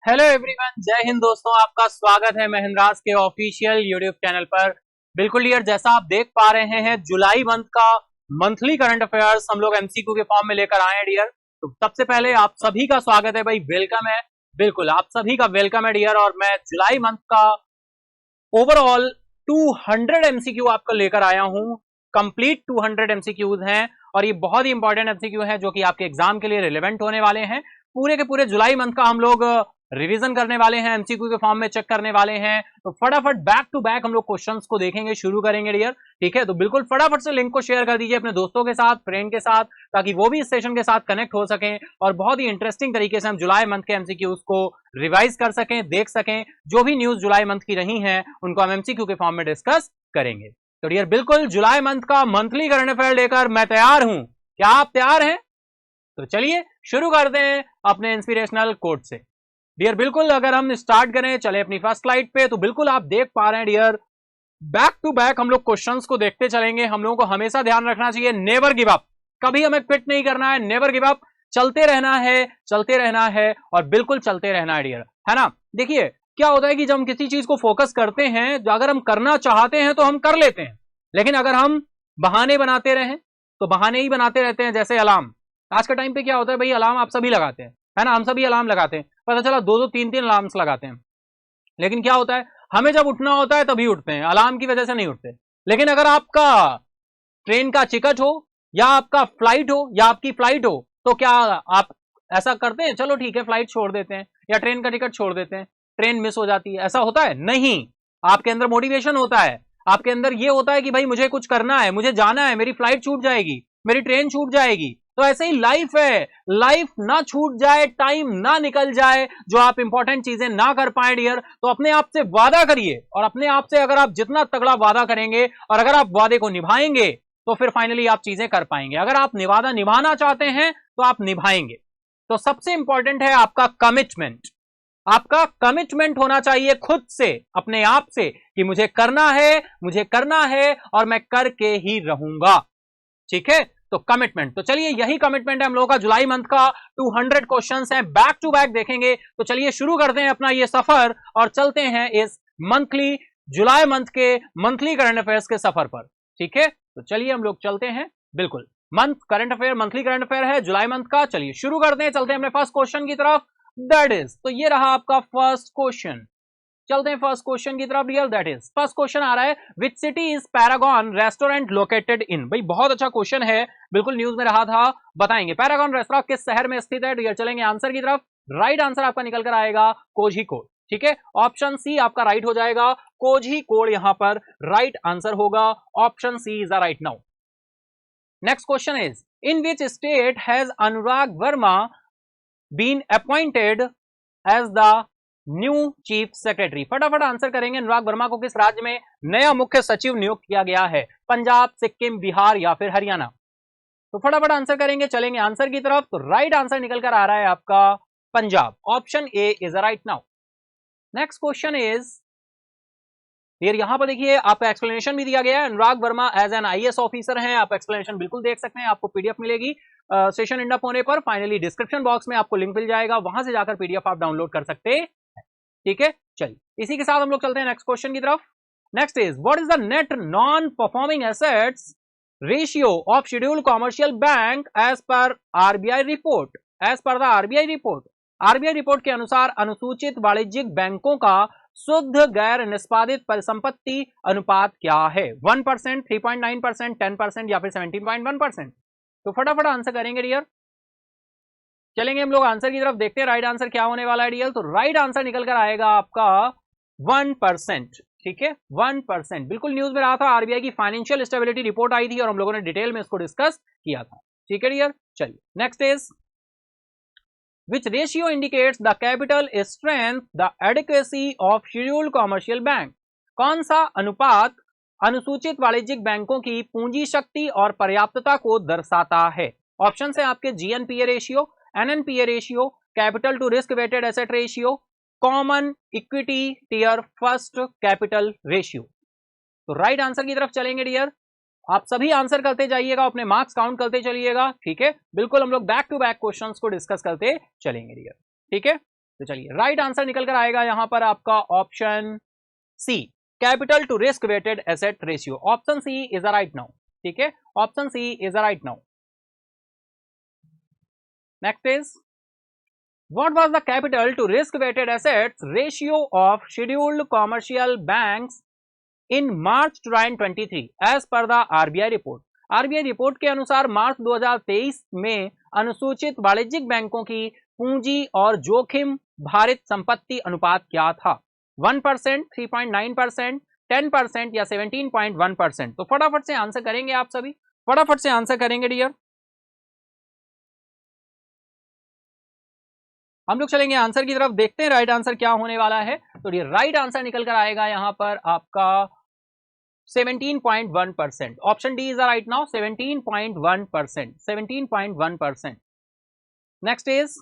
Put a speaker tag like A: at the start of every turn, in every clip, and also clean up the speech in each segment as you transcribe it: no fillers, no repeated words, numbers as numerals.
A: Hello everyone, जय हिंद दोस्तों। आपका स्वागत है महिंद्रास के ऑफिशियल यूट्यूब चैनल पर। बिल्कुल यार, जैसा आप देख पा रहे हैं जुलाई मंथ का मंथली करंट अफेयर्स हम लोग एमसीक्यू के फॉर्म में लेकर आए हैं डियर। तो सबसे पहले आप सभी का स्वागत है भाई, वेलकम है। बिल्कुल आप सभी का वेलकम है डियर। और मैं जुलाई मंथ का ओवरऑल 200 एमसीक्यू आपको लेकर आया हूं। कंप्लीट 200 एमसीक्यूज हैं और ये बहुत ही इंपॉर्टेंट एमसीक्यू है जो कि आपके एग्जाम के लिए रिलेवेंट होने वाले हैं। पूरे के पूरे जुलाई मंथ का हम लोग रिवीजन करने वाले हैं, एमसीक्यू के फॉर्म में चेक करने वाले हैं। तो फटाफट बैक टू बैक हम लोग क्वेश्चंस को देखेंगे, शुरू करेंगे डियर। ठीक है, तो बिल्कुल फटाफट से लिंक को शेयर कर दीजिए अपने दोस्तों के साथ, फ्रेंड के साथ, ताकि वो भी इस सेशन के साथ कनेक्ट हो सकें और बहुत ही इंटरेस्टिंग तरीके से हम जुलाई मंथ के एमसीक्यूज को रिवाइज कर सकें, देख सकें। जो भी न्यूज जुलाई मंथ की रही है उनको हम एमसीक्यू के फॉर्म में डिस्कस करेंगे। तो डियर बिल्कुल जुलाई मंथ का मंथली करंट अफेयर लेकर मैं तैयार हूं। क्या आप तैयार हैं? तो चलिए शुरू करते हैं अपने इंस्पिरेशनल कोट से डियर। बिल्कुल अगर हम स्टार्ट करें, चले अपनी फर्स्ट स्लाइड पे, तो बिल्कुल आप देख पा रहे हैं डियर, बैक टू बैक हम लोग क्वेश्चंस को देखते चलेंगे। हम लोगों को हमेशा ध्यान रखना चाहिए, नेवर गिव अप। कभी हमें क्विट नहीं करना है, नेवर गिव अप। चलते रहना है, चलते रहना है और बिल्कुल चलते रहना है डियर, है ना। देखिए क्या होता है कि जब हम किसी चीज को फोकस करते हैं, जो अगर हम करना चाहते हैं तो हम कर लेते हैं, लेकिन अगर हम बहाने बनाते रहें तो बहाने ही बनाते रहते हैं। जैसे अलार्म, आज के टाइम पे क्या होता है भाई, अलार्म आप सभी लगाते हैं, है ना। हम सभी अलार्म लगाते हैं, पता चला 2-2 3-3 अलार्म्स लगाते हैं, लेकिन क्या होता है, हमें जब उठना होता है तभी उठते हैं, अलार्म की वजह से नहीं उठते। लेकिन अगर आपका ट्रेन का टिकट हो या आपका फ्लाइट हो या आपकी फ्लाइट हो, तो क्या आप ऐसा करते हैं, चलो ठीक है फ्लाइट छोड़ देते हैं या ट्रेन का टिकट छोड़ देते हैं, ट्रेन मिस हो जाती है, ऐसा होता है? नहीं। आपके अंदर मोटिवेशन होता है, आपके अंदर ये होता है कि भाई मुझे कुछ करना है, मुझे जाना है, मेरी फ्लाइट छूट जाएगी, मेरी ट्रेन छूट जाएगी। तो ऐसे ही लाइफ है, लाइफ ना छूट जाए, टाइम ना निकल जाए, जो आप इंपॉर्टेंट चीजें ना कर पाए डियर, तो अपने आप से वादा करिए। और अपने आप से अगर आप जितना तगड़ा वादा करेंगे और अगर आप वादे को निभाएंगे तो फिर फाइनली आप चीजें कर पाएंगे। अगर आप वादा निभाना चाहते हैं तो आप निभाएंगे। तो सबसे इंपॉर्टेंट है आपका कमिटमेंट। आपका कमिटमेंट होना चाहिए खुद से, अपने आप से, कि मुझे करना है, मुझे करना है और मैं करके ही रहूंगा। ठीक है, तो कमिटमेंट। तो चलिए यही कमिटमेंट है हम लोगों का। जुलाई मंथ का 200 क्वेश्चंस हैं, बैक टू बैक देखेंगे। तो चलिए शुरू करते हैं अपना ये सफर और चलते हैं इस मंथली जुलाई मंथ के मंथली करंट अफेयर्स के सफर पर। ठीक है, तो चलिए हम लोग चलते हैं। बिल्कुल month current affair, monthly current affair है जुलाई मंथ का। चलिए शुरू करते हैं, चलते हैं अपने फर्स्ट क्वेश्चन की तरफ। दैट इज, तो ये रहा आपका फर्स्ट क्वेश्चन। चलते हैं फर्स्ट क्वेश्चन की तरफ dear. That is, first question आ रहा है, which city is Paragon restaurant located in. भाई बहुत अच्छा क्वेश्चन है, बिल्कुल न्यूज में रहा था, बताएंगे पैरागॉन रेस्टोरेंट किस शहर में स्थित है डियर। चलेंगे आंसर की तरफ। राइट आंसर आपका निकल कर आएगा कोझिकोड। ठीक है, ऑप्शन सी आपका राइट हो जाएगा, कोझिकोड यहां पर राइट आंसर होगा। Option C is the right now. Next question is, in which state has Anurag Verma been appointed as the new chief secretary. फटाफट आंसर करेंगे, अनुराग वर्मा को किस राज्य में नया मुख्य सचिव नियुक्त किया गया है? पंजाब, सिक्किम, बिहार या फिर हरियाणा? तो फटाफट आंसर करेंगे, चलेंगे आंसर की तरफ। तो राइट आंसर निकल कर आ रहा है आपका Punjab. Option A is right now. Next question is, यहां पर देखिए आपका एक्सप्लेनेशन भी दिया गया है। Anurag Verma as an IAS officer हैं, आप एक्सप्लेनेशन बिल्कुल देख सकते हैं, आपको पीडीएफ मिलेगी सेशन एंड अप होने पर। फाइनली डिस्क्रिप्शन बॉक्स में आपको लिंक मिल जाएगा, वहां से जाकर पीडीएफ आप डाउनलोड कर सकते हैं। ठीक है, चलिए इसी के साथ हम लोग चलते हैं नेक्स्ट क्वेश्चन की तरफ। Next is, what is the net non performing assets ratio of scheduled commercial bank as per RBI report. As per the RBI report, RBI report के अनुसार अनुसूचित वाणिज्यिक बैंकों का शुद्ध गैर निष्पादित परिसंपत्ति अनुपात क्या है? 1%, 3.9%, 10% या फिर 17.1%? तो फटाफट आंसर करेंगे डियर। चलेंगे हम लोग आंसर की तरफ, देखते हैं राइट आंसर क्या होने वाला है डियर। तो राइट आंसर निकल कर आएगा आपका 1%। ठीक है, 1%। बिल्कुल न्यूज में रहा था, आरबीआई की फाइनेंशियल स्टेबिलिटी रिपोर्ट आई थी और हम लोगों ने डिटेल में इसको डिस्कस किया था। ठीक है डियर, चलिए next is which ratio indicates the capital strength, the adequacy of scheduled commercial bank? कौन सा अनुपात अनुसूचित वाणिज्यिक बैंकों की पूंजी शक्ति और पर्याप्तता को दर्शाता है? ऑप्शन है आपके GNPA ratio, NNPA ratio, capital to risk weighted asset ratio, common equity tier first capital ratio. तो राइट आंसर की तरफ चलेंगे डियर, आप सभी आंसर करते जाइएगा, अपने मार्क्स काउंट करते चलिएगा, ठीक है। बिल्कुल हम लोग बैक टू बैक क्वेश्चंस को डिस्कस करते चलेंगे डियर, ठीक है। तो चलिए राइट आंसर निकल कर आएगा यहां पर आपका option C, capital to risk weighted asset ratio. Option C is a right now, ठीक है, option C is a right now. Next is what was the capital to risk weighted assets ratio of scheduled commercial banks in March 2023 as per the RBI report? RBI report के अनुसार मार्च 2023 में अनुसूचित वाणिज्यिक बैंकों की पूंजी और जोखिम भारित संपत्ति अनुपात क्या था? 1%, 3.9%, 10% या 17.1%? तो फटाफट से आंसर करेंगे आप सभी, फटाफट से आंसर करेंगे डियर। हम लोग चलेंगे आंसर की तरफ, देखते हैं राइट आंसर क्या होने वाला है। तो ये राइट आंसर निकल कर आएगा यहां पर आपका 17.1%। Option D is right now, 17.1%, 17.1%। Next is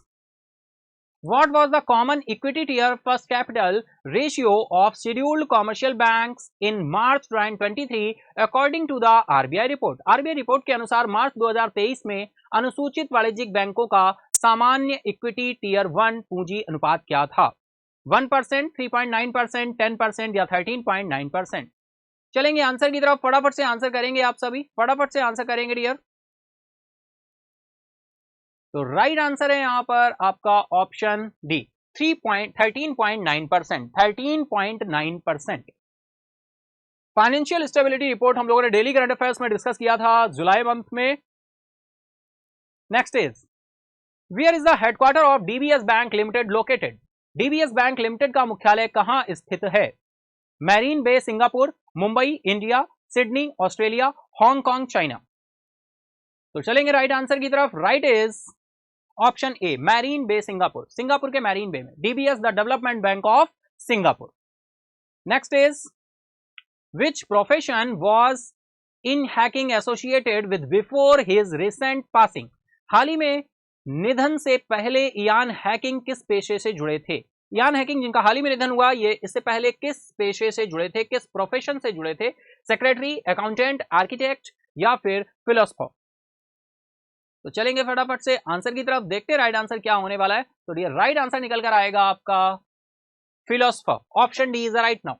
A: what was the common equity tier first capital ratio of scheduled commercial banks in March 2023 according to the RBI report? RBI report के अनुसार मार्च 2023 में अनुसूचित वाणिज्यिक बैंकों का सामान्य इक्विटी टीयर 1 पूंजी अनुपात क्या था? 1%, 3.9%, 10% या 13.9%? चलेंगे आंसर की तरफ, फटाफट से आंसर करेंगे आप सभी, फटाफट से आंसर करेंगे डियर। तो राइट आंसर है यहां पर आपका option D, 13.9%, 13.9%। Financial stability report हम लोगों ने डेली करंट अफेयर्स में डिस्कस किया था जुलाई मंथ में। Next is where is the headquarter of DBS bank limited located? DBS bank limited का मुख्यालय कहां स्थित है? Marine Bay Singapore, Mumbai India, Sydney Australia, Hong Kong China? तो चलेंगे राइट आंसर की तरफ। Right is option A, Marine Bay Singapore, Singapore के मैरीन बे में DBS the development bank of Singapore. Next is which profession was Ian Hacking associated with before his recent passing? हाल ही में निधन से पहले इयान हैकिंग किस पेशे से जुड़े थे? इयान हैकिंग जिनका हाल ही में निधन हुआ, ये इससे पहले किस पेशे से जुड़े थे, किस प्रोफेशन से जुड़े थे? सेक्रेटरी, अकाउंटेंट, आर्किटेक्ट या फिर फिलोसफर? तो चलेंगे फटाफट से आंसर की तरफ, देखते हैं राइट आंसर क्या होने वाला है। तो ये राइट आंसर निकल कर आएगा आपका philosopher. Option D is right now.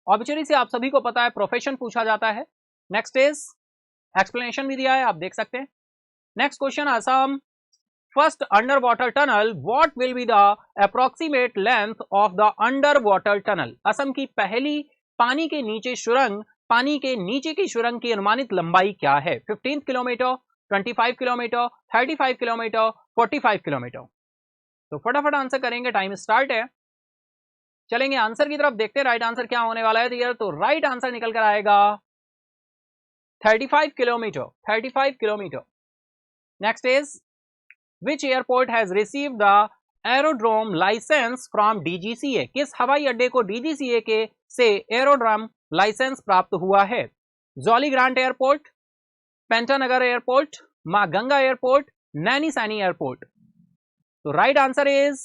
A: Obviously से आप सभी को पता है प्रोफेशन पूछा जाता है। नेक्स्ट इज एक्सप्लेनेशन भी दिया है, आप देख सकते हैं। Next question, Assam first under water tunnel, what will be the approximate length of the under water tunnel? Assam की पहली पानी के नीचे सुरंग, पानी के नीचे की सुरंग की अनुमानित लंबाई क्या है? 15 किलोमीटर, 25 किलोमीटर, 35 किलोमीटर, 45 किलोमीटर? तो फटाफट आंसर करेंगे, टाइम स्टार्ट है। चलेंगे आंसर की तरफ, देखते हैं राइट आंसर क्या होने वाला है यार। तो राइट आंसर निकल कर आएगा 35 kilometre, 35 kilometre. Next is which airport has received the aerodrome licence from DGCA? किस हवाई अड्डे को डीजीसीए के से एरोड्रोम लाइसेंस प्राप्त हुआ है? जॉली ग्रांट एयरपोर्ट, पेंटानगर एयरपोर्ट, मां गंगा एयरपोर्ट, नैनी सैनी एयरपोर्ट? तो right answer is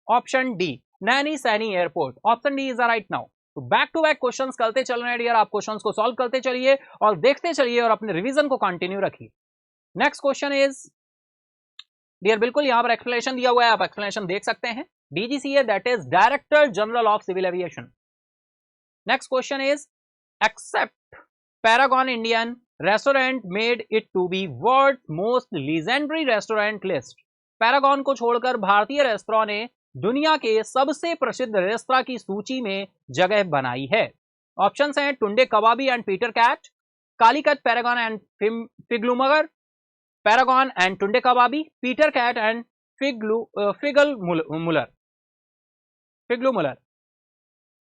A: option D, Naini Saini airport. Option D is right now. तो बैक टू बैक क्वेश्चंस करते चल रहे हैं डियर, आप क्वेश्चंस को सॉल्व करते चलिए और देखते चलिए और अपने रिवीजन को कंटिन्यू रखिए। नेक्स्ट क्वेश्चन इज डियर, बिल्कुल यहां पर एक्सप्लेनेशन दिया हुआ है, आप एक्सप्लेनेशन देख सकते हैं। DGCA that is director general of civil aviation. Next question is except Paragon Indian restaurant made it to be world most legendary restaurant list. Paragon को छोड़कर भारतीय रेस्तरां ने दुनिया के सबसे प्रसिद्ध रेस्तरां की सूची में जगह बनाई है। ऑप्शंस हैं Tunday Kababi and Peter Cat, Calicut Paragon and फिगलुमगर, Paragon and Tunday Kababi, Peter Cat and फिगलमुलर।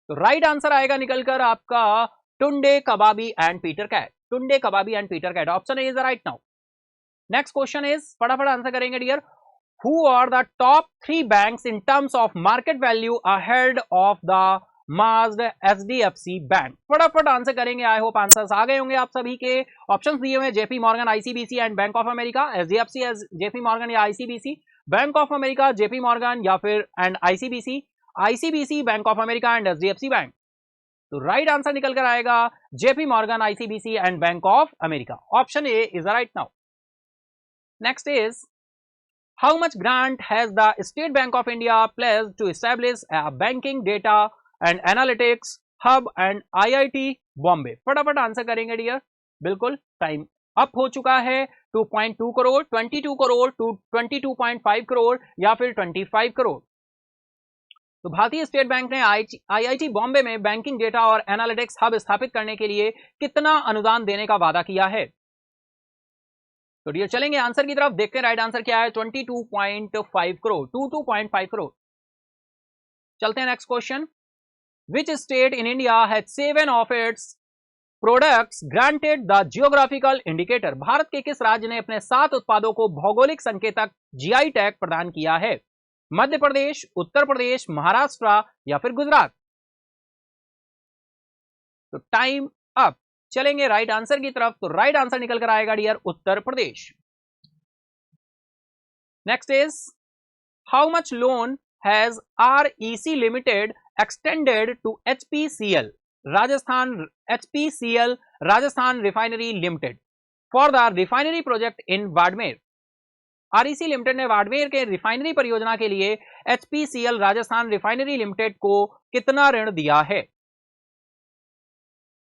A: तो राइट आंसर आएगा निकलकर आपका Tunday Kababi and Peter Cat, Tunday Kababi and Peter Cat. Option is right now. Next question is, फटाफट आंसर करेंगे dear, who are the top 3 banks in terms of market value ahead of the marked HDFC bank? फटाफट answer करेंगे। I hope answers आ गए होंगे आप सभी के। Options दिए हुए JP Morgan, ICBC and Bank of America. HDFC JP Morgan या ICBC, Bank of America, JP Morgan या फिर and ICBC, ICBC, Bank of America and HDFC bank. तो राइट आंसर निकल कर आएगा JP Morgan, ICBC and Bank of America. Option A is right now. Next is, how much grant has the State Bank of India pledged to establish a banking data and analytics hub and IIT Bombay? फटाफट answer करेंगे dear. बिल्कुल time up हो चुका है। 2.2 करोड़, 22 करोड़, 22.5 करोड़ या फिर 25 करोड़। तो भारतीय स्टेट बैंक ने आईआईटी बॉम्बे में बैंकिंग डेटा और एनालिटिक्स हब स्थापित करने के लिए कितना अनुदान देने का वादा किया है? तो डियर चलेंगे आंसर की तरफ, देखते हैं राइट आंसर क्या है। 22.5 करोड़, 22.5 करोड़। चलते हैं next question. Which state in India has 7 of its products granted the geographical indicator? Bharat के किस राज्य ने अपने 7 उत्पादों को भौगोलिक संकेतक जीआई टैग प्रदान किया है? मध्य प्रदेश, उत्तर प्रदेश, महाराष्ट्र या फिर गुजरात? तो टाइम अप। चलेंगे राइट आंसर की तरफ। तो राइट आंसर निकल कर आएगा dear Uttar Pradesh. Next is, how much loan has REC limited extended to HPCL Rajasthan, HPCL Rajasthan refinery limited for the refinery project in Barmer? REC limited ने बाड़मेर के रिफाइनरी परियोजना के लिए एचपीसीएल राजस्थान रिफाइनरी लिमिटेड को कितना ऋण दिया है?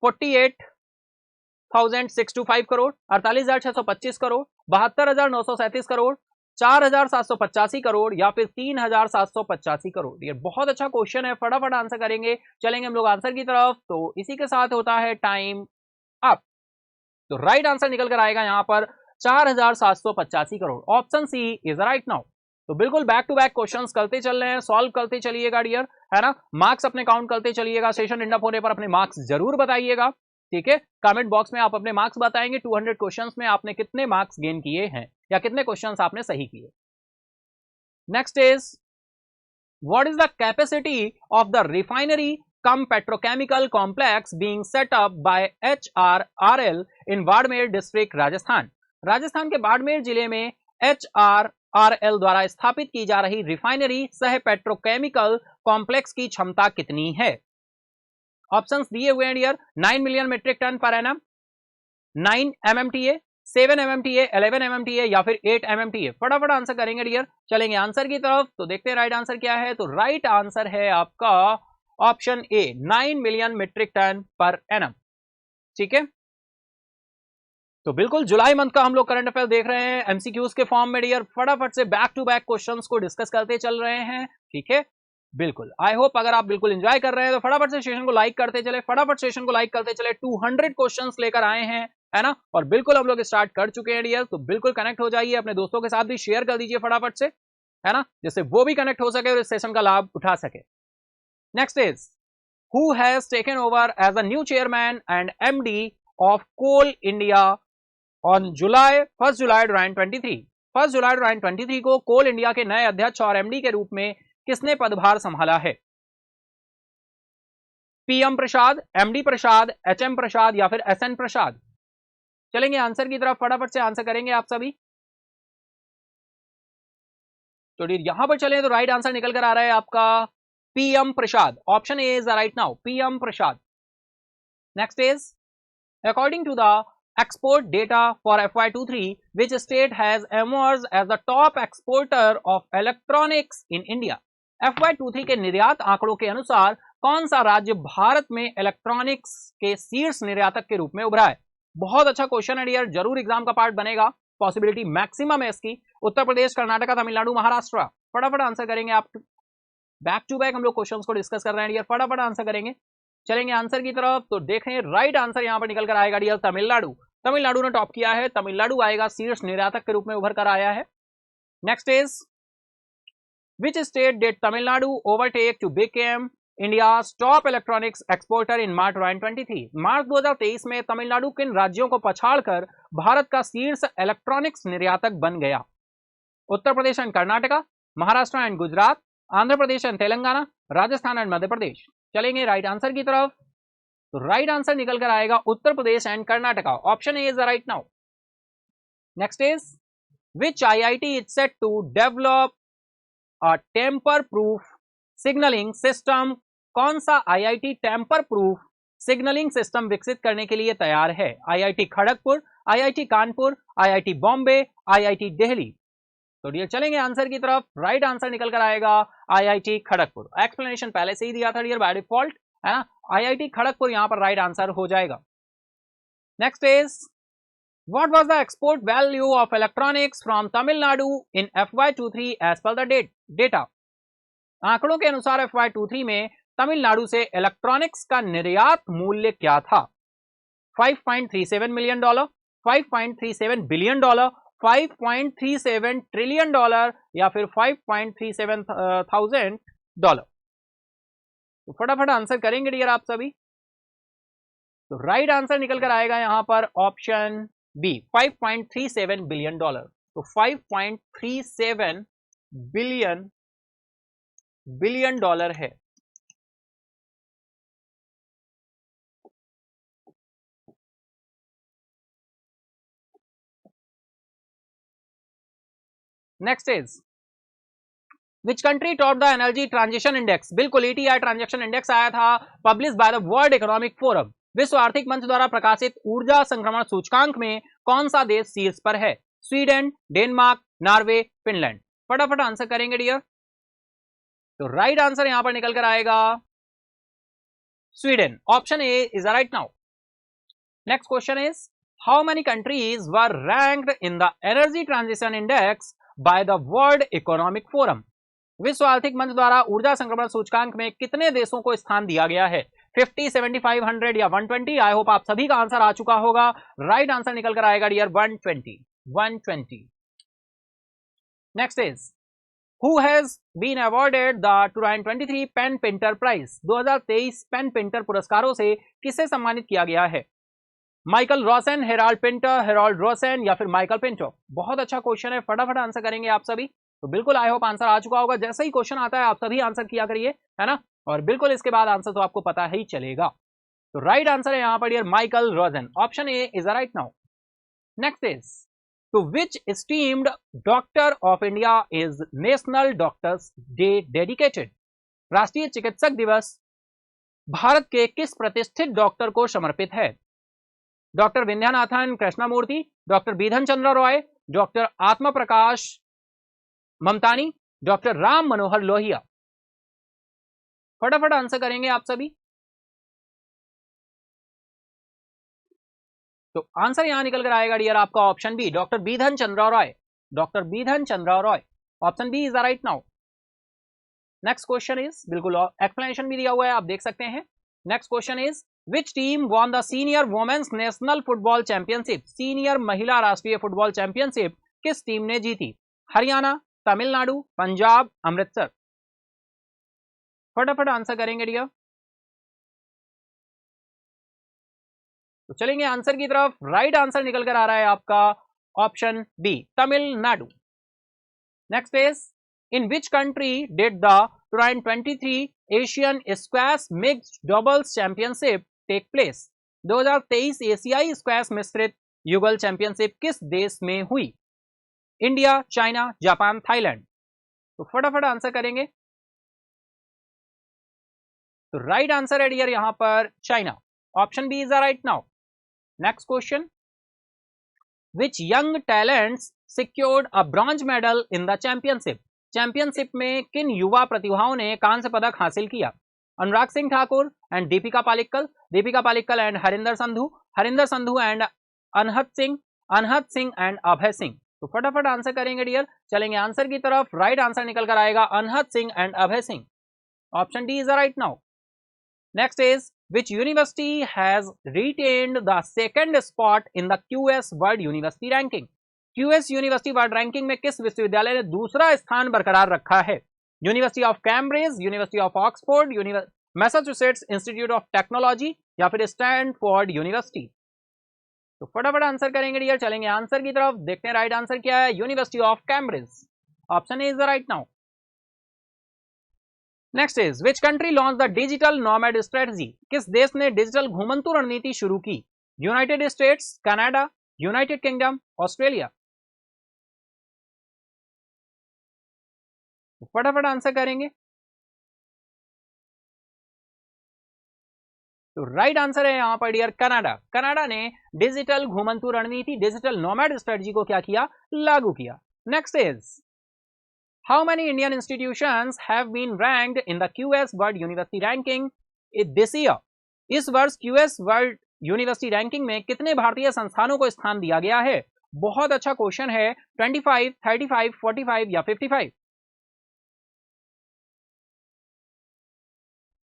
A: 48,625 करोड़, 48,625 करोड़, 72,937 करोड़, 4,785 करोड़ या फिर 3,785 करोड़? ये बहुत अच्छा क्वेश्चन है, फटाफट आंसर करेंगे। चलेंगे हम लोग आंसर की तरफ। तो इसी के साथ होता है टाइम अप। तो राइट आंसर निकल कर आएगा यहां पर 4,785 crore. Option C is right now. तो बिल्कुल बैक टू बैक क्वेश्चंस करते चल रहे हैं, सॉल्व करते चलिएगा डियर, है ना। मार्क्स अपने काउंट करते चलिएगा। सेशन एंड अप होने पर अपने मार्क्स जरूर बताइएगा, ठीक है। कमेंट बॉक्स में आप अपने मार्क्स बताएंगे 200 क्वेश्चंस में आपने कितने मार्क्स गेन किए हैं या कितने क्वेश्चंस आपने सही किए। Next is, what is the capacity of the refinery come petrochemical complex being set up by HRRL in Barmer district Rajasthan? Rajasthan के बाड़मेर जिले में HRRL द्वारा स्थापित की जा रही रिफाइनरी सह पेट्रोकेमिकल कॉम्प्लेक्स की क्षमता कितनी है? ऑप्शंस दिए हुए हैं dear. 9 million metric tonne per annum, 9 MMTA, 7 MMTA, 11 MMTA या फिर 8 MMTA? फटाफट आंसर करेंगे डियर। चलेंगे आंसर की तरफ। तो देखते हैं राइट आंसर क्या है। तो राइट आंसर है आपका option A, 9 million metric tonne per annum, ठीक है। तो बिल्कुल जुलाई मंथ का हम लोग करंट अफेयर देख रहे हैं एमसीक्यूज के फॉर्म में डियर। फटाफट से बैक टू बैक क्वेश्चंस को डिस्कस करते चल रहे हैं, ठीक है। बिल्कुल आई होप अगर आप बिल्कुल एंजॉय कर रहे हैं तो फटाफट से सेशन को लाइक करते चले, फटाफट सेशन को लाइक करते चले। 200 क्वेश्चंस लेकर आए हैं, है ना। और बिल्कुल हम लोग स्टार्ट कर चुके हैं डियर। तो बिल्कुल कनेक्ट हो जाइए, अपने दोस्तों के साथ भी शेयर कर दीजिए फटाफट से, है ना, जिससे वो भी कनेक्ट हो सके और इस सेशन का लाभ उठा सके। Next is, who has taken over as a new chairman and MD of Coal India on 1 जुलाई 2023? 1 जुलाई 2023 को कोल इंडिया के नए अध्यक्ष और एमडी के रूप में किसने पदभार संभाला है? पीएम प्रसाद, एमडी प्रसाद, एचएम प्रसाद या फिर एसएन प्रसाद? चलेंगे आंसर की तरफ, फटाफट से आंसर करेंगे आप सभी। तो यहां पर चलें तो राइट आंसर निकल कर आ रहा है आपका PM Prasad. Option A is right now, PM Prasad. Next is, according to the export data for FY23, which state has emerged as the top exporter of electronics in India? FY23 के निर्यात आंकड़ों के अनुसार कौन सा राज्य भारत में इलेक्ट्रॉनिक्स के शीर्ष निर्यातक के रूप में उभरा है? बहुत अच्छा क्वेश्चन है डियर, जरूर एग्जाम का पार्ट बनेगा, पॉसिबिलिटी मैक्सिमम है इसकी। उत्तर प्रदेश, कर्नाटक, तमिलनाडु, महाराष्ट्र? फटाफट आंसर करेंगे आप। बैक टू बैक हम लोग क्वेश्चंस को डिस्कस कर रहे हैं डियर, फटाफट आंसर करेंगे। चलेंगे आंसर की तरफ। तो देखें राइट आंसर यहां पर निकल कर आएगा डियर तमिलनाडु। तमिलनाडु ने टॉप किया है, तमिलनाडु आएगा शीर्ष निर्यातक के रूप में उभर कर आया है। Next is, which state did Tamil Nadu overtake to become India's top electronics exporter in March 2023। मार्च 2023 में तमिलनाडु किन राज्यों को पछाड़कर भारत का शीर्ष इलेक्ट्रॉनिक्स निर्यातक बन गया? Uttar Pradesh and Karnataka, Maharashtra and Gujarat, Andhra Pradesh and Telangana, Rajasthan and Madhya Pradesh. चलेंगे राइट आंसर की तरफ। तो राइट आंसर निकल कर आएगा Uttar Pradesh and Karnataka. Option A is the right now. Next is which IIT is set to develop a tamper proof signaling system? कौन सा IIT tamper proof signalling system विकसित करने के लिए तैयार है? IIT Kharagpur, IIT Kanpur, IIT Bombay, IIT Delhi. तो डियर चलेंगे आंसर की तरफ। राइट आंसर निकल कर आएगा IIT खड़गपुर। एक्सप्लेनेशन पहले से ही दिया था डियर बाय डिफॉल्ट, है ना। IIT खड़गपुर यहां पर राइट आंसर हो जाएगा। Next is what was the export value of electronics from Tamil Nadu in FY23 as per the data? आंकड़ों के अनुसार FY23 में तमिलनाडु से इलेक्ट्रॉनिक्स का निर्यात मूल्य क्या था? $5.37 मिलियन, $5.37 बिलियन, $5.37 ट्रिलियन या फिर $5.37,000? तो फटाफट आंसर करेंगे डियर आप सभी। तो राइट आंसर निकल कर आएगा यहां पर ऑप्शन बी, $5.37 बिलियन। तो $5.37 बिलियन है। Next is which country top the energy transition index? बिल्कुल ETI ट्रांजेक्शन इंडेक्स आया था, publish by the world economic forum. विश्व आर्थिक मंच द्वारा प्रकाशित ऊर्जा संक्रमण सूचकांक में कौन सा देश शीर्ष पर है? Sweden, Denmark, Norway, Finland. फटाफट आंसर करेंगे डियर। तो राइट आंसर यहां पर निकल कर आएगा Sweden. Option A is right now. Next question is how many countries were ranked in the energy transition index by the world economic forum? विश्व आर्थिक मंच द्वारा ऊर्जा संक्रमण सूचकांक में कितने देशों को स्थान दिया गया है? 50, 75, 100 या 120? आई होप आप सभी का आंसर आ चुका होगा। राइट आंसर निकल कर आएगा dear 120। Next is who has been awarded the 2023 PEN Pinter prize? 2023 PEN Pinter पुरस्कारों से किसे सम्मानित किया गया है? Michael Rosen, Harold Pinter, Harold Rosen या फिर माइकल पिंटर? बहुत अच्छा क्वेश्चन है, फटाफट आंसर करेंगे आप सभी। तो बिल्कुल आई होप आंसर आ चुका होगा। जैसे ही क्वेश्चन आता है आप सभी आंसर किया करिए, है ना। और बिल्कुल इसके बाद आंसर तो आपको पता ही चलेगा। तो राइट आंसर है यहां पर dear Michael Rosen. Option A is right now. Next is to which esteemed doctor of India is national doctors day dedicated? राष्ट्रीय चिकित्सक दिवस भारत के किस प्रतिष्ठित डॉक्टर को समर्पित है? Doctor Vidyanathan Krishnamurthy, doctor Bidhan Chandra Roy, doctor आत्मा प्रकाश ममतानी, डॉक्टर राम मनोहर लोहिया? फटाफट आंसर करेंगे आप सभी। तो आंसर यहां निकल कर आएगा डियर आपका option B, doctor Bidhan Chandra Roy. Doctor Bidhan Chandra Roy. Option B is right now. Next question is, बिल्कुल एक्सप्लेनेशन भी दिया हुआ है, आप देख सकते हैं। Next question is which team won the senior women's national football championship? Senior महिला राष्ट्रीय फुटबॉल चैंपियनशिप किस टीम ने जीती? हरियाणा, तमिलनाडु, पंजाब, अमृतसर? फटाफट आंसर करेंगे डियर। तो चलेंगे आंसर की तरफ। राइट आंसर निकल कर आ रहा है आपका option B, Tamil Nadu. Next is in which country did the 2023 Asian squash mixed doubles championship take place? 2023 एशियाई स्क्वैश मिश्रित युगल चैंपियनशिप किस देश में हुई? India, China, Japan, Thailand? तो फटाफट आंसर करेंगे। तो राइट आंसर है डियर यहां पर China. Option B is right now. Next question which young talents secured a bronze medal in the championship? Championship में किन युवा प्रतिभाओं ने कांस्य पदक हासिल किया? Anurag Singh Thakur and Dipika Pallikal and Harinder Sandhu and Anahat Singh and Abhay Singh? तो फटाफट आंसर करेंगे डियर। चलेंगे आंसर की तरफ। राइट आंसर निकल कर आएगा Anahat Singh and Abhay Singh. Option D is right now. Next is which university has retained the second spot in the QS World University Ranking? QS university world ranking में किस विश्वविद्यालय ने दूसरा स्थान बरकरार रखा है? University of Cambridge, university of Oxford, Massachusetts institute of technology या फिर स्टैनफोर्ड यूनिवर्सिटी? तो फटाफट आंसर करेंगे डियर, चलेंगे आंसर की तरफ, देखते हैं राइट आंसर क्या है। University of Cambridge, option is the right now. Next is which country launch the digital nomad strategy? किस देश ने डिजिटल घुमंतु रणनीति शुरू की? United states, Canada, United kingdom, Australia? तो फटाफट आंसर करेंगे। तो राइट आंसर है यहां पर डियर कनाडा। कनाडा ने डिजिटल घुमंतु रणनीति, डिजिटल नोमैड स्ट्रेटजी को क्या किया? लागू किया। Next is how many Indian institutions have been ranked in the QS world university ranking this year? इस वर्ष क्यूएस वर्ल्ड यूनिवर्सिटी रैंकिंग में कितने भारतीय संस्थानों को स्थान दिया गया है? बहुत अच्छा क्वेश्चन है। 25, 35, 45 या 55?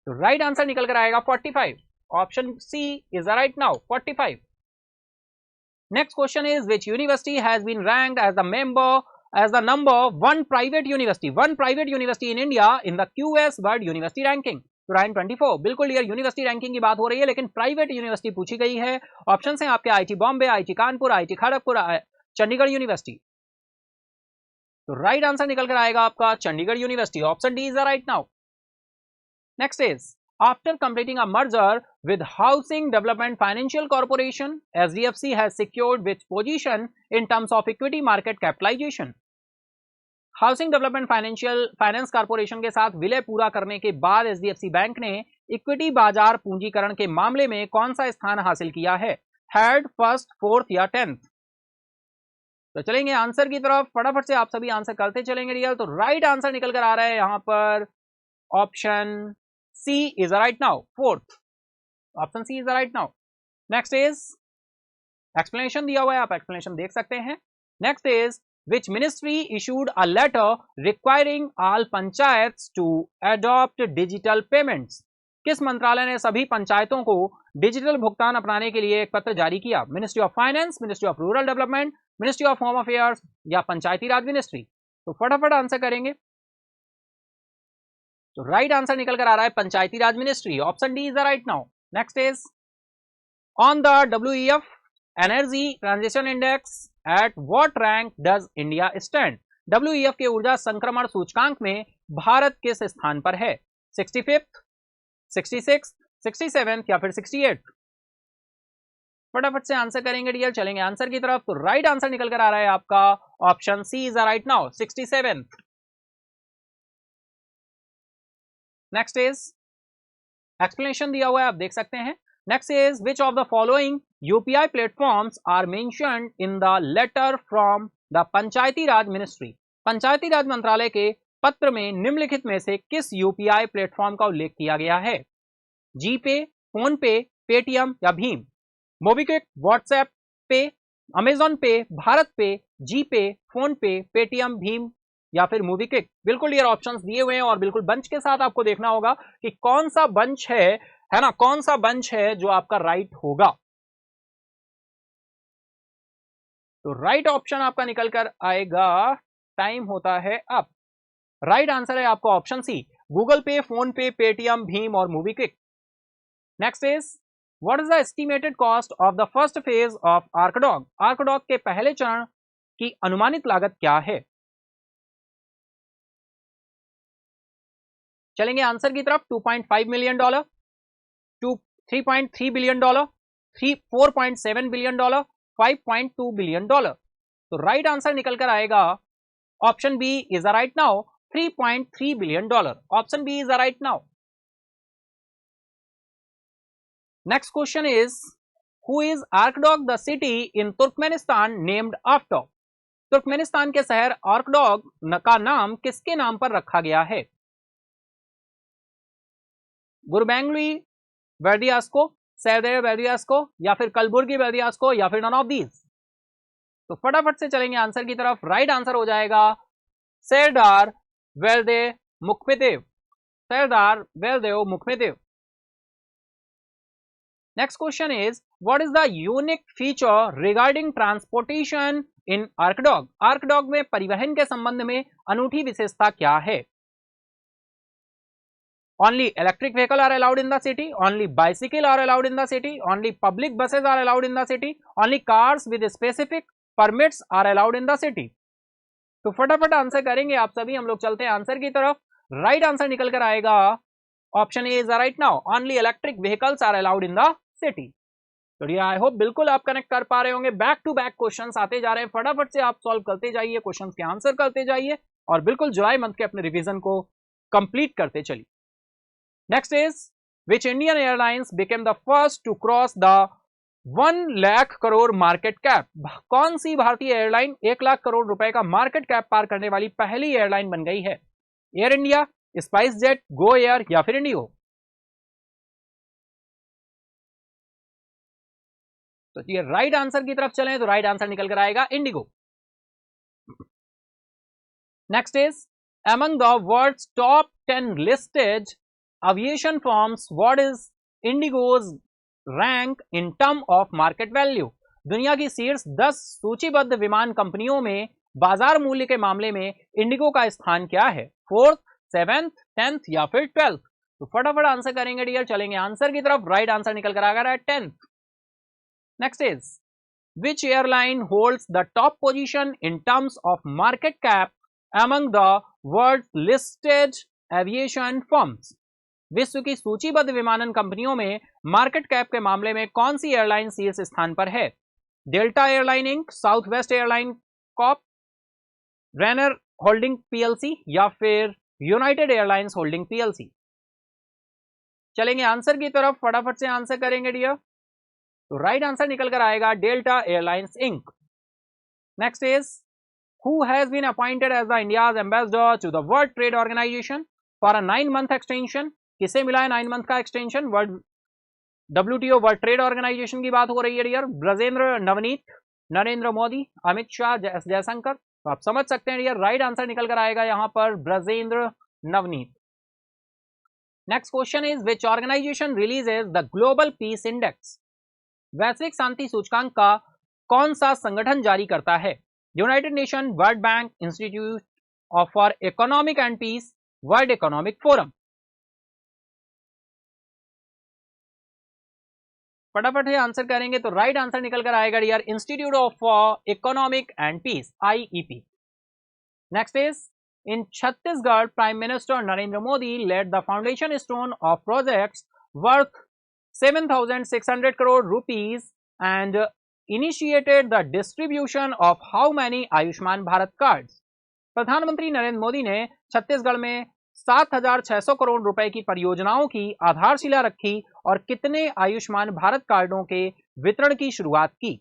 A: तो राइट आंसर निकल कर आएगा 45। Option C is the right now, 45। Next question is which university has been ranked as the number one private university in India in the QS world university ranking 2024? बिल्कुल dear, university ranking की बात हो रही है, लेकिन private university पूछी गई है। ऑप्शन है आपके IT Bombay, IT Kanpur, IT Kharagpur, Chandigarh university. तो राइट आंसर निकल कर आएगा आपका Chandigarh university, option D is the right now. Next is after completing a merger with Housing Development Financial Corporation, SDFC has secured which position in terms of equity market capitalization? Housing development finance corporation के साथ विलय पूरा करने के बाद HDFC bank ने equity बाजार पूंजीकरण के मामले में कौन सा स्थान हासिल किया है? थर्ड, फर्स्ट, फोर्थ या 10th? तो चलेंगे आंसर की तरफ, फटाफट से आप सभी आंसर करते चलेंगे रियल। तो राइट आंसर निकल कर आ रहा है यहां पर option C is the right now, fourth. Option C is the right now. Next is explanation दिया हुआ है, आप explanation देख सकते हैं। Next is which ministry issued a letter requiring all panchayats to adopt digital payments? किस मंत्रालय ने सभी पंचायतों को डिजिटल भुगतान अपनाने के लिए एक पत्र जारी किया? Ministry of finance, ministry of rural development, ministry of Home affairs या पंचायती राज मिनिस्ट्री? तो फटाफट आंसर करेंगे। तो राइट आंसर निकल कर आ रहा है Panchayati Raj ministry, option D is the right now. Next is on the WEF energy transition index at what rank does India stand? WEF के ऊर्जा संक्रमण सूचकांक में भारत किस स्थान पर है? 65th, 66th, 67th या फिर 68th? फटाफट से आंसर करेंगे डियर, चलेंगे आंसर की तरफ। तो राइट आंसर निकल कर आ रहा है आपका option C is the right now, 67th। Next is explanation दिया हुआ है, आप देख सकते हैं। Next is which of the following UPI platforms are mentioned in the letter from the Panchayati Raj ministry? Panchayati Raj मंत्रालय के पत्र में निम्नलिखित में से किस यूपीआई प्लेटफॉर्म का उल्लेख किया गया है? जीपे, फोन पे, पेटीएम या भीम? मोबीक्विक, व्हाट्सएप पे, अमेजॉन पे, भारत पे, जीपे, फोन पे, पेटीएम, भीम या फिर मोबीक्विक? बिल्कुल क्लियर ऑप्शंस दिए हुए हैं और बिल्कुल बंच के साथ आपको देखना होगा कि कौन सा बंच है ना, कौन सा बंच है जो आपका राइट होगा। तो राइट ऑप्शन आपका निकल कर आएगा, टाइम होता है अब। राइट आंसर है आपका option C, Google Pay, PhonePe, Paytm, भीम और MobiKwik. Next is what is the estimated cost of the first phase of Arkadag? Arkadag के पहले चरण की अनुमानित लागत क्या है? चलेंगे आंसर की तरफ। $2.5 million, 3.3 billion dollar, 4.7 billion dollar, 5.2 billion dollar? तो राइट आंसर निकल कर आएगा option B is the right now, 3.3 billion dollar. Option B is the right now. Next question is who is Arkadag the city in Turkmenistan named after? Turkmenistan के शहर आर्कडॉग का नाम किसके नाम पर रखा गया है? गुरबैंगली बेर्दियास्को, सरदेर बेर्दियास्को या फिर कलबुर्गी बेर्दियास्को या फिर नन ऑफ दीज? तो फटाफट से चलेंगे आंसर की तरफ। राइट आंसर हो जाएगा Serdar Berdimuhamedov, Serdar Berdimuhamedov. Next question is what is the unique feature regarding transportation in Arkadag? Arkadag में परिवहन के संबंध में अनूठी विशेषता क्या है? Only electric vehicle are allowed in the city, only bicycle are allowed in the city, only public buses are allowed in the city, only cars with specific permits are allowed in the city. तो फटाफट answer करेंगे आप सभी, हम लोग चलते हैं answer की तरफ। राइट आंसर निकल कर आएगा option A is right now, only electric vehicles are allowed in the city. तो डियर आई होप बिल्कुल आप कनेक्ट कर पा रहे होंगे। बैक टू बैक क्वेश्चंस आते जा रहे हैं, फटाफट से आप सॉल्व करते जाइए, क्वेश्चंस के आंसर करते जाइए और बिल्कुल जुलाई मंथ के अपने रिवीजन को कंप्लीट करते चलिए। Next is which Indian airlines became the first to cross the 1 lakh crore market cap. कौन सी भारतीय एयरलाइन 1 लाख करोड़ रुपए का मार्केट कैप पार करने वाली पहली एयरलाइन बन गई है? Air India, spice jet, Go Air या फिर इंडिगो? तो ये राइट आंसर की तरफ चलें तो राइट आंसर निकल कर आएगा Indigo. Next is among the world's top 10 listed aviation firms, what is Indigo's rank in term of market value? दुनिया की शीर्ष 10 सूचीबद्ध विमान कंपनियों में बाजार मूल्य के मामले में इंडिगो का स्थान क्या है? 4th, 7th, 10th या फिर 12th? तो फटाफट आंसर करेंगे डियर, चलेंगे आंसर की तरफ। राइट आंसर निकल कर आ रहा है 10th। Next is which airline holds the top position in terms of market cap among the world's listed aviation firms? विश्व की सूचीबद्ध विमानन कंपनियों में मार्केट कैप के मामले में कौन सी एयरलाइन शीर्ष स्थान पर है? Delta Airline Inc, Southwest Airline Corp, Ryanair Holding PLC या फिर यूनाइटेड एयरलाइंस होल्डिंग पीएलसी? चलेंगे आंसर की तरफ, फटाफट से आंसर करेंगे डियर। तो राइट आंसर निकल कर आएगा Delta airlines Inc. Next is who has been appointed as the India's ambassador to the world trade organisation for a 9 month extension? किसे मिला है 9 मंथ का extension? World WTO world trade organisation की बात हो रही है डियर। ब्रजेंद्र नवनीत, नरेंद्र मोदी, अमित शाह, जयशंकर? तो आप समझ सकते हैं डियर, राइट आंसर निकल कर आएगा यहां पर Brajendra Navnit. Next question is which organisation releases the global peace index? वैश्विक शांति सूचकांक का कौन सा संगठन जारी करता है? United nation, world bank, institute for economic and peace, world economic forum? फटाफट से आंसर करेंगे तो राइट आंसर निकल कर आएगा dear institute of economic and peace, IEP। Next is in Chhattisgarh prime minister Narendra Modi laid the foundation stone of projects worth 7,600 crore rupees and initiated the distribution of how many Ayushman Bharat cards? प्रधानमंत्री नरेंद्र मोदी ने छत्तीसगढ़ में 7,600 करोड़ रुपए की परियोजनाओं की आधारशिला रखी और कितने आयुष्मान भारत कार्डों के वितरण की शुरुआत की?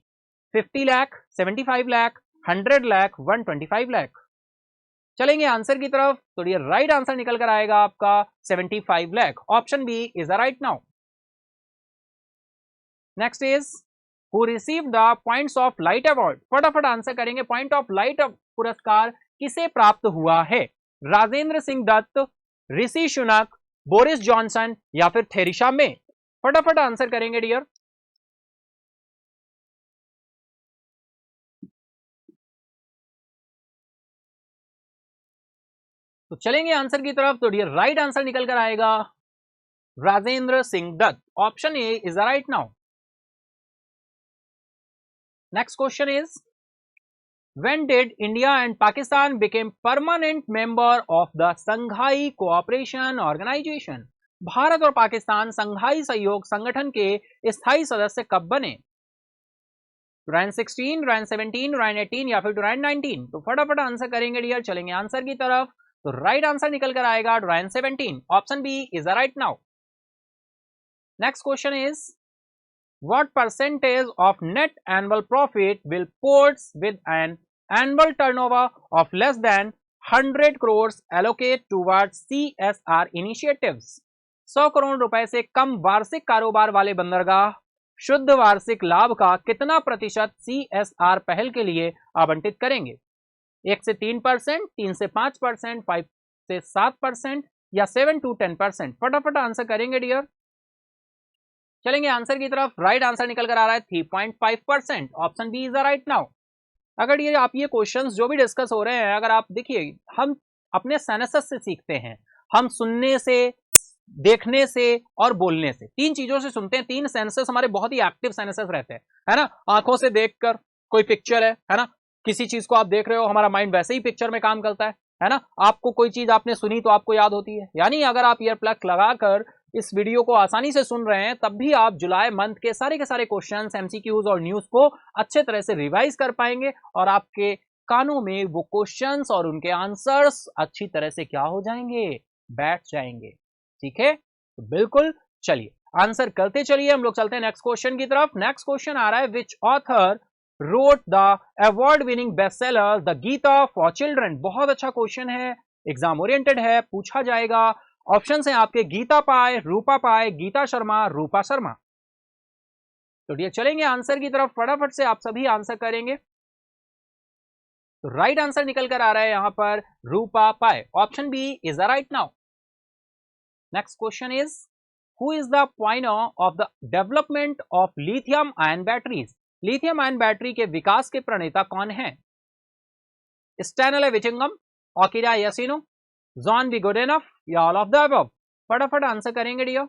A: 50 लाख, 75 लाख, 100 लाख, 125 लाख? चलेंगे आंसर की तरफ तो ये राइट आंसर निकल कर आएगा आपका 75 lakh. Option B is right now. Next is who receive the points of light award? फटाफट आंसर करेंगे, पॉइंट ऑफ लाइट पुरस्कार किसे प्राप्त हुआ है? राजेंद्र सिंह दत्त, ऋषि सुनक, बोरिस जॉनसन या फिर थेरेसा मे? फटाफट आंसर करेंगे डियर। तो चलेंगे आंसर की तरफ तो डियर राइट आंसर निकल कर आएगा Rajendra Singh Dutt. Option A is right now. Next question is when did India and Pakistan became permanent member of the Shanghai Cooperation Organization? Bharat और पाकिस्तान संघाई सहयोग संगठन के स्थायी सदस्य कब बने? 2016, 2017, 2018 या फिर 2019? तो फटाफट आंसर करेंगे डियर, चलेंगे आंसर की तरफ तो राइट आंसर निकल कर आएगा 2017। Option B is right now. Next question is what percentage of net annual profit will ports with an annual turnover of less than 100 crores allocate towards CSR initiatives? 100 crore रुपए से कम वार्षिक कारोबार वाले बंदरगाह शुद्ध वार्षिक लाभ का कितना प्रतिशत CSR पहल के लिए आवंटित करेंगे? 1 से 3%, 3 से 5%, 5 से 7% या 7 to 10%? फटाफट आंसर करेंगे डियर। चलेंगे आंसर की तरफ, राइट आंसर निकल कर आ रहा है 3.5%। Option B is right now. अगर ये आप ये क्वेश्चंस जो भी डिस्कस हो रहे हैं, अगर आप देखिए, हम अपने साइनेसेस से सीखते हैं, हम सुनने से देखने से और बोलने से, तीन चीजों से सुनते हैं। तीन सेंसेस हमारे बहुत ही एक्टिव सेंसेस रहते हैं, है ना। आंखों से देखकर कोई पिक्चर है ना, किसी चीज को आप देख रहे हो, हमारा माइंड वैसे ही पिक्चर में काम करता है ना। आपको कोई चीज आपने सुनी तो आपको याद होती है। यानी अगर आप ईयर प्लग लगाकर इस वीडियो को आसानी से सुन रहे हैं, तब भी आप जुलाई मंथ के सारे क्वेश्चंस, एमसीक्यूज और न्यूज को अच्छे तरह से रिवाइज कर पाएंगे और आपके कानों में वो क्वेश्चंस और उनके आंसर्स अच्छी तरह से क्या हो जाएंगे, बैठ जाएंगे। ठीक है, तो बिल्कुल चलिए आंसर करते चलिए, हम लोग चलते हैं नेक्स्ट क्वेश्चन की तरफ। नेक्स्ट क्वेश्चन आ रहा है, which author wrote the award winning bestseller the Gita for children. बहुत अच्छा क्वेश्चन है, एग्जाम ओरिएंटेड है, पूछा जाएगा। ऑप्शन है आपके गीता पाय, रूपा पाय, गीता शर्मा, रूपा शर्मा। तो डियर चलेंगे आंसर की तरफ, फटाफट से आप सभी आंसर करेंगे। तो राइट आंसर निकल कर आ रहा है यहां पर Rupa Pai, option B is the right now. Next question is, who is the pioneer of the development of lithium ion batteries. Lithium ion battery के विकास के प्रणेता कौन है? Stanley Whittingham, Akira Yoshino, John B Goodenough या ऑल ऑफ द अबव। फटाफट answer करेंगे dear.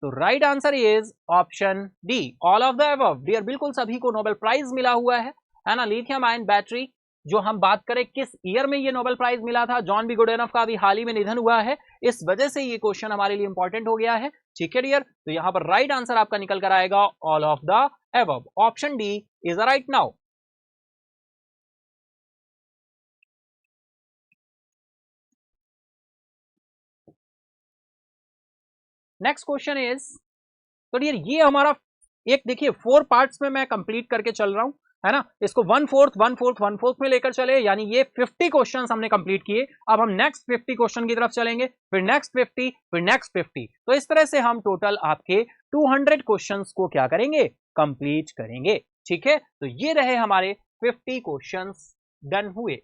A: तो right answer is option D, all of the above. Dear बिल्कुल सभी को नोबेल प्राइज मिला हुआ है ना। लिथियम आयन बैटरी जो हम बात करें किस ईयर में ये नोबेल प्राइज मिला था, जॉन बी गुडेनफ का भी हाल ही में निधन हुआ है, इस वजह से ये क्वेश्चन हमारे लिए इंपॉर्टेंट हो गया है। ठीक है डियर, तो यहां पर राइट आंसर आपका निकल कर आएगा all of the above, option D is the right now. Next question is, तो डियर ये हमारा एक देखिए 4 पार्ट्स में मैं कंप्लीट करके चल रहा हूं, है ना। इसको 1/4 में लेकर चले, यानी ये 50 क्वेश्चंस हमने कंप्लीट किए। अब हम नेक्स्ट 50 क्वेश्चन की तरफ चलेंगे, फिर नेक्स्ट 50, फिर नेक्स्ट 50। तो इस तरह से हम टोटल आपके 200 क्वेश्चंस को क्या करेंगे, कंप्लीट करेंगे। ठीक है, तो ये रहे हमारे 50 क्वेश्चंस डन हुए।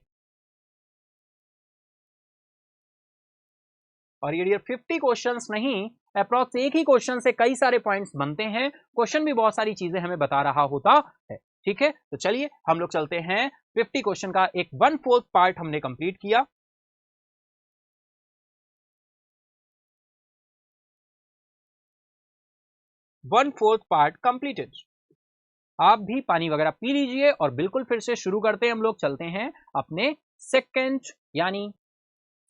A: और ये 50 क्वेश्चंस नहीं, अप्रॉक्स एक ही क्वेश्चन से कई सारे पॉइंट्स बनते हैं। क्वेश्चन भी बहुत सारी चीजें हमें बता रहा होता है। ठीक है, तो चलिए हम लोग चलते हैं 50 क्वेश्चन का एक 1/4 पार्ट हमने कंप्लीट किया। One fourth part completed. आप भी पानी वगैरह पी लीजिए और बिल्कुल फिर से शुरू करते हैं। हम लोग चलते हैं अपने सेकंड, यानी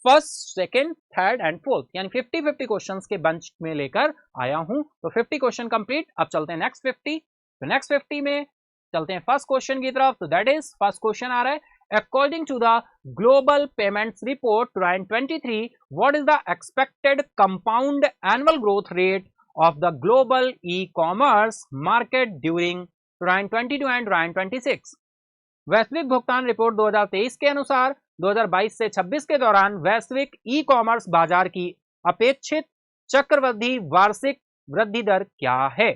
A: first, second, third and fourth, यानी 50 क्वेश्चंस के बंच में लेकर आया हूं। तो 50 क्वेश्चन कंप्लीट। अब चलते हैं नेक्स्ट 50। तो नेक्स्ट 50 में चलते हैं फर्स्ट क्वेश्चन की तरफ। तो दैट इज, फर्स्ट क्वेश्चन आ रहा है, according to the global payments report 2023, what is the expected compound annual growth rate of the global e commerce market during 2022 and 2026। वैश्विक भुगतान रिपोर्ट 2023 के अनुसार 2022 से 26 के दौरान वैश्विक ई कॉमर्स बाजार की अपेक्षित चक्रवृद्धि वार्षिक वृद्धि दर क्या है।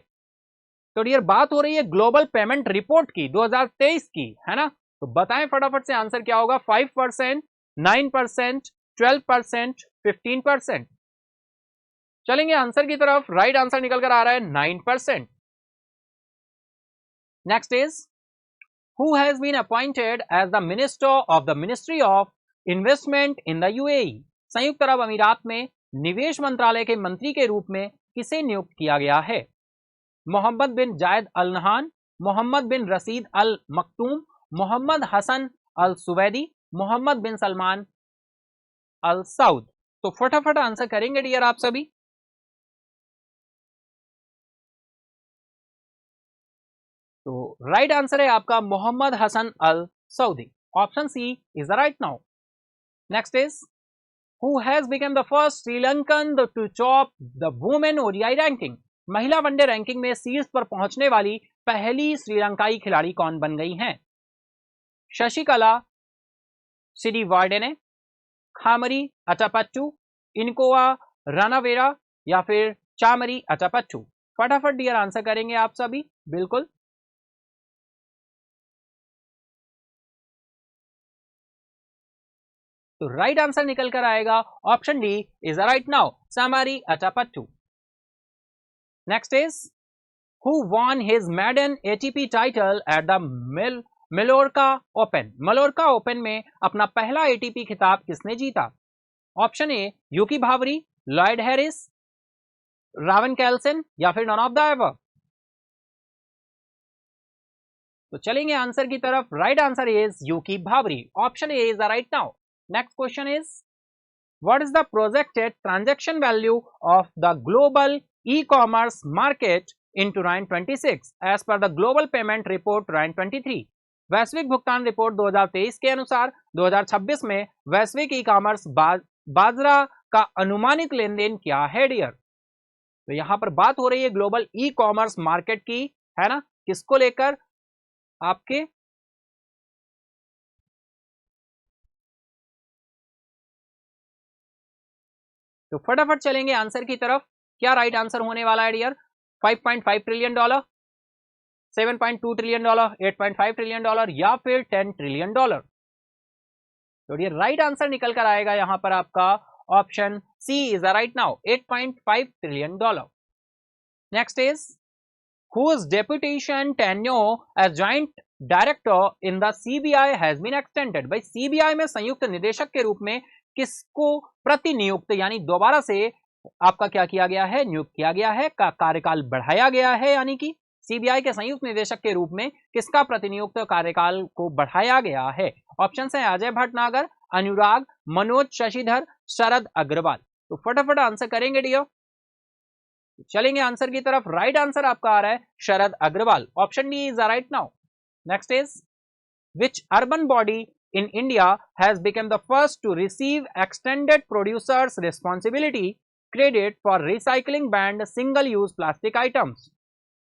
A: तो डियर बात हो रही है ग्लोबल पेमेंट रिपोर्ट की 2023 की, है ना। तो बताएं फटाफट से आंसर क्या होगा, 5%, 9%, 12%, 15%। चलेंगे आंसर की तरफ। राइट आंसर निकल कर आ रहा है 9%। Next is, who has been appointed as the minister of the Ministry of Investment in the UAE। संयुक्त अरब अमीरात में निवेश मंत्रालय के मंत्री के रूप में किसे नियुक्त किया गया है? मोहम्मद बिन जायद अल नहान, मोहम्मद बिन रशीद अल मखतूम, मोहम्मद हसन अल सुवैदी, मोहम्मद बिन सलमान अल सऊद। तो फटाफट आंसर करेंगे डियर आप सभी। तो राइट आंसर है आपका Mohammed Hassan Al Saudi, option C is the right now. Next is, who has become the first Sri Lankan to top the women ODI ranking. महिला वनडे रैंकिंग में शीर्ष पर पहुंचने वाली पहली श्रीलंकाई खिलाड़ी कौन बन गई हैं? शशिकला सिडिवार्डेने, खामरी अटापट्टू, इनकोआ रानावेरा या फिर चामरी अटापट्टू। फटाफट डियर आंसर करेंगे आप सभी, बिल्कुल। तो राइट आंसर निकल कर आएगा option D is right now, Chamari Athapaththu. Next is, who won his maiden ATP title at the Mallorca open. Mallorca open में अपना पहला एटीपी खिताब किसने जीता? ऑप्शन ए यूकी भावरी, लॉयड हैरिस, रावन कैल्सन या फिर नॉन ऑफ द एबव। तो चलेंगे आंसर की तरफ। राइट आंसर इज यूकी भावरी, option A is the right now. Next question is what is the projected transaction value of the global e-commerce market in 2026 as per the global payment report 2023। वैश्विक भुगतान report 2023 के अनुसार 2026 में वैश्विक e commerce बाजरा का अनुमानित लेन then क्या है डियर। तो यहां पर बात हो रही है ग्लोबल ई कॉमर्स मार्केट की, है ना, किसको लेकर, आपके तो फटाफट चलेंगे आंसर की तरफ। क्या राइट आंसर होने वाला है dear? 5.5 trillion dollar, 7.2 trillion dollar, 8.5 trillion dollar या फिर 10 ट्रिलियन डॉलर। तो डियर राइट आंसर निकल कर आएगा यहां पर आपका option C is the right now, 8.5 trillion dollar. Next is whose deputation tenure as joint director in the CBI has been extended। भाई CBI में संयुक्त निदेशक के रूप में किसको प्रतिनियुक्त यानी दोबारा से आपका क्या किया गया है, नियुक्त किया गया है, का कार्यकाल बढ़ाया गया है, यानी कि सीबीआई के संयुक्त निदेशक के रूप में किसका प्रतिनियुक्त कार्यकाल को बढ़ाया गया है। ऑप्शन है अजय भटनागर, अनुराग, मनोज शशिधर, शरद अग्रवाल। तो फटाफट आंसर करेंगे डियर। चलेंगे आंसर की तरफ। राइट आंसर आपका आ रहा है Sharad Agarwal, option D is the right now. Next is which urban body in India has become the first to receive extended producers responsibility credit for recycling banned single use plastic items।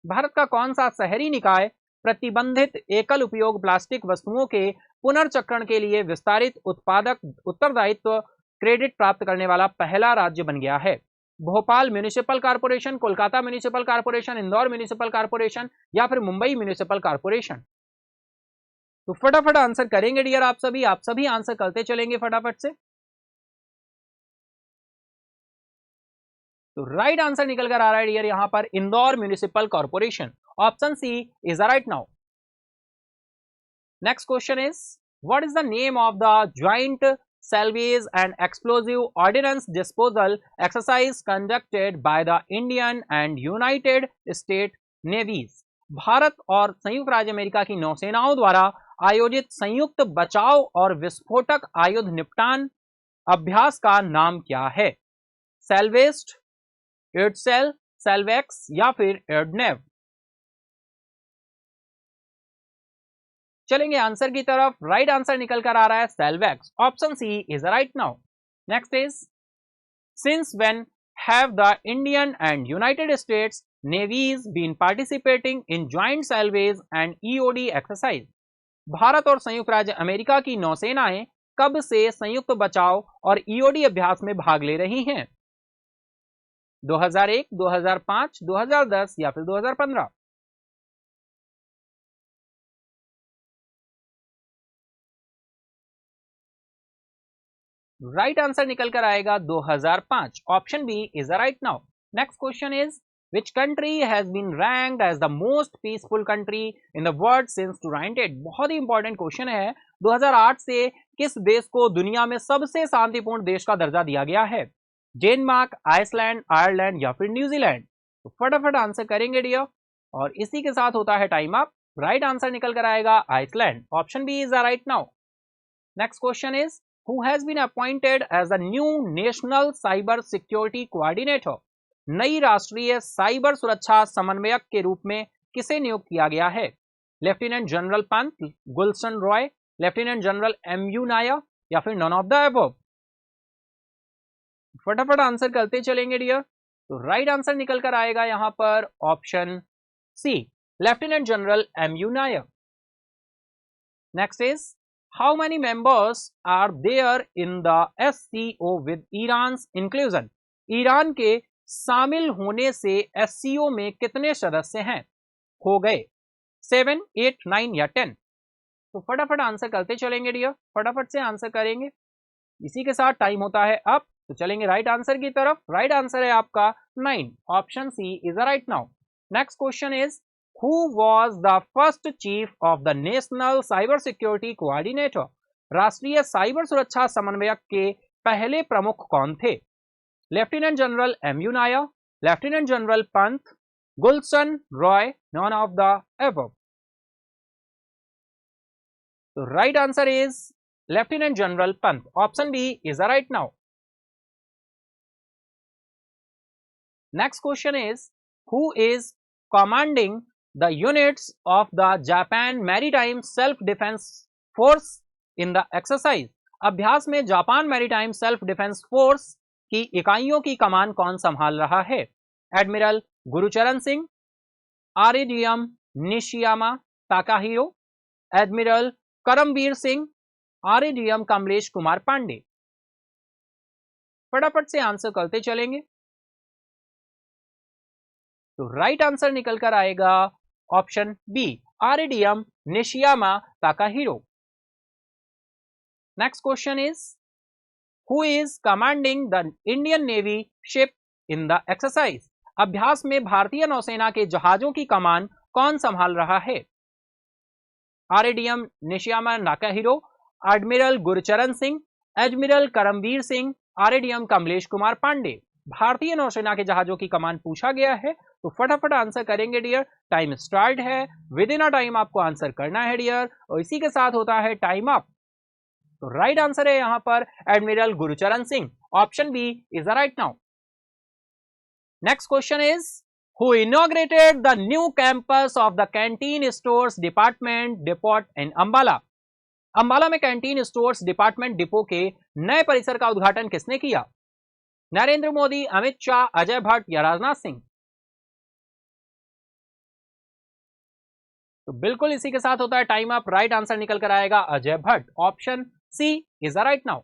A: Bharat का कौन सा शहरी निकाय प्रतिबंधित एकल उपयोग प्लास्टिक वस्तुओं के पुनर्चक्रण के लिए विस्तारित उत्पादक उत्तरदायित्व क्रेडिट प्राप्त करने वाला पहला राज्य बन गया है? Bhopal municipal corporation, Kolkata municipal corporation, Indore municipal corporation या फिर मुंबई म्यूनिसिपल कारपोरेशन। तो फटाफट आंसर करेंगे डियर आप सभी आंसर करते चलेंगे फटाफट से। तो राइट आंसर निकल कर आ रहा है डियर यहां पर Indore municipal corporation, option C is the right now. Next question is what is the name of the joint salvage and explosive ordnance disposal exercise conducted by the Indian and United States Navies। Bharat और संयुक्त राज्य America की नौसेनाओं द्वारा आयोजित संयुक्त बचाव और विस्फोटक आयुध निपटान अभ्यास का नाम क्या है? सेल्वेस्ट, एडसेल, सेल्वेक्स या फिर एडनेव। चलेंगे आंसर की तरफ। राइट आंसर निकल कर आ रहा है Salvex, option C is right now. Next is since when have the Indian and United States navies been participating in joint salvage and EOD exercise. Bharat और संयुक्त राज्य अमेरिका की नौसेनाएं कब से संयुक्त बचाव और ईओडी अभ्यास में भाग ले रही हैं? 2001, 2005, 2010 या फिर 2015। राइट आंसर निकल कर आएगा 2005, option B is the right now. Next question is Which country has been ranked as the most peaceful country in the world since 2008? बहुत ही इंपॉर्टेंट क्वेश्चन है। 2008 से किस देश को दुनिया में सबसे शांतिपूर्ण देश का दर्जा दिया गया है? डेनमार्क, आइसलैंड, आयरलैंड या फिर न्यूजीलैंड। तो फटाफट आंसर करेंगे डियर और इसी के साथ होता है टाइम अप। राइट आंसर निकल कर आएगा Iceland, option B is the right now. Next question is Who has been appointed as the new National Cyber Security Coordinator? नई राष्ट्रीय साइबर सुरक्षा समन्वयक के रूप में किसे नियुक्त किया गया है? Lieutenant general Pant, Gulshan Roy, lieutenant general MU Nair या फिर नॉन ऑफ द अबव। फटाफट आंसर करते चलेंगे डियर। तो राइट आंसर निकल कर आएगा यहां पर option C, lieutenant general MU Nair. Next is How many members are there in the SCO with Iran's inclusion? Iran के शामिल होने से SCO में कितने सदस्य हैं? हो गए 7, 8, 9 या 10। तो फटाफट आंसर करते चलेंगे डियर, फटाफट से आंसर करेंगे। इसी के साथ टाइम होता है अब, तो चलेंगे राइट आंसर की तरफ। राइट आंसर है आपका 9, option C is the right now. Next question is Who was the first chief of the National Cyber Security Coordinator? राष्ट्रीय साइबर सुरक्षा समन्वयक के पहले प्रमुख कौन थे? Lieutenant general MU. Nair, lieutenant general Pant, Gulshan Roy, none of the above. तो right answer is lieutenant general Pant. Option B is the right now. Next question is who is commanding the units of the Japan Maritime Self Defense Force in the exercise। अभ्यास में Japan maritime self defense force की इकाइयों की कमान कौन संभाल रहा है? Admiral Gurcharan Singh, rear admiral Nishiyama Takahiro, admiral Karambir Singh, rear admiral Kamlesh Kumar Pandey. फटाफट से आंसर करते चलेंगे। तो राइट आंसर निकल कर आएगा option B, rear admiral Nishiyama Takahiro. Next question is who is commanding the Indian navy ship in the exercise. अभ्यास में भारतीय नौसेना के जहाजों की कमान कौन संभाल रहा है? Rear admiral Nishiyama Takahiro, admiral Gurcharan Singh, admiral Karambir Singh, rear admiral Kamlesh Kumar Pandey. भारतीय नौसेना के जहाजों की कमान पूछा गया है, तो फटाफट आंसर करेंगे डियर। टाइम स्टार्ट है, विद इन अ टाइम आपको आंसर करना है डियर, और इसी के साथ होता है टाइम अप। तो राइट आंसर है यहां पर admiral Gurcharan Singh. Option B is the right now. Next question is who inaugurated the new campus of the canteen stores department depot in Ambala. Ambala में कैंटीन स्टोर्स डिपार्टमेंट डिपो के नए परिसर का उद्घाटन किसने किया? नरेंद्र मोदी, अमित शाह, अजय भट्ट या राजनाथ सिंह। तो बिल्कुल इसी के साथ होता है टाइम अप। राइट आंसर निकल कर आएगा Ajay Bhatt. Option C is the right now.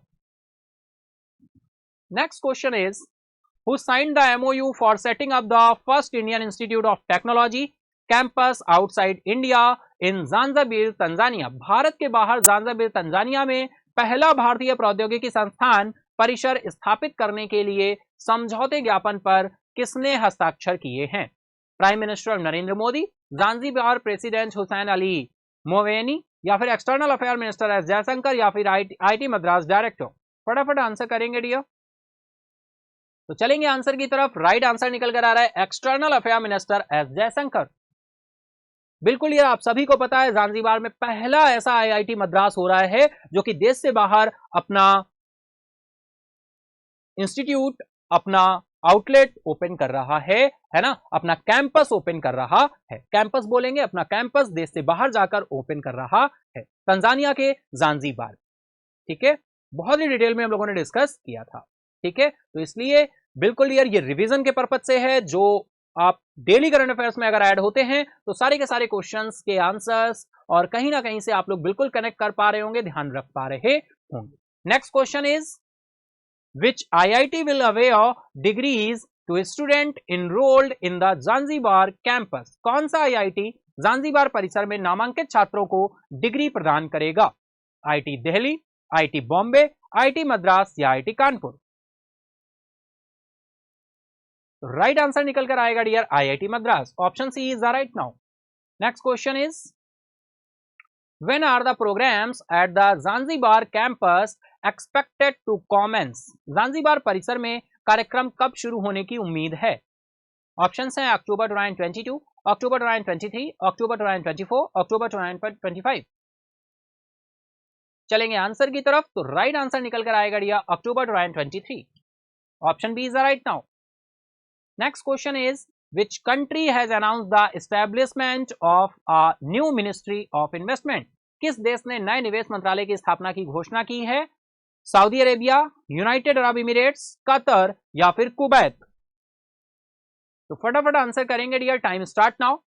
A: Next question is who signed the MOU for setting up the first Indian institute of technology campus outside India in Zanzibar Tanzania. Bharat के बाहर Zanzibar Tanzania में पहला भारतीय प्रौद्योगिकी संस्थान परिसर स्थापित करने के लिए समझौते ज्ञापन पर किसने हस्ताक्षर किए हैं? Prime minister Narendra Modi, Zanzibar president Hussein Ali Mwinyi, या फिर external affair minister S Jaishankar, या फिर आईटी मद्रास डायरेक्टर। फटाफट आंसर करेंगे डियर। तो चलेंगे आंसर की तरफ। राइट आंसर निकल कर आ रहा है external affair minister S Jaishankar. बिल्कुल ये आप सभी को पता है, ज़ांज़ीबार में पहला ऐसा आईआईटी मद्रास हो रहा है जो कि देश से बाहर अपना इंस्टीट्यूट, अपना आउटलेट ओपन कर रहा है ना, अपना कैंपस ओपन कर रहा है। कैंपस बोलेंगे, अपना कैंपस देश से बाहर जाकर ओपन कर रहा है, तंजानिया के ज़ांज़ीबार। ठीक है, बहुत ही डिटेल में हम लोगों ने डिस्कस किया था। ठीक है, तो इसलिए बिल्कुल यार ये रिवीजन के पर्पज से है। जो आप डेली करंट अफेयर्स में अगर ऐड होते हैं तो सारे के सारे क्वेश्चंस के आंसर्स और कहीं ना कहीं से आप लोग बिल्कुल कनेक्ट कर पा रहे होंगे, ध्यान रख पा रहे होंगे। Next question is which IIT will award degrees to student enrolled in the Zanzibar campus। कौन सा IIT ज़ांज़ीबार परिसर में नामांकित छात्रों को डिग्री प्रदान करेगा? IIT Delhi, IIT Bombay, IIT Madras या IIT कानपुर। राइट आंसर निकल कर आएगा dear IIT Madras. Option C is the right now. Next question is when are the programs at the Zanzibar campus expected to commence। Zanzibar परिसर में कार्यक्रम कब शुरू होने की उम्मीद है? ऑप्शंस हैं अक्टूबर 2022, अक्टूबर 2023, अक्टूबर 2024, अक्टूबर 2025। चलेंगे आंसर की तरफ। तो राइट आंसर निकल कर आएगा dear October 2023। Option B is the right now. Next question is which country has announced the establishment of a new ministry of investment। किस देश ने नए निवेश मंत्रालय की स्थापना की घोषणा की है? Saudi Arabia, United Arab emirates, Qatar या फिर कुवैत। तो फटाफट आंसर करेंगे डियर, टाइम स्टार्ट नाउ।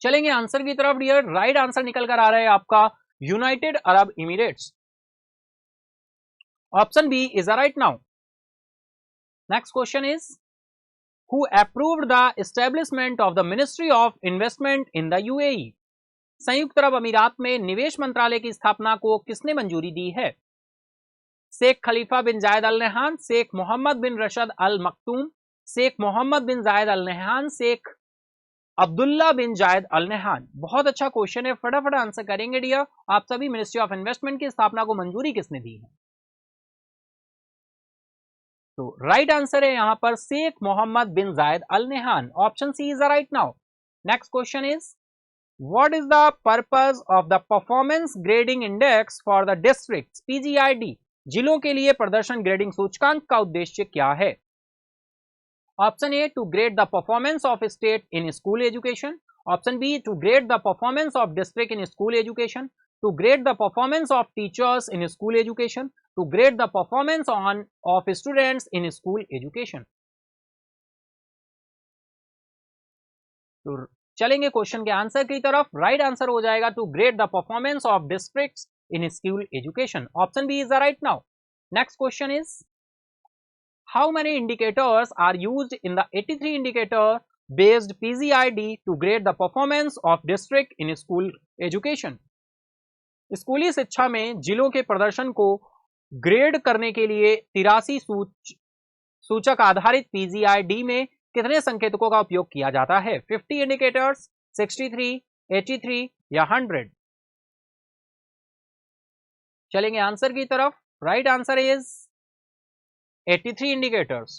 A: चलेंगे आंसर की तरफ डियर। राइट आंसर निकल कर आ रहा है आपका United Arab Emirates. Option B is the right now. Next question is who approved the establishment of the ministry of investment in the UAE. संयुक्त अरब अमीरात में निवेश मंत्रालय की स्थापना को किसने मंजूरी दी है? शेख खलीफा बिन Zayed Al Nahyan, Sheikh Mohammed बिन रशद अल मखतूम, Sheikh Mohammed bin Zayed Al Nahyan, Sheikh Abdullah बिन जायद अल नहयान। बहुत अच्छा क्वेश्चन है, फटाफट आंसर करेंगे डियर। आप सभी मिनिस्ट्री ऑफ इन्वेस्टमेंट की स्थापना को मंजूरी किसने दी है? तो राइट आंसर है यहां पर Sheikh Mohammed bin Zayed Al Nahyan. Option C is right now. Next question is what is the purpose of the performance grading index for the district PGID? जिलों के लिए प्रदर्शन ग्रेडिंग सूचकांक का उद्देश्य क्या है? Option A to grade the performance of state in school education, option B to grade the performance of district in school education, to grade the performance of teachers in school education, to grade the performance on of students in school education. तो चलेंगे question के answer की तरफ। Right answer हो जाएगा to grade the performance of districts in school education. Option B is right now. Next question is how many indicators are used in the 83 indicator based PGID to grade the performance of district in school education? स्कूली शिक्षा में जिलों के प्रदर्शन को grade करने के लिए 83 सूचक आधारित पीजीआईडी में कितने संकेतकों का उपयोग किया जाता है? 50 इंडिकेटर्स, 63, 83 या 100? चलेंगे आंसर की तरफ। Right answer is 83 indicators.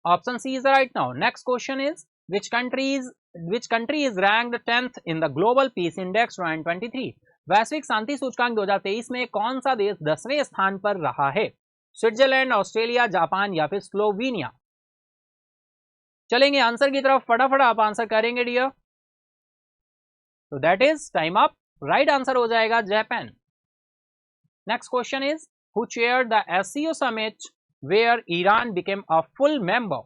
A: Option C is right now. Next question is which country is ranked 10th in the Global Peace Index 2023? वैश्विक शांति सूचकांक 2023 में कौन सा देश 10वें स्थान पर रहा है? स्विट्जरलैंड, ऑस्ट्रेलिया, जापान या फिर स्लोवेनिया? चलेंगे आंसर की तरफ, फटाफट आप आंसर करेंगे डियर। तो that is time up. Right answer हो जाएगा Japan. Next question is who chaired the SCO summit where Iran became a full member?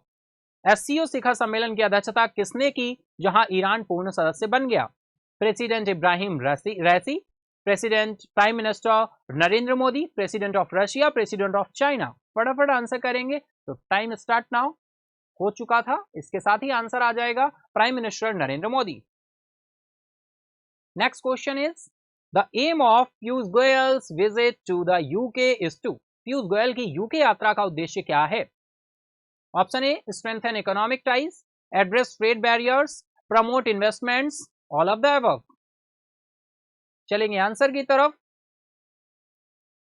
A: SCO शिखर सम्मेलन की अध्यक्षता किसने की जहां ईरान पूर्ण सदस्य बन गया? President Ibrahim Raisi, president prime minister Narendra Modi, president of Russia, president of China? फटाफट आंसर करेंगे। तो टाइम स्टार्ट नाउ। हो चुका था, इसके साथ ही आंसर आ जाएगा prime minister Narendra Modi. Next question is The aim of Piyush Goyal's visit to the UK is to? Piyush Goyal की यूके यात्रा का उद्देश्य क्या है? Option A strengthen economic ties, address trade barriers, promote investments, all of the above? चलेंगे आंसर की तरफ।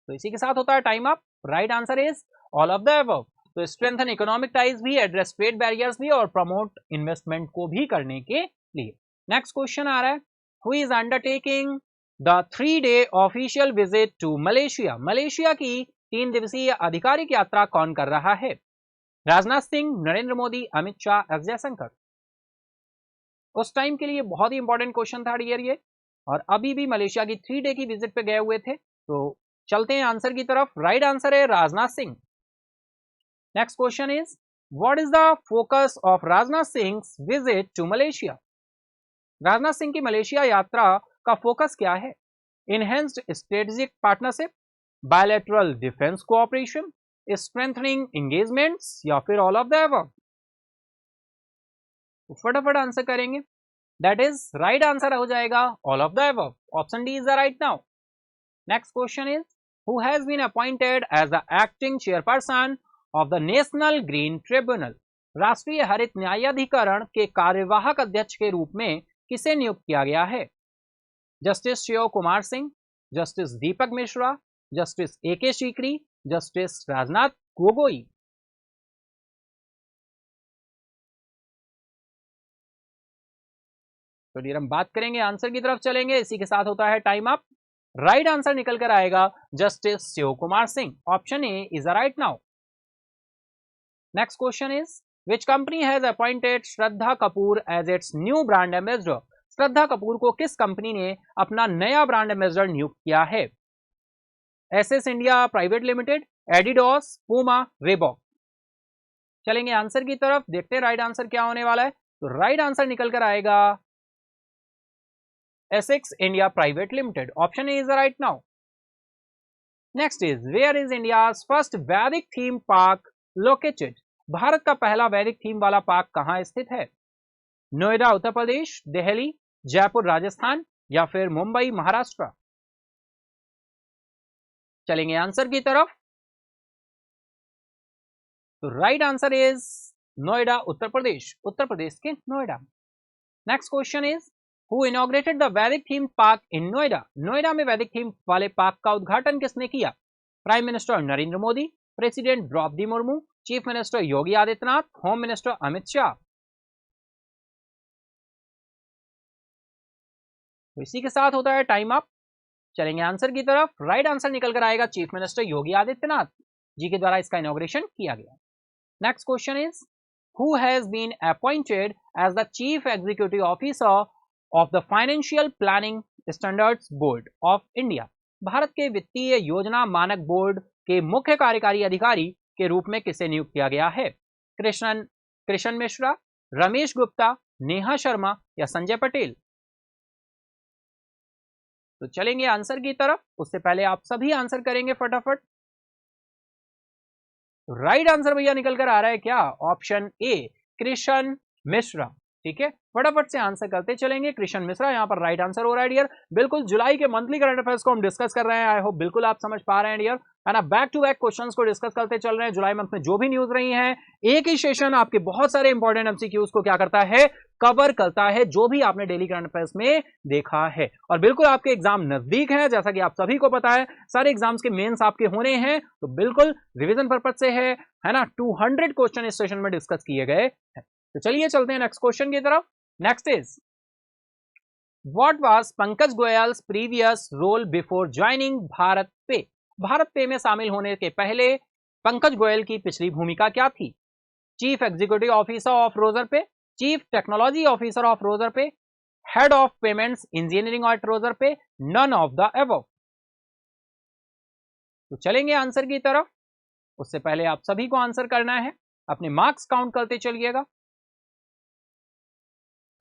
A: तो इसी के साथ होता है time up. Right answer is all of the above. तो स्ट्रेंथन इकोनॉमिक टाइज भी, एड्रेस ट्रेड बैरियर्स भी और प्रमोट इन्वेस्टमेंट को भी करने के लिए। नेक्स्ट क्वेश्चन आ रहा है who is undertaking the 3-day official visit to Malaysia? Malaysia की 3 दिवसीय आधिकारिक यात्रा कौन कर रहा है? राजनाथ सिंह, नरेंद्र मोदी, अमित शाह, एस जयशंकर? उस टाइम के लिए बहुत ही इंपॉर्टेंट क्वेश्चन था डियर ये, और अभी भी मलेशिया की 3 डे की विजिट पे गए हुए थे। तो चलते हैं आंसर की तरफ। राइट आंसर है Rajnath Singh. Next question is what is the focus of Rajnath Singh visit to Malaysia? Rajnath Singh की मलेशिया यात्रा का फोकस क्या है? Enhanced strategic partnership, bilateral defence cooperation, strengthening engagements या फिर ऑल ऑफ द अबव? फटाफट आंसर करेंगे। दैट इज राइट आंसर हो जाएगा all of the above. Option D is the right now. Next question is who has been appointed as the acting chairperson of the national green tribunal? राष्ट्रीय हरित न्यायाधिकरण के कार्यवाहक अध्यक्ष के रूप में किसे नियुक्त किया गया है? Justice Shiv Kumar Singh, justice Deepak Mishra, justice AK Sikri, justice Rajnath Gogoi? तो डियर हम बात करेंगे, आंसर की तरफ चलेंगे। इसी के साथ होता है टाइम अप। राइट आंसर निकल कर आएगा justice Shiv Kumar Singh. Option A is right now. Next question is which company has appointed Shraddha Kapoor as its new brand ambassador? Shraddha Kapoor को किस कंपनी ने अपना नया ब्रांड एम्बेसडर नियुक्त किया है? SS India private limited, Adidas, Puma, Reebok? चलेंगे आंसर की तरफ, देखते हैं राइट आंसर क्या होने वाला है। तो राइट आंसर निकल कर आएगा Essex India private limited. Option A is right now. Next is where is India's first Vedic theme park located? भारत का पहला वैदिक थीम वाला पार्क कहां स्थित है? नोएडा उत्तर प्रदेश, दिल्ली, जयपुर राजस्थान या फिर मुंबई महाराष्ट्र? चलेंगे आंसर की तरफ। तो right answer is Noida, Uttar Pradesh, Uttar Pradesh के Noida. Next question is who inaugurated the वैदिक theme park in Noida? Noida में वैदिक थीम वाले पार्क का उद्घाटन किसने किया? Prime minister Narendra Modi, president Draupadi Murmu, chief minister Yogi Adityanath, home minister Amit Shah. तो इसी के साथ होता है टाइम अप। चलेंगे आंसर की तरफ। राइट आंसर निकल कर आएगा चीफ मिनिस्टर योगी आदित्यनाथ जी के द्वारा इसका इनॉग्रेशन किया गया। Next question is who has been appointed as the chief executive officer of the financial planning standards board of India? Bharat के वित्तीय योजना मानक बोर्ड के मुख्य कार्यकारी अधिकारी के रूप में किसे नियुक्त किया गया है? कृष्ण मिश्रा, रमेश गुप्ता, नेहा शर्मा या संजय पटेल? तो चलेंगे आंसर की तरफ। उससे पहले आप सभी आंसर करेंगे फटाफट। राइट आंसर भैया निकल कर आ रहा है क्या? Option A, Krishna Mishra. ठीक है, फटाफट से आंसर करते चलेंगे। कृष्ण मिश्रा यहाँ पर राइट आंसर हो रहा है डियर। बिल्कुल जुलाई के मंथली करंट अफेयर्स को हम डिस्कस कर रहे हैं। आई होप बिल्कुल आप समझ पा रहे हैं डियर, है ना। बैक टू बैक क्वेश्चंस को डिस्कस करते चल रहे हैं। जुलाई मंथ में जो भी न्यूज रही है, एक ही सेशन आपके बहुत सारे इंपॉर्टेंट एमसीक्यूज को क्या करता है? कवर करता है, जो भी आपने डेली करंट अफेयर्स में देखा है। और बिल्कुल आपके एग्जाम नजदीक है, जैसा कि आप सभी को पता है, सारे एग्जाम्स के मेंस आपके होने हैं, तो बिल्कुल रिवीजन पर्पज से है ना। 200 क्वेश्चन इस सेशन में डिस्कस किए गए हैं। तो चलिए चलते हैं नेक्स्ट क्वेश्चन की तरफ। Next is what was Pankaj Goyal's previous role before joining BharatPe? Bharat पे में शामिल होने के पहले पंकज गोयल की पिछली भूमिका क्या थी? Chief executive officer of Razorpay, chief technology officer of Razorpay, head of payments engineering at Razorpay, none of the above. तो चलेंगे आंसर की तरफ। उससे पहले आप सभी को आंसर करना है, अपने मार्क्स काउंट करते चलिएगा।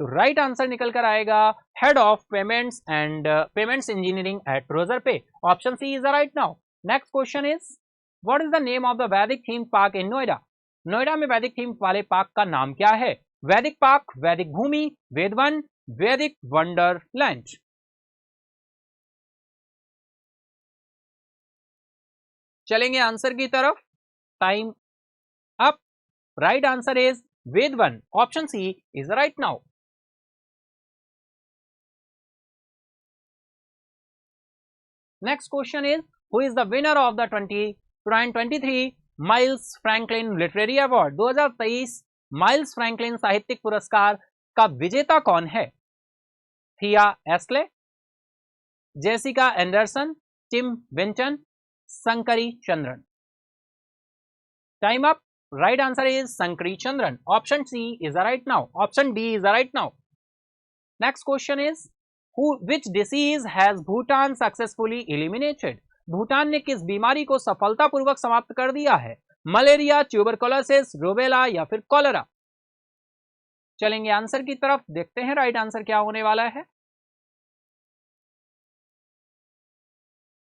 A: तो राइट आंसर निकल कर आएगा head of payments and payments engineering at Razorpay. Option C is the right now. Next question is what is the name of the वैदिक theme park in Noida? Noida में वैदिक theme वाले पार्क का नाम क्या है? वैदिक पार्क, वैदिक भूमि, वेदवन, वैदिक वंडरलैंड। चलेंगे आंसर की तरफ। Time up. Right answer is Vedvan. Option C is the right now. Next question is who is the winner of the 2023 Miles Franklin literary award? 2023 Miles Franklin साहित्यिक पुरस्कार का विजेता कौन है? Thea Astley, Jessica Anderson, Tim Winton, Shankari Chandran. Time up. Right answer is Shankari Chandran. Option C is the right now. Option D is the right now. Next question is which disease has Bhutan successfully eliminated? Bhutan ने किस बीमारी को सफलतापूर्वक समाप्त कर दिया है? Malaria, tuberculosis, rubella या फिर कॉलेरा? चलेंगे आंसर की तरफ, देखते हैं राइट आंसर क्या होने वाला है।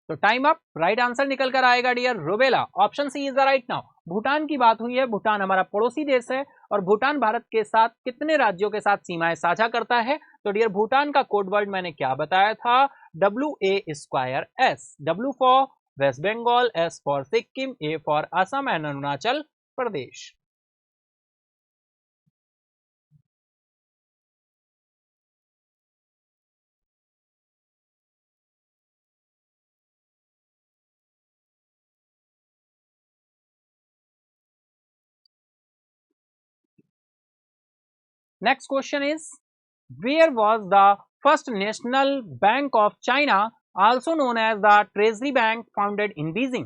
A: तो टाइम अप। राइट आंसर निकल कर आएगा dear rubella. Option C is the right now. Bhutan की बात हुई है, भूटान हमारा पड़ोसी देश है और भूटान भारत के साथ कितने राज्यों के साथ सीमाएं साझा करता है? तो डियर भूटान का कोड वर्ड मैंने क्या बताया था? WA2S। W for West Bengal, S for Sikkim, A for Assam and Arunachal Pradesh. Next question is where was the first national bank of China also known as the Treasury Bank founded in Beijing?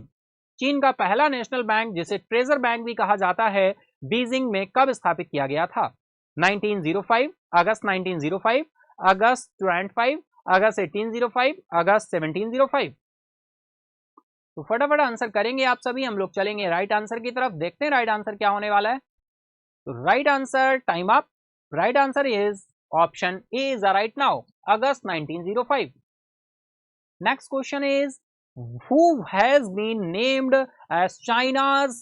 A: चीन का पहला national bank जिसे treasure bank भी कहा जाता है, Beijing में कब स्थापित किया गया था? 1905, अगस्त 1905, अगस्त 25, अगस्त 1805, अगस्त 1705। तो फटाफट आंसर करेंगे आप सभी। हम लोग चलेंगे राइट आंसर की तरफ, देखते हैं राइट आंसर क्या होने वाला है। तो right answer, time up. Right answer is option A is the right now, August 1905। Next question is who has been named as China's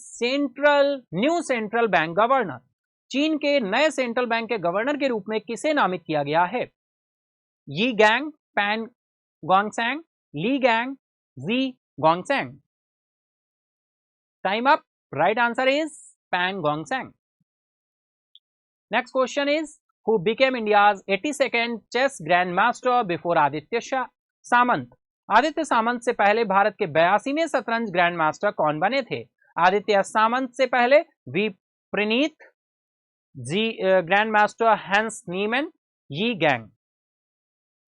A: new central bank governor? चीन के नए सेंट्रल बैंक के governor के रूप में किसे नामित किया गया है? Yi Gang, Pan Gongsheng, Li Gang, Ji Gongsheng. Time up. Right answer is Pang Gongsan. Next question is, who became India's 82nd chess grandmaster before Aditya Samant? Aditya Samant से पहले भारत के 82वें शतरंज ग्रैंड मास्टर कौन बने थे? आदित्य सामंत से पहले V Praneeth, G grand master Hans Niemann, Yi Gang.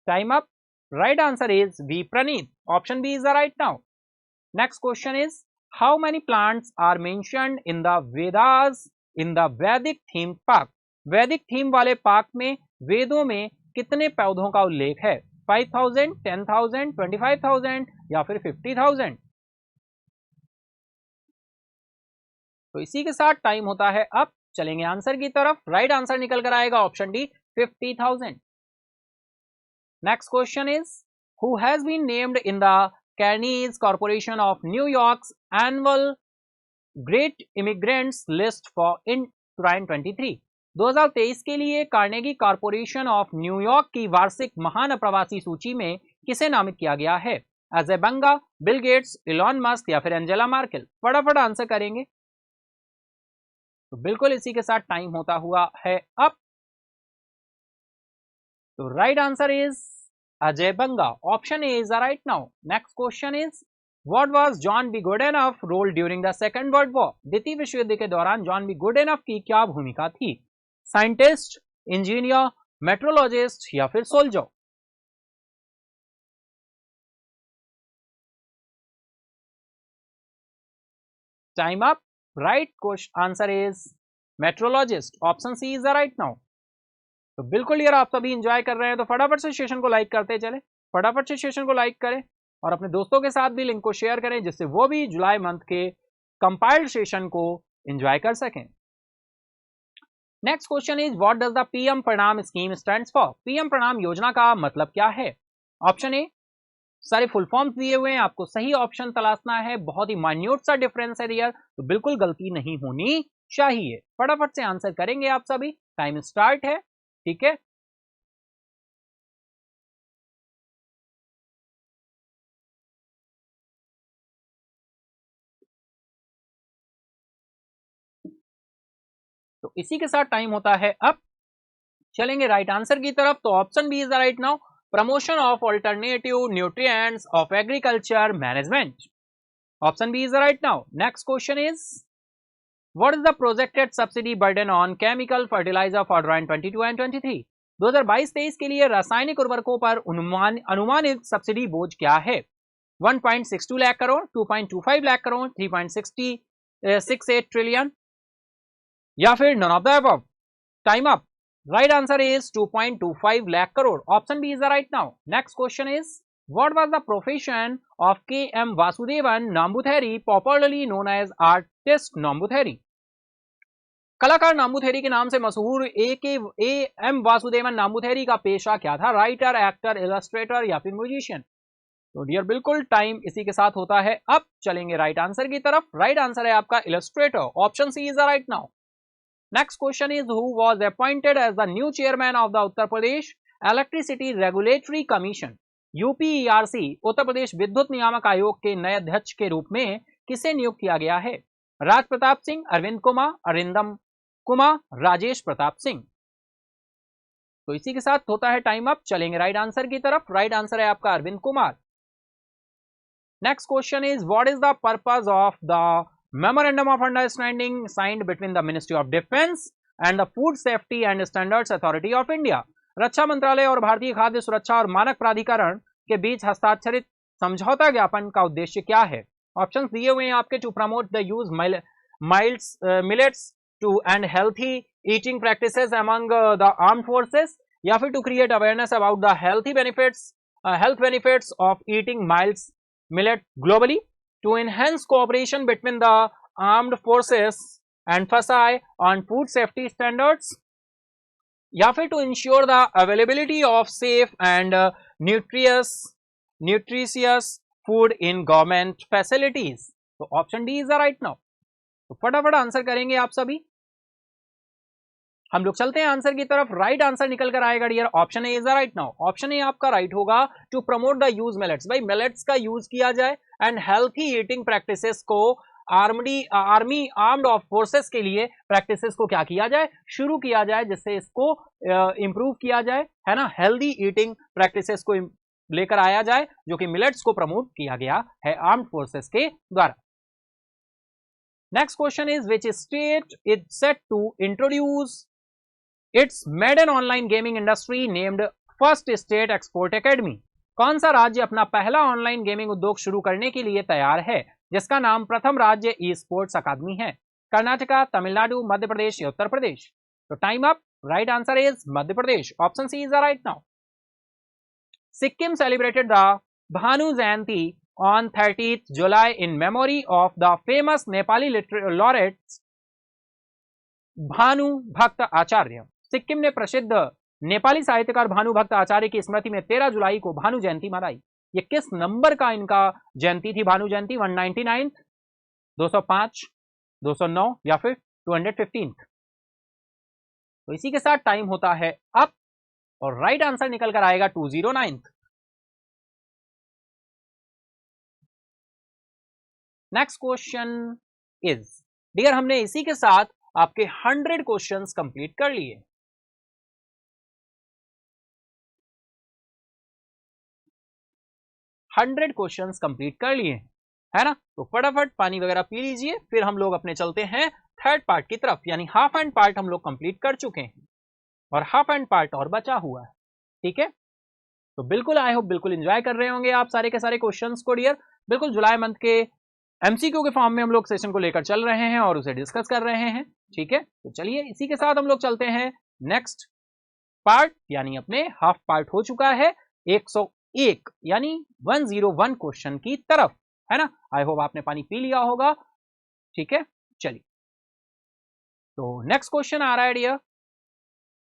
A: Time up. Right answer is V Praneeth. Option B is the right now. Next question is, how many plants are mentioned in the Vedas in the वैदिक theme park? वैदिक theme वाले park में वेदों में कितने पौधों का उल्लेख है? 5000, 10,000, 25,000 या फिर 50,000? तो इसी के साथ टाइम होता है अब. चलेंगे आंसर की तरफ. राइट आंसर निकल कर आएगा option D 50,000. Next question is, who has been named in the Carnegie Corporation of New York's annual Great Immigrants List for in 2023? 2023 के लिए कार्नेगी कॉर्पोरेशन ऑफ न्यूयॉर्क की वार्षिक महान प्रवासी सूची में किसे नामित किया गया है? अजय बंगा, बिल गेट्स, इलॉन मस्क या फिर एंजेला मार्केल? फटाफट आंसर करेंगे. तो बिल्कुल इसी के साथ टाइम होता हुआ है अब. तो right answer is Ajay Banga. Option A is the right now. Next question is, what was John B Goodenough role during the second world war? द्वितीय विश्व युद्ध के दौरान जॉन बी गुडएनफ की क्या भूमिका थी? साइंटिस्ट, इंजीनियर, मेट्रोलॉजिस्ट या फिर soldier? Time up. Right answer is metrologist. Option C is the right now. तो बिल्कुल यार आप सभी एंजॉय कर रहे हैं, तो फटाफट से सेशन को लाइक करते चले. फटाफट से सेशन को लाइक करें और अपने दोस्तों के साथ भी लिंक को शेयर करें, जिससे वो भी जुलाई मंथ के कंपाइल्ड सेशन को एंजॉय कर सकें. Next question is, what does the PM प्रणाम स्कीम स्टैंड्स फॉर? पीएम प्रणाम योजना का मतलब क्या है? ऑप्शन ए, सारे फुल फॉर्म्स दिए हुए हैं, आपको सही ऑप्शन तलाशना है. बहुत ही माइन्यूट सा डिफरेंस है यार, तो बिल्कुल गलती नहीं होनी चाहिए. फटाफट से आंसर करेंगे आप सभी. टाइम स्टार्ट है. ठीक है. तो इसी के साथ टाइम होता है अब. चलेंगे राइट आंसर की तरफ. तो option B is the right now. Promotion of alternative nutrients of agriculture management. Option B is the right now. Next question is, what is the projected subsidy burden on chemical fertiliser for 2022 and 23? 2022-23 के लिए रासायनिक उर्वरकों पर अनुमानित subsidy बोझ क्या है? 1.62 lakh crore, 2.25 lakh crore, 3.68 trillion या फिर none of the above? Time up. Right answer is 2.25 lakh crore. Option B is the right now. Next question is, what was the profession of K M. Vasudevan Namboothiri, popularly known as artist Namboothiri? कलाकार नाम्बुथेरी के नाम से मशहूर ए.एम. वासुदेवन नाम्बुथेरी का पेशा क्या था? राइटर, एक्टर, इलस्ट्रेटर या फिर म्यूजिशियन? तो डियर बिल्कुल टाइम इसी के साथ होता है अब. चलेंगे राइट आंसर की तरफ. राइट आंसर है आपका illustrator. Option C is the right now. Next question is, who was appointed as the new chairman of the Uttar Pradesh electricity regulatory commission? UPERC, Uttar Pradesh विद्युत नियामक आयोग के नए अध्यक्ष के रूप में किसे नियुक्त किया गया है? राज प्रताप सिंह, अरविंद कुमार, अरिंदम कुमार, राजेश प्रताप सिंह? तो इसी के साथ होता है टाइम अप. चलेंगे राइट आंसर की तरफ. राइट आंसर है आपका Arvind Kumar. Next question is, what is the purpose of the memorandum of understanding signed between the ministry of defence and the food safety and standards authority of India? रक्षा मंत्रालय और भारतीय खाद्य सुरक्षा और मानक प्राधिकरण के बीच हस्ताक्षरित समझौता ज्ञापन का उद्देश्य क्या है? ऑप्शंस दिए हुए हैं आपके. To promote the use millets to and healthy eating practices among the armed forces, या फिर to create awareness about the health benefits of eating millet globally, to enhance cooperation between the armed forces and emphasize on food safety standards, या फिर to ensure the availability of safe and nutritious food in government facilities? तो option D is the right now. तो फटाफट answer करेंगे आप सभी. हम लोग चलते हैं आंसर की तरफ. राइट आंसर निकल कर आएगा dear. Option A is the right now. Option A आपका राइट होगा. To promote the use millets, भाई मिलेट्स का यूज किया जाए एंड हेल्थी ईटिंग प्रैक्टिसेस को आर्मी आर्म्ड ऑफ फोर्सेस के लिए प्रैक्टिसेस को क्या किया जाए, शुरू किया जाए, जिससे इसको इंप्रूव किया जाए, है ना। हेल्दी ईटिंग प्रैक्टिसेस को लेकर आया जाए, जो कि मिलेट्स को प्रमोट किया गया है आर्म्ड फोर्सेस के द्वारा। Next question is which state is set to introduce its maiden online gaming industry named first state export academy. कौन सा राज्य अपना पहला ऑनलाइन गेमिंग उद्योग शुरू करने के लिए तैयार है, जिसका नाम प्रथम राज्य ई स्पोर्ट्स अकादमी है? कर्नाटका, तमिलनाडु, मध्य प्रदेश या उत्तर प्रदेश? तो time up. Right answer is Madhya Pradesh. Option C is the right now. Sikkim celebrated the Bhanu Jayanti on 30th July in memory of the famous Nepali laureates Bhanu भक्त आचार्य। सिक्किम ने प्रसिद्ध नेपाली साहित्यकार भानु भक्त आचार्य की स्मृति में 13 जुलाई को भानु जयंती मनाई। ये किस नंबर का इनका जयंती थी? भानु जयंती 199, 205, 209 या फिर 215? तो इसी के साथ टाइम होता है अप और राइट आंसर निकल कर आएगा 209। नेक्स्ट क्वेश्चन इज, डियर हमने इसी के साथ आपके 100 क्वेश्चंस कंप्लीट कर लिए। हंड्रेड क्वेश्चंस कंप्लीट कर लिए, है ना। तो फटाफट पानी वगैरह पी लीजिए, फिर हम लोग अपने चलते हैं थर्ड पार्ट की तरफ, यानी हाफ एंड पार्ट हम लोग कंप्लीट कर चुके हैं और हाफ एंड पार्ट और बचा हुआ है। ठीक है, तो बिल्कुल आई होप बिल्कुल एंजॉय कर रहे होंगे आप सारे के सारे क्वेश्चंस को डियर। बिल्कुल जुलाई मंथ के एमसीक्यू के फॉर्म में हम लोग सेशन को लेकर चल रहे हैं और उसे डिस्कस कर रहे हैं। ठीक है, तो चलिए इसी के साथ हम लोग चलते हैं नेक्स्ट पार्ट, यानी अपने हाफ पार्ट हो चुका है 101 यानी 101 क्वेश्चन की तरफ, है ना। आई होप आपने पानी पी लिया होगा। ठीक है, चलिए तो नेक्स्ट क्वेश्चन आ रहा है dear,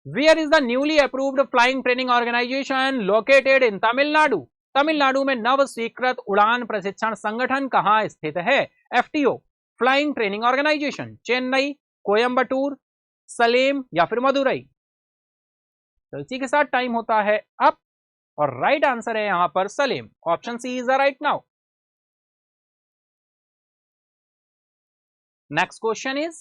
A: where is the newly approved flying training organisation located in Tamil Nadu? Tamil Nadu में नव स्वीकृत उड़ान प्रशिक्षण संगठन कहां स्थित है? FTO, flying training organisation, Chennai, Coimbatore, Salem या फिर मदुरई? तो इसी के साथ टाइम होता है अप और राइट आंसर है यहां पर Salem. Option C is the right now. Next question is,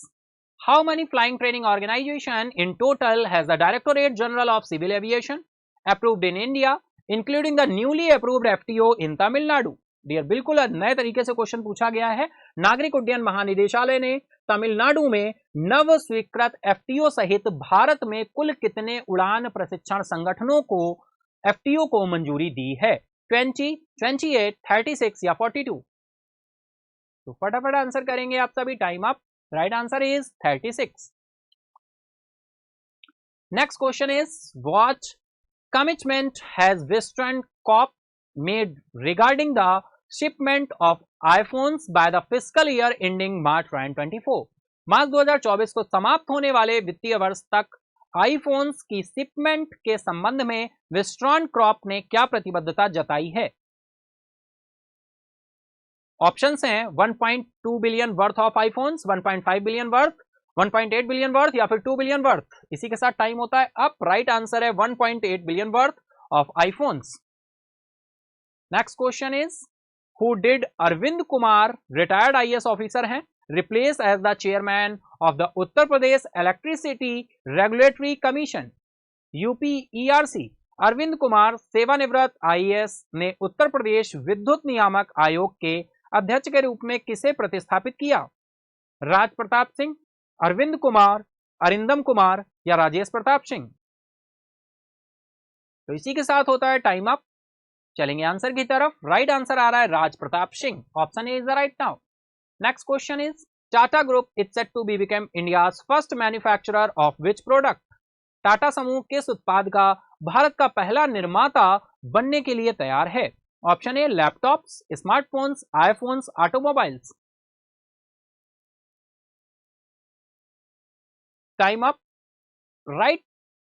A: how many flying training organisation in total has the directorate general of civil aviation approved in India including the newly approved FTO in Tamil Nadu? Dear बिल्कुल नए तरीके से question पूछा गया है। नागरिक उड्डयन महानिदेशालय ने तमिलनाडु में नव स्वीकृत एफटीओ सहित भारत में कुल कितने उड़ान प्रशिक्षण संगठनों को एफटीओ को मंजूरी दी है? 20, 28, 36 या 42? तो फटाफट आंसर करेंगे आप सभी। Time up. Right answer is 36। Next question is, what commitment has Western Corp made regarding the shipment of iPhones by the fiscal year ending March 2024? मार्च 2024 को समाप्त होने वाले वित्तीय वर्ष तक आईफोन्स की शिपमेंट के संबंध में वेस्टर्न क्रॉप ने क्या प्रतिबद्धता जताई है? ऑप्शंस हैं 1.2 billion worth of iPhones, 1.5 billion worth, 1.8 billion worth या फिर 2 बिलियन वर्थ? इसी के साथ टाइम होता है अप। राइट आंसर है 1.8 billion worth of iPhones. Next question is, who did Arvind Kumar, retired IAS officer हैं, replace as the chairman of the Uttar Pradesh electricity regulatory commission UPERC? Arvind Kumar सेवानिवृत्त आईएएस ने उत्तर प्रदेश विद्युत नियामक आयोग के अध्यक्ष के रूप में किसे प्रतिस्थापित किया? राज प्रताप सिंह, अरविंद कुमार, अरिंदम कुमार या राजेश प्रताप सिंह? तो इसी के साथ होता है टाइम अप। चलेंगे आंसर की तरफ। राइट आंसर आ रहा है Raj Pratap Singh. Option A is the right now. Next question is, Tata group is set to be become India's first manufacturer of which product? Tata समूह किस उत्पाद का भारत का पहला निर्माता बनने के लिए तैयार है? Option A laptops, smartphones, iPhones, automobiles? Time up. Right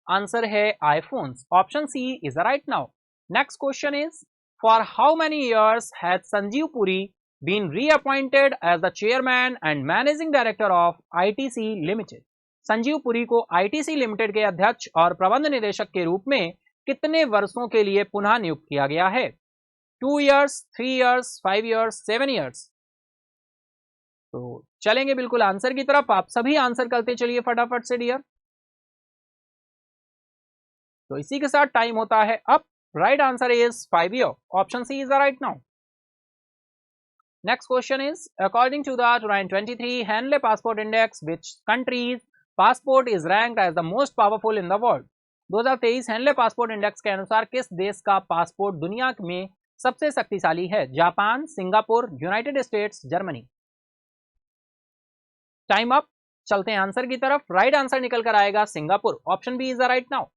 A: answer है iPhones. Option C is the right now. Next question is, for how many years has Sanjeev Puri been reappointed as the chairman and managing director of ITC limited? Sanjeev Puri को ITC limited के अध्यक्ष और प्रबंध निदेशक के रूप में कितने वर्षों के लिए पुनः नियुक्त किया गया है? 2 years, 3 years, 5 years, 7 years? तो चलेंगे बिल्कुल आंसर की तरफ, आप सभी आंसर करते चलिए फटाफट से डियर। तो इसी के साथ टाइम होता है अब। Right answer is 5 year, option C is the right now. Next question is, according to the 2023 Henley Passport Index, which country's passport is ranked as the most powerful in the world? 2023 Henley passport index के अनुसार किस देश का passport दुनिया में सबसे शक्तिशाली है? Japan, Singapore, United states, Germany. Time up, चलते हैं आंसर की तरफ। राइट आंसर निकल कर आएगा Singapore, option B is the right now.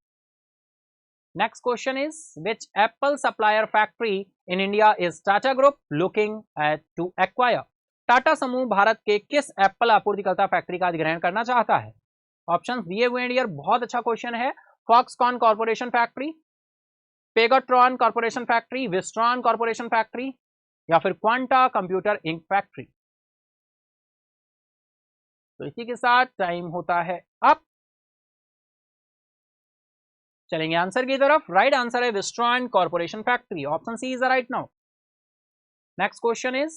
A: Next question is, which Apple supplier factory in India is Tata Group looking at to acquire? Tata समूह भारत के किस एप्पल आपूर्तिकर्ता फैक्ट्री का अधिग्रहण करना चाहता है? ऑप्शन दिए हुए हैं, बहुत अच्छा क्वेश्चन है। Foxconn corporation factory, Pegatron corporation factory, Wistron corporation factory, या फिर क्वांटा कंप्यूटर इंक फैक्ट्री। तो इसी के साथ टाइम होता है अब। चलेंगे आंसर की तरफ। राइट आंसर है Wistron corporation factory, option C is the right now. Next question is,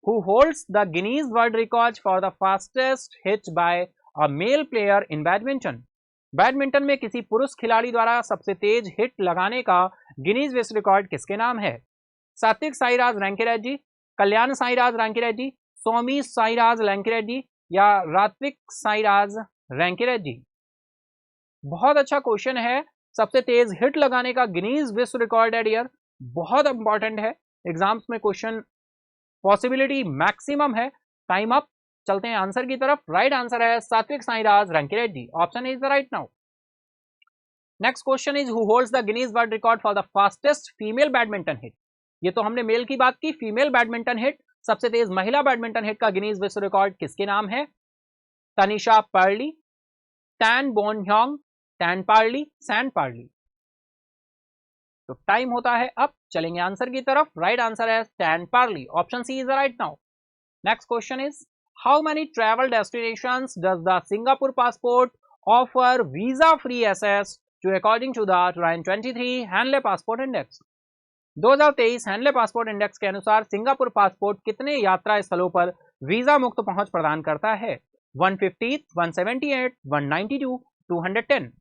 A: who holds the Guinness world record for the fastest hit by a male player in badminton? Badminton में किसी पुरुष खिलाड़ी द्वारा सबसे तेज hit लगाने का Guinness विश्व record किसके नाम है? सात्विक साईराज रैंकीरेड्डी, कल्याण साईराज रैंकीरेड्डी, सौमी साईराज रैंकीरेड्डी, या रात्विक साईराज रैंकीरेड्डी। बहुत अच्छा क्वेश्चन है। सबसे तेज हिट लगाने का गिनीज विश्व रिकॉर्ड है डियर, बहुत इंपॉर्टेंट है, एग्जाम्स में क्वेश्चन पॉसिबिलिटी मैक्सिमम है। टाइम अप, चलते हैं आंसर की तरफ। राइट आंसर है Satwik Sairaj Rankireddy, option is the right now. Next question is, who holds the Guinness world record for the fastest female badminton hit? ये तो हमने मेल की बात की, फीमेल बैडमिंटन हिट, सबसे तेज महिला बैडमिंटन हिट का गिनीज विश्व रिकॉर्ड किसके नाम है? Tanisha Pearly, Tan Boon Heong, Tan Pearly, San Pearly. तो टाइम होता है अब, चलेंगे आंसर की तरफ। राइट आंसर है Tan Pearly, option C is the right now. Next question is, how many travel destinations does the Singapore passport offer visa free access to according to the 2023 Henley passport index? 2023 Henley passport index के अनुसार Singapore passport कितने यात्रा स्थलों पर visa मुक्त पहुंच प्रदान करता है? 150, 178, 192, 210।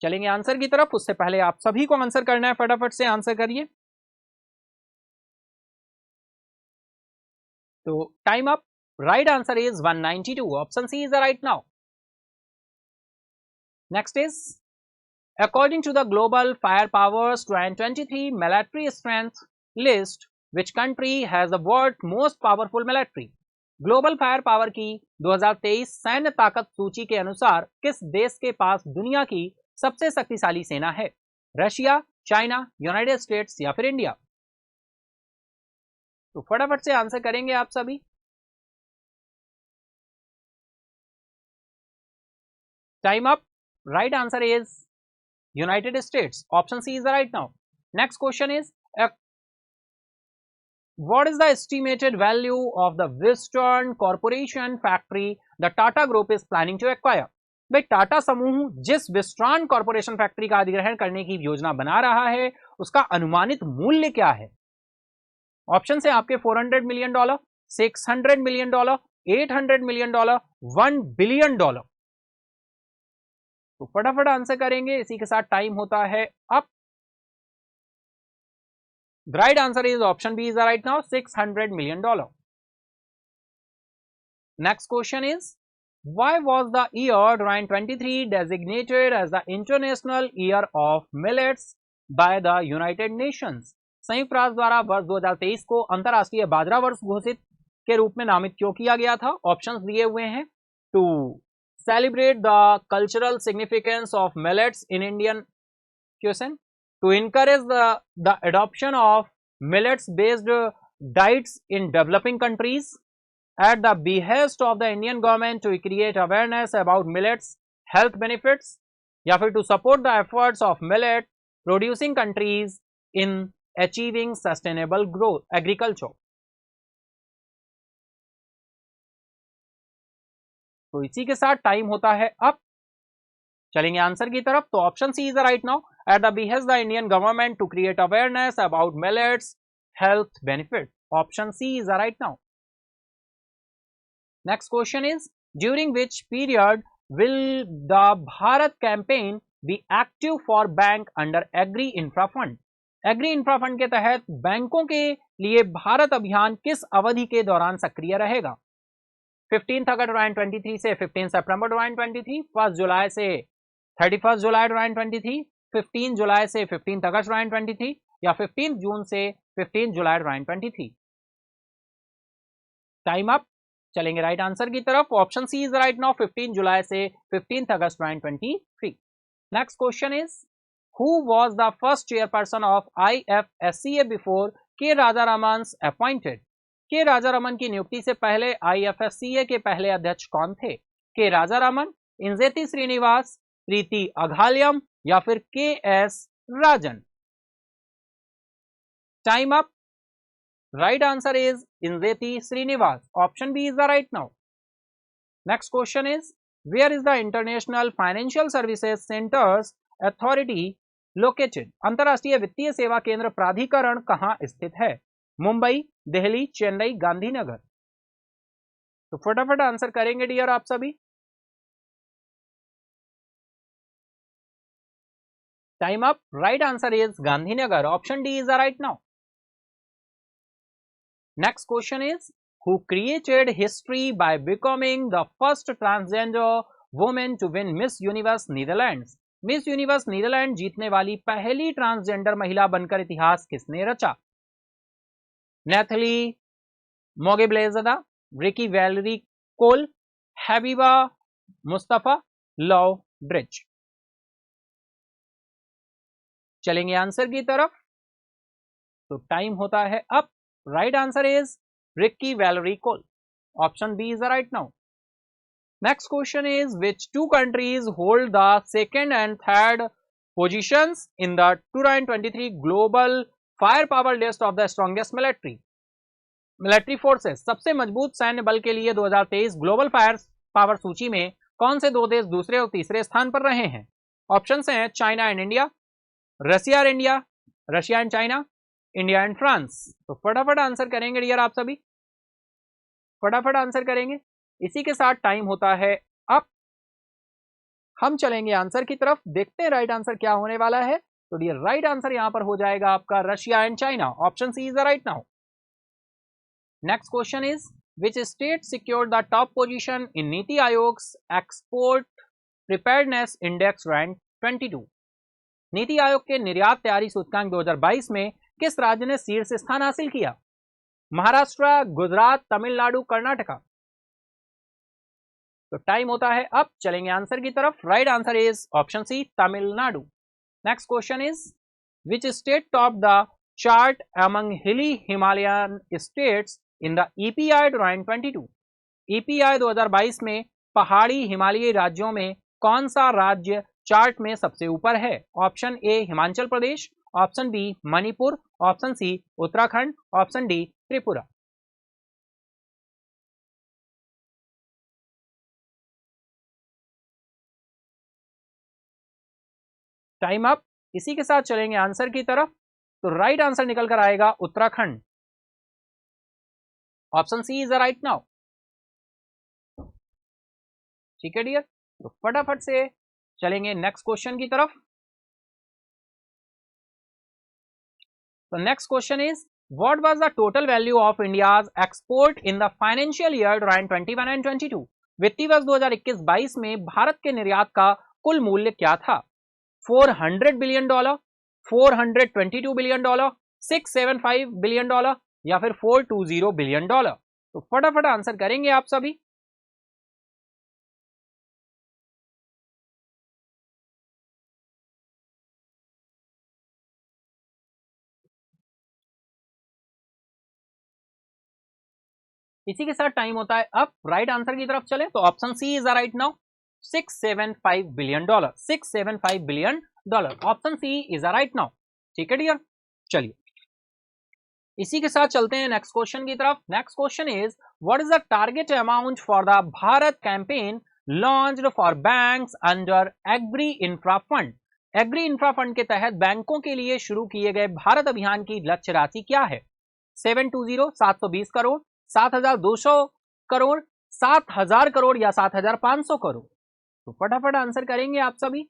A: चलेंगे आंसर की तरफ, उससे पहले आप सभी को आंसर करना है, फटाफट से आंसर करिए। तो time up. Right answer is 192, option C is the right now. Next is, according to the global fire powers 2023 military strength list, which country has the world most powerful military? Global fire power की 2023 सैन्य ताकत सूची के अनुसार किस देश के पास दुनिया की सबसे शक्तिशाली सेना है? रशिया, चाइना, यूनाइटेड स्टेट्स, या फिर इंडिया? तो फटाफट से आंसर करेंगे आप सभी। Time up. Right answer is United States, option C is the right now. Next question is, what is the estimated value of the Western Corporation factory the Tata Group is planning to acquire? भाई टाटा समूह जिस Wistron corporation factory का अधिग्रहण करने की योजना बना रहा है, उसका अनुमानित मूल्य क्या है? ऑप्शन है आपके $400 मिलियन, $600 मिलियन, $800 मिलियन, $1 बिलियन। तो फटाफट आंसर करेंगे, इसी के साथ टाइम होता है अब। Right answer is option B is the right now, $600 million. Next question is, why was the year 2023 designated as the International Year of Millets by the United Nations? संयुक्त राष्ट्र द्वारा वर्ष 2023 को अंतरराष्ट्रीय बाजरा वर्ष घोषित के रूप में नामित क्यों किया गया था? ऑप्शंस दिए हुए हैं। To celebrate the cultural significance of millets in Indian question, to encourage the adoption of millets based diets in developing countries, at the behest of the Indian government to create awareness about millets health benefits, या फिर to support the efforts of millet producing countries in achieving sustainable growth agriculture। तो इसी के साथ time होता है अब, चलेंगे आंसर की तरफ। तो option C is the right now, at the behest the Indian government to create awareness about millets health benefits, option C is the right now. Next question is during which period will the Bharat campaign be active for bank under agri infra fund? Agri infra fund के तहत बैंकों के लिए भारत अभियान किस अवधि के दौरान सक्रिय रहेगा? 15 अगस्त 2023 से 15 सितंबर 2023, 1 जुलाई से 31 जुलाई 2023, 15 जुलाई से 15 अगस्त 2023 या 15 जून से 15 जुलाई 2023? Time up. चलेंगे राइट आंसर की तरफ। Option C is right now, 15 जुलाई से 15 अगस्त 2023। Next question is who was the first chairperson of IFSCA before K Rajaraman appointed? के राजारामन की नियुक्ति से पहले IFSCA के पहले अध्यक्ष कौन थे? के राजारामन, इंजेती श्रीनिवास, प्रीति अघालियम या फिर KS Rajan? Time up. Right answer is Injeti Srinivas. Option B is the right now. Next question is where is the international financial services centres authority located? अंतरराष्ट्रीय वित्तीय सेवा केंद्र प्राधिकरण कहां स्थित है? मुंबई, दिल्ली, चेन्नई, गांधीनगर? तो फटाफट आंसर करेंगे डियर आप सभी। Time up. Right answer is Gandhinagar. Option D is the right now. Next question is who created history by becoming the first transgender woman to win Miss Universe Netherlands? Miss Universe Netherland जीतने वाली पहली transgender महिला बनकर इतिहास किसने रचा? Nathalie Mogbelzada, Rikkie Valerie Kolle, Habiba Mustafa, Love Drich? चलेंगे answer की तरफ। तो टाइम होता है up. Right answer is Rikkie Valerie Kolle. Option B is the right now. Next question is which two countries hold the second and third positions in the 2023 global firepower list of the strongest military forces? सबसे मजबूत सैन्य बल के लिए 2023 global fire power सूची में कौन से दो देश दूसरे और तीसरे स्थान पर रहे हैं? ऑप्शंस हैं China and India, Russia and China, India and France. तो फटाफट आंसर करेंगे डियर आप सभी, फटाफट आंसर करेंगे। इसी के साथ टाइम होता है अप। हम चलेंगे आंसर की तरफ, देखते हैं राइट आंसर क्या होने वाला है। तो डियर राइट आंसर यहां पर हो जाएगा आपका Russia and China. Option C is the right now. Next question is which state secured the top position in NITI Aayog's export preparedness index rank 22? NITI आयोग के निर्यात तैयारी सूचकांक 2022 में किस राज्य ने शीर्ष स्थान हासिल किया? महाराष्ट्र, गुजरात, तमिलनाडु, कर्नाटका? तो टाइम होता है अब। चलेंगे आंसर की तरफ। Right answer is option C, Tamil Nadu. Next question is which state top the chart among hilly Himalayan states in the EPI 2022? EPI 2022 में पहाड़ी हिमालयी राज्यों में कौन सा राज्य चार्ट में सबसे ऊपर है? Option A Himachal Pradesh, option B Manipur, option C Uttarakhand, option D Tripura? Time up. इसी के साथ चलेंगे आंसर की तरफ। तो राइट आंसर निकल कर आएगा Uttarakhand. Option C is the right now. ठीक है डियर, तो फटाफट से चलेंगे नेक्स्ट क्वेश्चन की तरफ। तो next question is what was the total value of India's export in the financial year 2021 and 22? वित्तीय वर्ष 2021-22 में भारत के निर्यात का कुल मूल्य क्या था? $400 बिलियन, $422 बिलियन, $675 बिलियन या फिर $420 बिलियन? तो फटाफट आंसर करेंगे आप सभी। इसी के साथ टाइम होता है अब। राइट आंसर की तरफ चले तो option C is the right now, $675 billion, $675 billion. Option C is the right now. ठीक है डियर, चलिए इसी के साथ चलते हैं नेक्स्ट क्वेश्चन की तरफ। Next question is what is the target amount for the Bharat campaign launched for banks under agri infra fund? Agri infra fund के तहत बैंकों के लिए शुरू किए गए भारत अभियान की लक्ष्य राशि क्या है? 720 720 करोड़, 7200 करोड़, 7,000 करोड़ या 7,500 करोड़? तो फटाफट आंसर करेंगे आप सभी।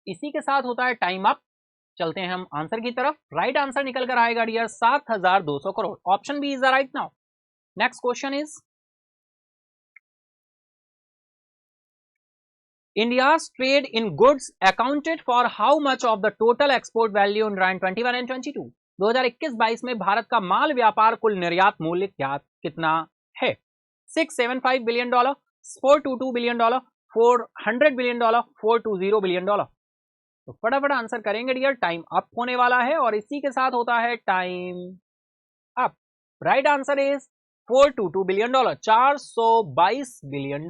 A: इसी के साथ होता है टाइम अप। चलते हैं हम आंसर की तरफ। राइट आंसर निकल कर आएगा dear 7,200 crore. Option B is the right now. Next question is, India's trade in goods accounted for how much of the total export value in round 21 and 22? 2021-22 में भारत का माल व्यापार कुल निर्यात मूल्य क्या कितना है? $675 बिलियन, $422 बिलियन, $400 बिलियन, $420 बिलियन? तो फटाफट आंसर करेंगे डियर, टाइम अप होने वाला है और इसी के साथ होता है time up. Right answer is $422 billion, $422 billion.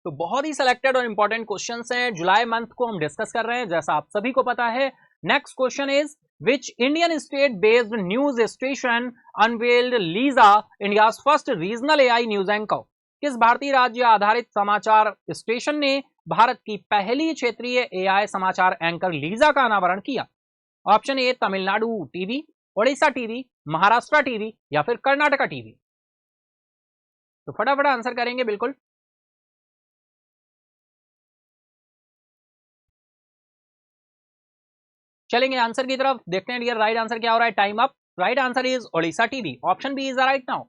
A: तो बहुत ही सिलेक्टेड और इंपॉर्टेंट क्वेश्चंस हैं, जुलाई मंथ को हम डिस्कस कर रहे हैं जैसा आप सभी को पता है। Next question is, which Indian state based news station unveiled Lisa India's first regional AI news anchor? किस भारतीय राज्य आधारित समाचार स्टेशन ने भारत की पहली क्षेत्रीय एआई समाचार एंकर लीजा का अनावरण किया? ऑप्शन ए Tamil Nadu TV, Odisha TV, Maharashtra TV या फिर कर्नाटका टीवी? तो फटाफट आंसर करेंगे बिल्कुल। चलेंगे आंसर की तरफ, देखते हैं डियर राइट आंसर क्या हो रहा है। Time up. Right answer is Odisha TV. Option B is the right now.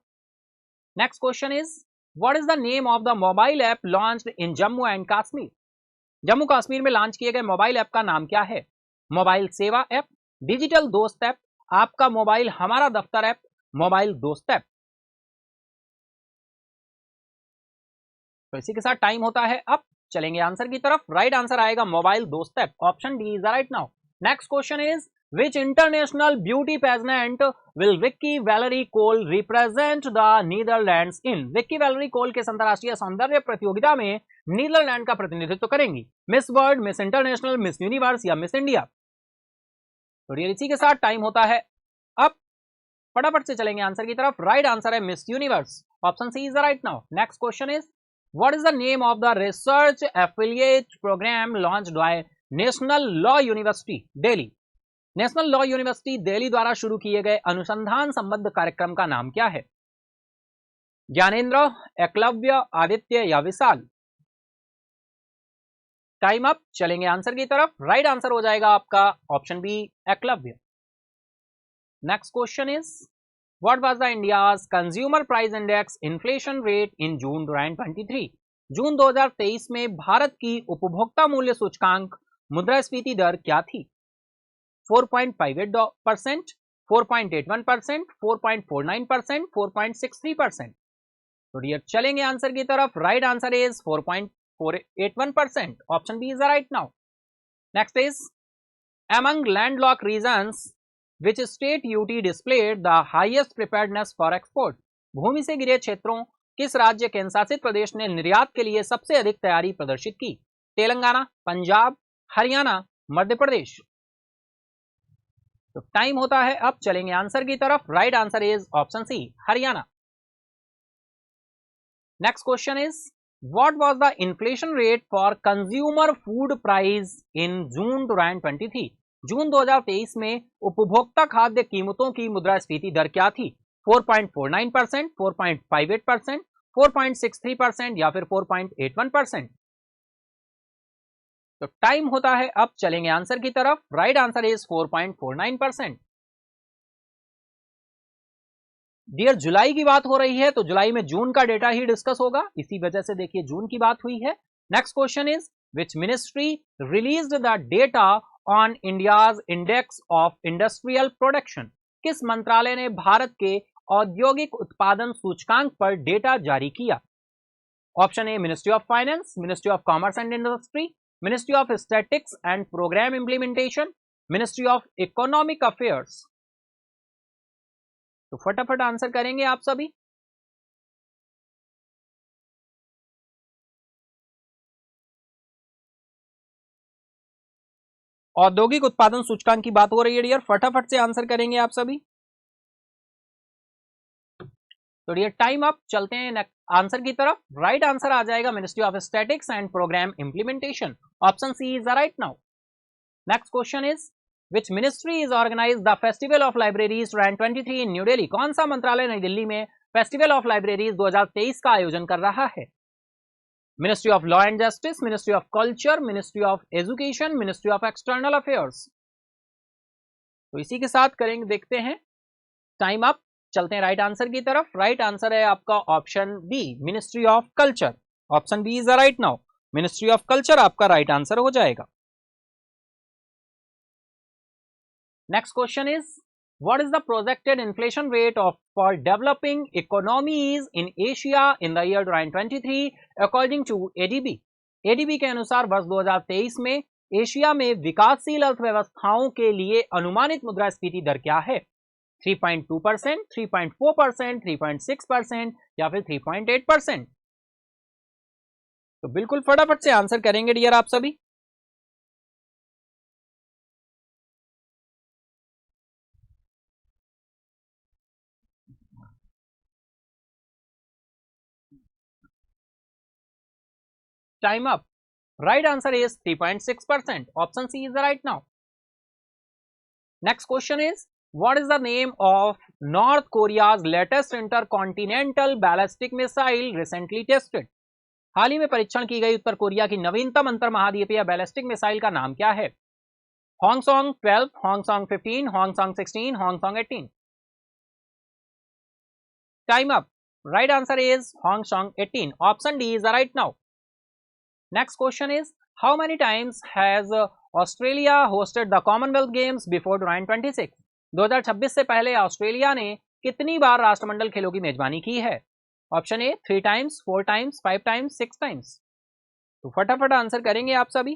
A: Next question is, what is the name of the mobile app launched in Jammu and Kashmir? Jammu Kashmir में लॉन्च किए गए मोबाइल ऐप का नाम क्या है? मोबाइल सेवा ऐप, डिजिटल दोस्त app, आपका मोबाइल हमारा दफ्तर ऐप, मोबाइल दोस्त ऐप? तो इसी के साथ टाइम होता है अब। चलेंगे आंसर की तरफ। राइट आंसर आएगा मोबाइल दोस्त app. Option D is the right now. Next question is, which international beauty pageant will Vicky Valerie Cole represent the Netherlands in? Vicky Valerie Kolle के अंतरराष्ट्रीय सौंदर्य प्रतियोगिता में नीदरलैंड का प्रतिनिधित्व करेंगी। Miss World, Miss International, Miss Universe या Miss India? तो इसी के साथ टाइम होता है अब। फटाफट से चलेंगे आंसर की तरफ। राइट आंसर है Miss Universe. Option C is the right now. Next question is, what is the name of the research affiliate program launched by national law university Delhi? National law university Delhi द्वारा शुरू किए गए अनुसंधान संबद्ध कार्यक्रम का नाम क्या है? ज्ञानेंद्र, एकलव्य, आदित्य या विशाल? Time up. चलेंगे आंसर की तरफ। राइट आंसर हो जाएगा आपका option B, Eklavya. Next question is, what was the India's consumer price index inflation rate in June 2023? जून 2023 में भारत की उपभोक्ता मूल्य सूचकांक मुद्रास्फीति दर क्या थी? 4.58%, 4.81%, 4.49%, 4.63%? तो डियर चलेंगे आंसर की तरफ। Right answer is 4.81%। Option B is the right now. Next is, among landlocked regions which state UT displayed the highest preparedness for export? भूमि से घिरे क्षेत्रों किस राज्य केंद्र शासित प्रदेश ने निर्यात के लिए सबसे अधिक तैयारी प्रदर्शित की? तेलंगाना, पंजाब, हरियाणा, मध्य प्रदेश? तो टाइम होता है अब। चलेंगे आंसर की तरफ। Right answer is option C, Haryana. Next question is, what was the inflation rate for consumer food price in June 2023? जून 2023 में उपभोक्ता खाद्य कीमतों की मुद्रास्फीति दर क्या थी? 4.49%, 4.58%, 4.63% या फिर 4.81%? तो टाइम होता है अब। चलेंगे आंसर की तरफ। Right answer is 4.49%। डियर जुलाई की बात हो रही है तो जुलाई में जून का डेटा ही डिस्कस होगा, इसी वजह से देखिए जून की बात हुई है। Next question is, which ministry released the data on India's index of industrial production? किस मंत्रालय ने भारत के औद्योगिक उत्पादन सूचकांक पर डेटा जारी किया? Option A ministry of finance, ministry of commerce and industry, ministry of statics and programme implementation, ministry of economic affairs? तो फटाफट आंसर करेंगे आप सभी। औद्योगिक उत्पादन सूचकांक की बात हो रही है डियर, फटाफट से आंसर करेंगे आप सभी। तो डियर टाइम अप, चलते हैं आंसर की तरफ। राइट आंसर आ जाएगा ministry of statics and programme implementation, option C is right now. Next question is which ministry is organise the festival of libraries 2023 in New Delhi? कौन सा मंत्रालय नई दिल्ली में फेस्टिवल ऑफ लाइब्रेरीज 2023 का आयोजन कर रहा है? Ministry of law and justice, ministry of culture, ministry of education, ministry of external affairs. तो इसी के साथ करेंगे, देखते हैं टाइम अप, चलते हैं राइट आंसर की तरफ। राइट आंसर है आपका option B, ministry of culture. Option B is right now, ministry of culture आपका राइट आंसर हो जाएगा। Next question is what is the projected inflation rate of for developing economies in Asia in the year 2023 according to ADB? ADB के अनुसार वर्ष 2023 में Asia में विकासशील अर्थव्यवस्थाओं के लिए अनुमानित मुद्रास्फीति दर क्या है? 3.2%, 3.4%, 3.6% या फिर 3.8%? तो बिल्कुल फटाफट से आंसर करेंगे डियर आप सभी। Time up. Right answer is 3.6%, option C is the right now. Next question is What is the name of North Korea's latest intercontinental ballistic missile recently tested? हाल ही में परीक्षण की गई उत्तर कोरिया की नवीनतम अंतर महाद्वीपीय बैलिस्टिक मिसाइल का नाम क्या है? Hwasong 12, Hwasong 15, Hwasong 16, Hwasong 18? Time up. Right answer is Hwasong 18. Option D is the right now. Next question is how many times has Australia hosted the Commonwealth Games before 2026? 2026 से पहले Australia ने कितनी बार राष्ट्रमंडल खेलों की मेजबानी की है? ऑप्शन ए 3 टाइम्स, 4 टाइम्स, 5 टाइम्स, 6 टाइम्स। तो फटाफट आंसर करेंगे आप सभी।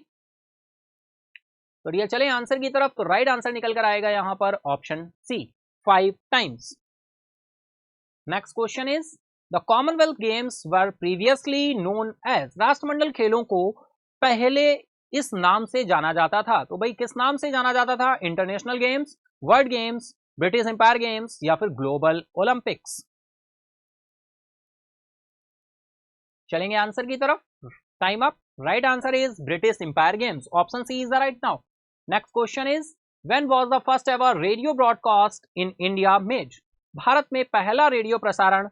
A: तो ये चले आंसर की तरफ। तो राइट आंसर निकल कर आएगा यहां पर option C, 5 times. Next question is the Commonwealth Games were previously known as? राष्ट्रमंडल खेलों को पहले इस नाम से जाना जाता था। तो भाई किस नाम से जाना जाता था? International games, world games, British empire games या फिर ग्लोबल ओलंपिक्स? चलेंगे आंसर की तरफ। Time up. Right answer is British empire games, option C is the right now. Next question is when was the first ever radio broadcast in India made? भारत में पहला radio प्रसारण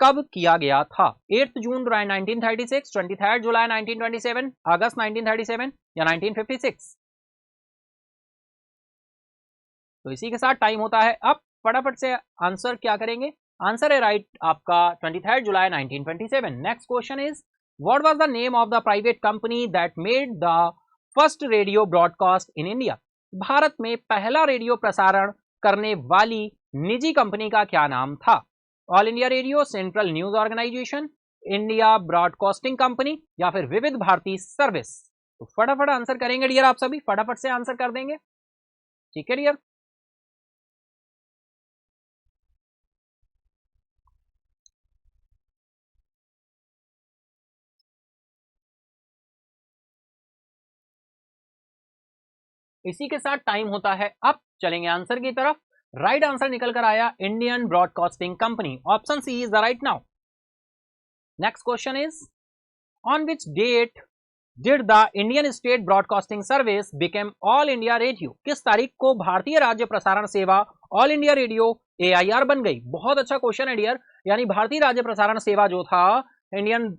A: कब किया गया था? 8 जून 1936, 23 जुलाई 1927, अगस्त 1937 या 1956? तो इसी के साथ टाइम होता है अब। फटाफट से आंसर क्या करेंगे? आंसर है राइट आपका 23 जुलाई 1927। Next question is what was the name of the private company that made the first radio broadcast in India? Bharat में पहला रेडियो प्रसारण करने वाली निजी कंपनी का क्या नाम था? All India Radio, central news organisation, India broadcasting company या फिर विविध भारती सर्विस? तो फटाफट आंसर करेंगे डियर आप सभी, फटाफट से आंसर कर देंगे। ठीक है डियर। इसी के साथ टाइम होता है अब। चलेंगे आंसर की तरफ। राइट आंसर निकल कर आया Indian broadcasting company, option C is the right now. Next question is on which date did the Indian state broadcasting service became All India Radio? किस तारीख को भारतीय राज्य प्रसारण सेवा ऑल इंडिया रेडियो AIR बन गई? बहुत अच्छा क्वेश्चन है डियर। यानी भारतीय राज्य प्रसारण सेवा जो था, इंडियन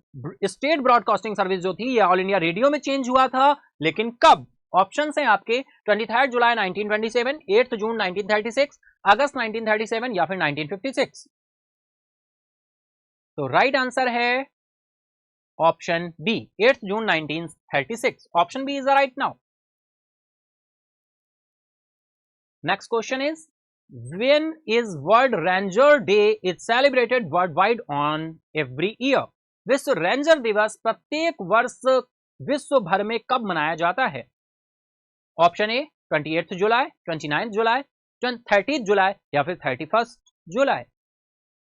A: स्टेट ब्रॉडकास्टिंग सर्विस जो थी, ये ऑल इंडिया रेडियो में चेंज हुआ था, लेकिन कब? ऑप्शन है आपके 23 जुलाई 1927, 8 जून 1936, अगस्त 1937 या फिर 1956? तो राइट आंसर है ऑप्शन बी, 8 जून 1936। Option B is the right now. Next question is when is world ranger day is celebrated worldwide on every year? विश्व रेंजर दिवस प्रत्येक वर्ष विश्व भर में कब मनाया जाता है? ऑप्शन ए 28 जुलाई, 29 जुलाई, 30 जुलाई या फिर 31 जुलाई?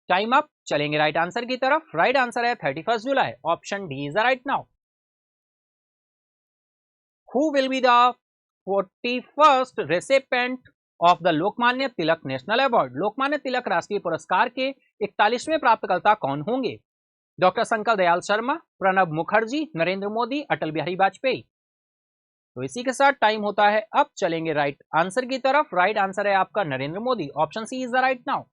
A: Time up. चलेंगे राइट आंसर की तरफ। राइट आंसर है 31 जुलाई, option D is the right now. Who will be the 41st recipient of the Lokmanya Tilak national award. Lokmanya Tilak राष्ट्रीय पुरस्कार के 41वें प्राप्तकर्ता कौन होंगे? डॉक्टर शंकर दयाल शर्मा, प्रणब मुखर्जी, नरेंद्र मोदी, अटल बिहारी वाजपेयी। तो इसी के साथ टाइम होता है, अब चलेंगे राइट आंसर की तरफ। राइट आंसर है आपका Narendra Modi, option C is the right now.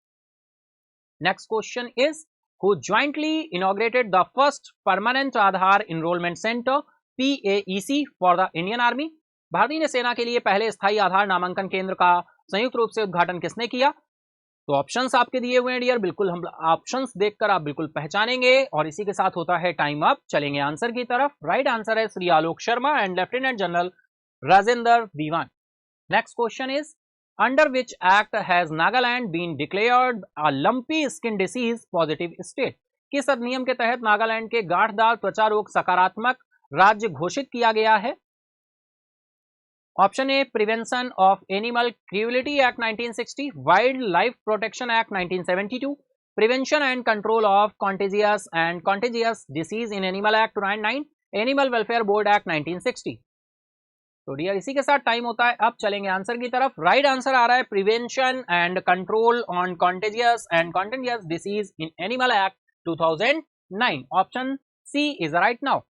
A: Next question is who jointly inaugurated the first permanent Aadhaar Enrollment Center PAEC for the Indian Army। भारतीय सेना के लिए पहले स्थायी आधार नामांकन केंद्र का संयुक्त रूप से उद्घाटन किसने किया? तो ऑप्शंस आपके दिए हुए हैं डियर, बिल्कुल हम ऑप्शंस देखकर आप बिल्कुल पहचानेंगे। और इसी के साथ होता है टाइम अप, चलेंगे आंसर की तरफ। राइट आंसर है Shri Alok Sharma and lieutenant general Rajendra Diwan. Next question is under which act has Nagaland been declared a lumpy skin disease positive state। किस अधिनियम के तहत नागालैंड के गांठदार त्वचा रोग सकारात्मक राज्य घोषित किया गया है? Option A prevention of animal cruelty act 1960, wild life protection act 1972, prevention and control of contagious disease in animal act 2009, animal welfare board act 1960। तो डियर इसी के साथ टाइम होता है, अब चलेंगे आंसर की तरफ। राइट आंसर आ रहा है prevention and control on contagious disease in animal act 2009, option C is right now.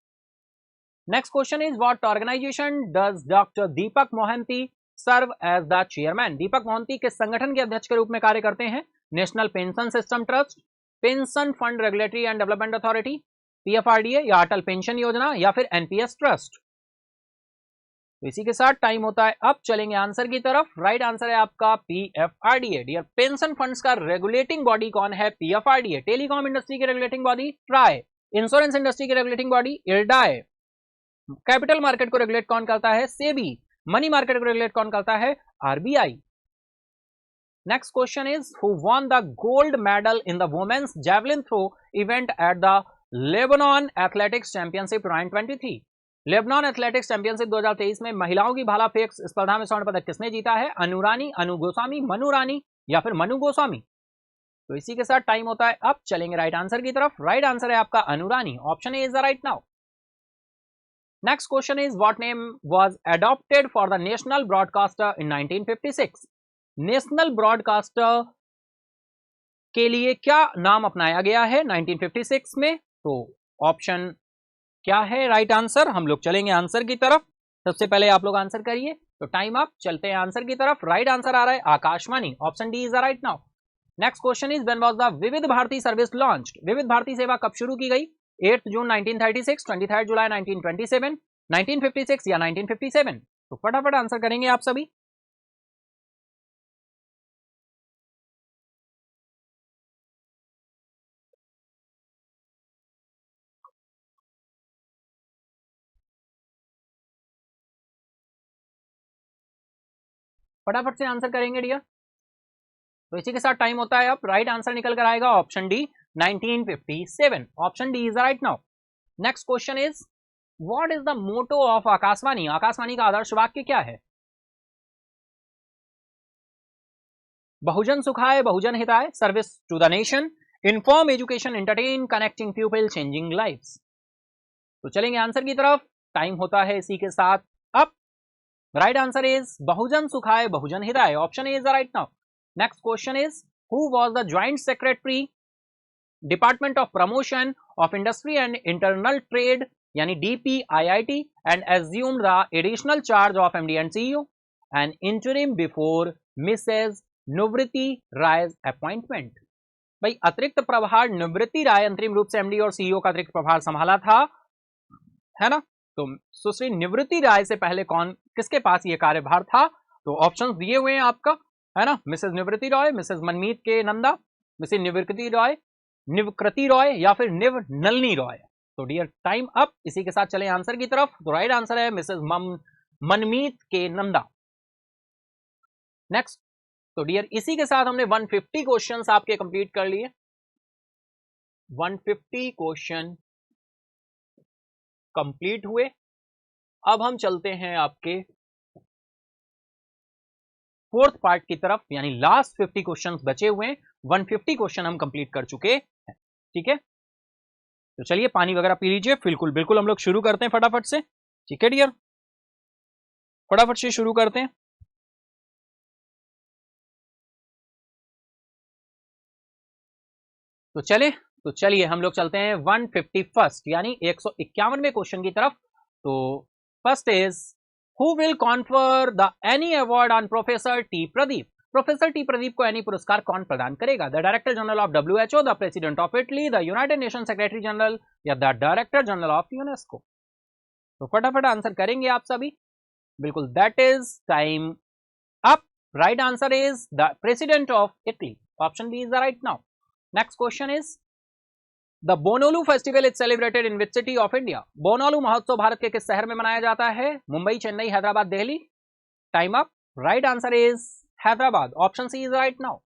A: Next question is what organisation does doctor Deepak Mohanty serve as the chairman. Deepak Mohanty किस संगठन के अध्यक्ष के रूप में कार्य करते हैं? National pension system trust, pension fund regulatory and development authority, PFRDA या अटल पेंशन योजना या फिर NPS ट्रस्ट। तो इसी के साथ टाइम होता है, अब चलेंगे आंसर की तरफ। राइट आंसर है आपका PFRDA। डियर पेंशन फंड्स का रेगुलेटिंग बॉडी कौन है? PFRDA। टेलीकॉम इंडस्ट्री की regulating body TRAI, insurance industry की regulating body IRDAI, capital market को रेगुलेट कौन करता है? SEBI, मनी मार्केट को रेगुलेट कौन करता है? RBI। Next question is who won the gold medal in the women's javelin throw event at the Lebanon athletics championship 2023। Lebanon athletics championship 2023 में महिलाओं की भाला फेंक स्पर्धा में स्वर्ण पदक किसने जीता है? अनुरानी, अनु गोस्वामी, मनु रानी या फिर मनु गोस्वामी। तो इसी के साथ टाइम होता है, अब चलेंगे राइट आंसर की तरफ। राइट आंसर है आपका Anurani, option A is the right now. Next question is what name was adopted for the national broadcaster in 1956। National broadcaster के लिए क्या नाम अपनाया गया है 1956 में? तो ऑप्शन क्या है राइट आंसर? हम लोग चलेंगे आंसर की तरफ। सबसे पहले आप लोग आंसर करिए, तो टाइम अप, चलते हैं आंसर की तरफ। राइट आंसर आ रहा है Akashvani, option D is the right now. Next question is when was the विविध भारती सर्विस लॉन्च्ड। विविध भारती सेवा कब शुरू की गई? 8 जून 1936, 23 जुलाई 1927, 1956 या 1957। तो फटाफट आंसर करेंगे आप सभी। फटाफट से आंसर करेंगे डियर। तो इसी के साथ टाइम होता है, अब राइट आंसर निकल कर आएगा option D 1957, option D is right now. Next question is what is the motto of Akashvani. Akashvani का आदर्श वाक्य क्या है? बहुजन सुखाय बहुजन हिताय, service to the nation, inform education entertain connecting people changing lives. तो चलेंगे आंसर की तरफ, टाइम होता है इसी के साथ अब। राइट आंसर इज बहुजन सुखाय बहुजन हिताय, option A is the right now. Next question is who was the joint secretary department of promotion of industry and internal trade यानी DPIIT and assumed the additional charge of MD and CEO and interim before Mrs Nivritti Rai's appointment. भाई अतिरिक्त प्रभार निवृत्ति राय अंतरिम रूप से MD और CEO का अतिरिक्त प्रभार संभाला था, है ना। तो सुश्री निवृत्ति राय से पहले कौन किसके पास ये कार्यभार था? तो ऑप्शंस दिए हुए हैं आपका, है ना। मिसेज निवृत्ति रॉय, मिसेज मनमीत के नंदा, मिसेज निवृत्ति रॉय, निवकृति रॉय या फिर निव नलनी रॉय। तो डियर टाइम अप, इसी के साथ चले आंसर की तरफ। तो राइट आंसर है मिसेज मनमीत के नंदा। नेक्स्ट, तो डियर इसी के साथ हमने 150 क्वेश्चंस आपके कंप्लीट कर लिए। 150 क्वेश्चन कंप्लीट हुए। अब हम चलते हैं आपके फोर्थ पार्ट की तरफ, यानी लास्ट 50 क्वेश्चंस बचे हुए हैं। 150 क्वेश्चन हम कंप्लीट कर चुके हैं, ठीक है। तो चलिए पानी वगैरह पी लीजिए, बिल्कुल बिल्कुल हम लोग शुरू करते हैं फटाफट से, ठीक है डियर। फटाफट से शुरू करते हैं। तो चलिए हम लोग चलते हैं 151 यानी 151वें क्वेश्चन की तरफ। तो first is who will confer the Eni award on professor T Pradeep. Professor T Pradeep को एनी पुरस्कार कौन प्रदान करेगा? The director general of WHO, the president of Italy, the united nation secretary general या the director general of UNESCO. तो फटाफट answer करेंगे आप सभी। बिल्कुल, that is time up. Right answer is the president of Italy. Option B is the right now. Next question is the Bonalu festival is celebrated in which city of India. Bonalu महोत्सव भारत के किस शहर में मनाया जाता है? Mumbai, Chennai, Hyderabad, Delhi. Time up. Right answer is Hyderabad. Option C is right now.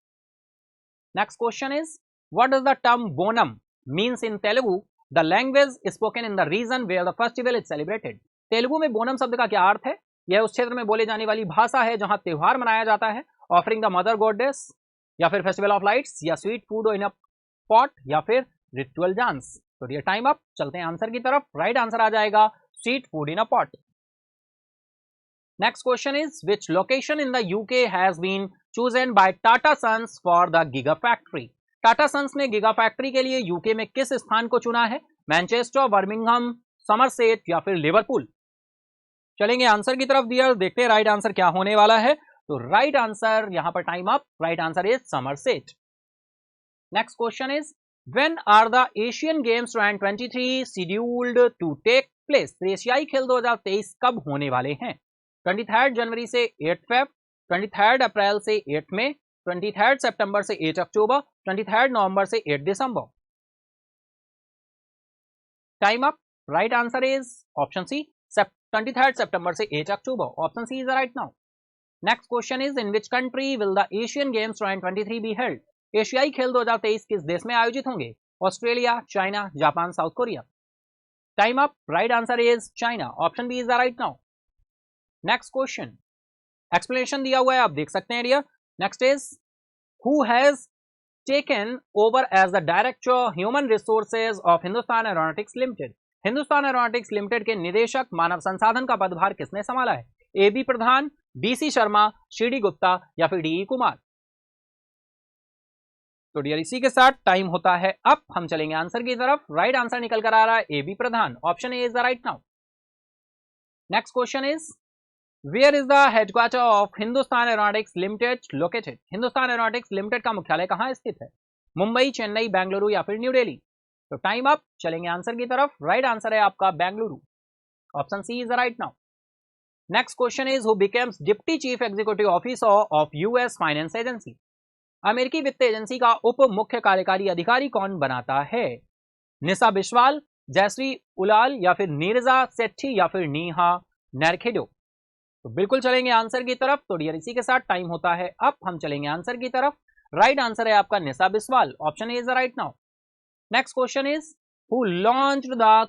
A: Next question is what does the term Bonam means in Telugu, the language spoken in the region where the festival is celebrated. Telugu में बोनम शब्द का क्या अर्थ है? यह उस क्षेत्र में बोले जाने वाली भाषा है जहां त्योहार मनाया जाता है। ऑफरिंग द मदर गॉडेस, या फिर फेस्टिवल ऑफ लाइट्स, या sweet food in a pot, या फिर रिचुअल डांस। तो ये टाइम अप। चलते हैं आंसर की तरफ। राइट आंसर आ जाएगा sweet food in a pot. Next question is which location in the UK has been chosen by Tata Sons for the giga factory. Tata Sons ने गीगा फैक्ट्री के लिए यूके में किस स्थान को चुना है? मैनचेस्टर, बर्मिंघम, समरसेट या फिर लिवरपूल। चलेंगे आंसर की तरफ दिया, देखते हैं राइट आंसर क्या होने वाला है। तो राइट आंसर यहां पर time up. Right answer is Somerset. Next question is when are the Asian games 2023 scheduled to take place. एशियाई खेल 2023 कब होने वाले हैं? 23 जनवरी से 8 फेब, 23 अप्रैल से 8 मई, 23 सितंबर से 8 अक्टूबर, 23 नवंबर से 8 दिसंबर। Time up. Right answer is option C 23 सितंबर से 8 अक्टूबर। Option C is right now. Next question is in which country will the Asian games 2023 be held. एशियाई खेल 2023 किस देश में आयोजित होंगे? Australia, China, Japan, South Korea. Time up. Right answer is China. Option B is the right now. Next question, explanation दिया हुआ है, आप देख सकते हैं dear. Next is who has taken over as the director human resources of Hindustan aeronautics Limited. Hindustan aeronautics Limited के निदेशक मानव संसाधन का पदभार किसने संभाला है? A B Pradhan, B C Sharma, C D Gupta या फिर डी ई कुमार। तो डियर इसी के साथ टाइम होता है अब। हम चलेंगे आंसर की तरफ। राइट आंसर निकल कर आ रहा है A B Pradhan. Option A is the right now. Next question is where is the headquarter of Hindustan aeronautics Limited located. Hindustan aeronautics Limited का मुख्यालय कहां स्थित है? मुंबई, चेन्नई, बेंगलुरु या फिर न्यू दिल्ली। तो टाइम अप। चलेंगे आंसर की तरफ। राइट आंसर है आपका Bengaluru. Option C is the right now. Next question is who becomes deputy chief executive officer of US finance agency. अमेरिकी वित्त एजेंसी का उप मुख्य कार्यकारी अधिकारी कौन बनाता है? निशा बिस्वाल, जयश्री उलाल या फिर नीरजा सेठी या फिर नीहा नरखेडो। तो बिल्कुल चलेंगे आंसर की तरफ। तो डियर इसी के साथ टाइम होता है अब। हम चलेंगे आंसर की तरफ। राइट आंसर है आपका Nisha Biswal. Option is the right now. Next question is who launched the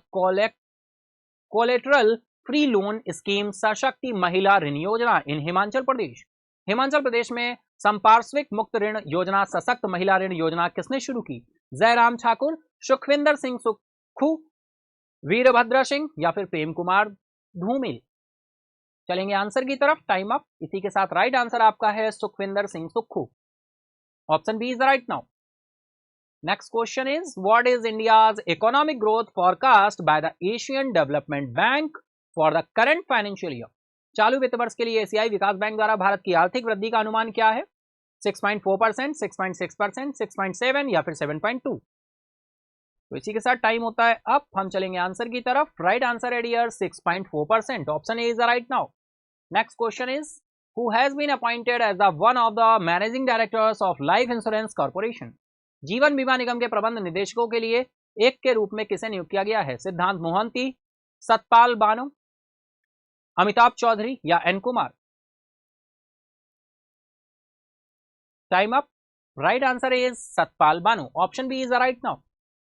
A: collateral free loan scheme Sashakti Mahila Rin योजना इन हिमाचल प्रदेश। हिमाचल प्रदेश में संपार्श्विक मुक्त ऋण योजना सशक्त महिला ऋण योजना किसने शुरू की? जयराम ठाकुर, सुखविंदर सिंह सुक्खू, वीरभद्र सिंह या फिर प्रेम कुमार धूमिल। चलेंगे आंसर की तरफ। Time up. इसी के साथ राइट आंसर आपका है Sukhvinder Singh Sukhu. Option B is the right now. Next question is what is India's economic growth forecast by the Asian Development Bank for the current financial year. चालू वित्त वर्ष के लिए एशियाई विकास बैंक द्वारा भारत की आर्थिक वृद्धि का अनुमान क्या है? 6.4%, 6.6%, 6.7 या फिर 7.2। तो इसी के साथ टाइम होता है अब। हम चलेंगे आंसर की तरफ। राइट आंसर है dear 6.4%। Option A is the right now. Next question is who has been appointed as the one of the managing directors of Life Insurance Corporation. जीवन बीमा निगम के प्रबंध निदेशकों के लिए एक के रूप में किसे नियुक्त किया गया है? सिद्धांत मोहंती, सतपाल बानो, अमिताभ चौधरी या N Kumar. Time up. Right answer is Satpal Bano. Option B is the right now.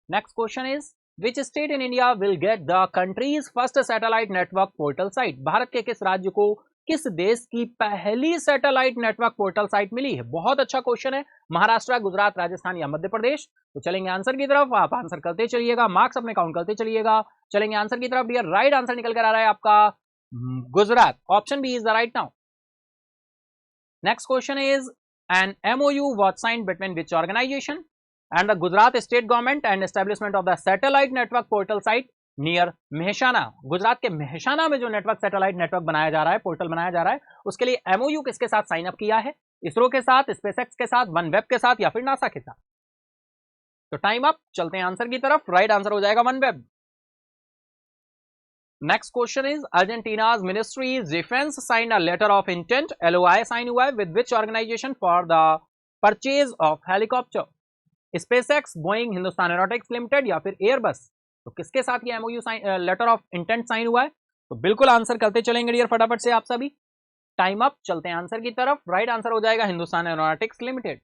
A: Next question is which state in India will get the country's first satellite network portal site. भारत के किस राज्य को किस देश की पहली सैटेलाइट नेटवर्क पोर्टल साइट मिली है? बहुत अच्छा क्वेश्चन है। महाराष्ट्र, गुजरात, राजस्थान या मध्य प्रदेश। तो चलेंगे आंसर की तरफ। आप आंसर करते चलिएगा, मार्क्स अपने काउंट करते चलिएगा। चलेंगे आंसर की तरफ डियर। राइट आंसर निकल कर आ रहा है आपका Gujarat. Option B is the right now. Next question is, an MOU was signed between which organization and the Gujarat state government and establishment of the satellite network portal site near Mehsana. Gujarat के मेहसाना में जो network satellite network बनाया जा रहा है, portal बनाया जा रहा है, उसके लिए एमओयू किसके साथ साइन अप किया है? इसरो के साथ, स्पेसएक्स के साथ, वनवेब के साथ या फिर नासा के साथ? तो टाइम अप, चलते हैं आंसर की तरफ. राइट आंसर हो जाएगा OneWeb. Next question is, Argentina's ministry defence sign a letter of intent, LOI sign हुआ है with which organisation for the purchase of helicopter? SpaceX, Boeing, Hindustan aeronautics limited या फिर एयरबस? तो किसके साथ ये MOU letter of intent sign हुआ है? तो बिल्कुल आंसर करते चलेंगे डियर फटाफट से आप सभी. टाइम अप, चलते हैं आंसर की तरफ. राइट आंसर हो जाएगा Hindustan aeronautics Limited.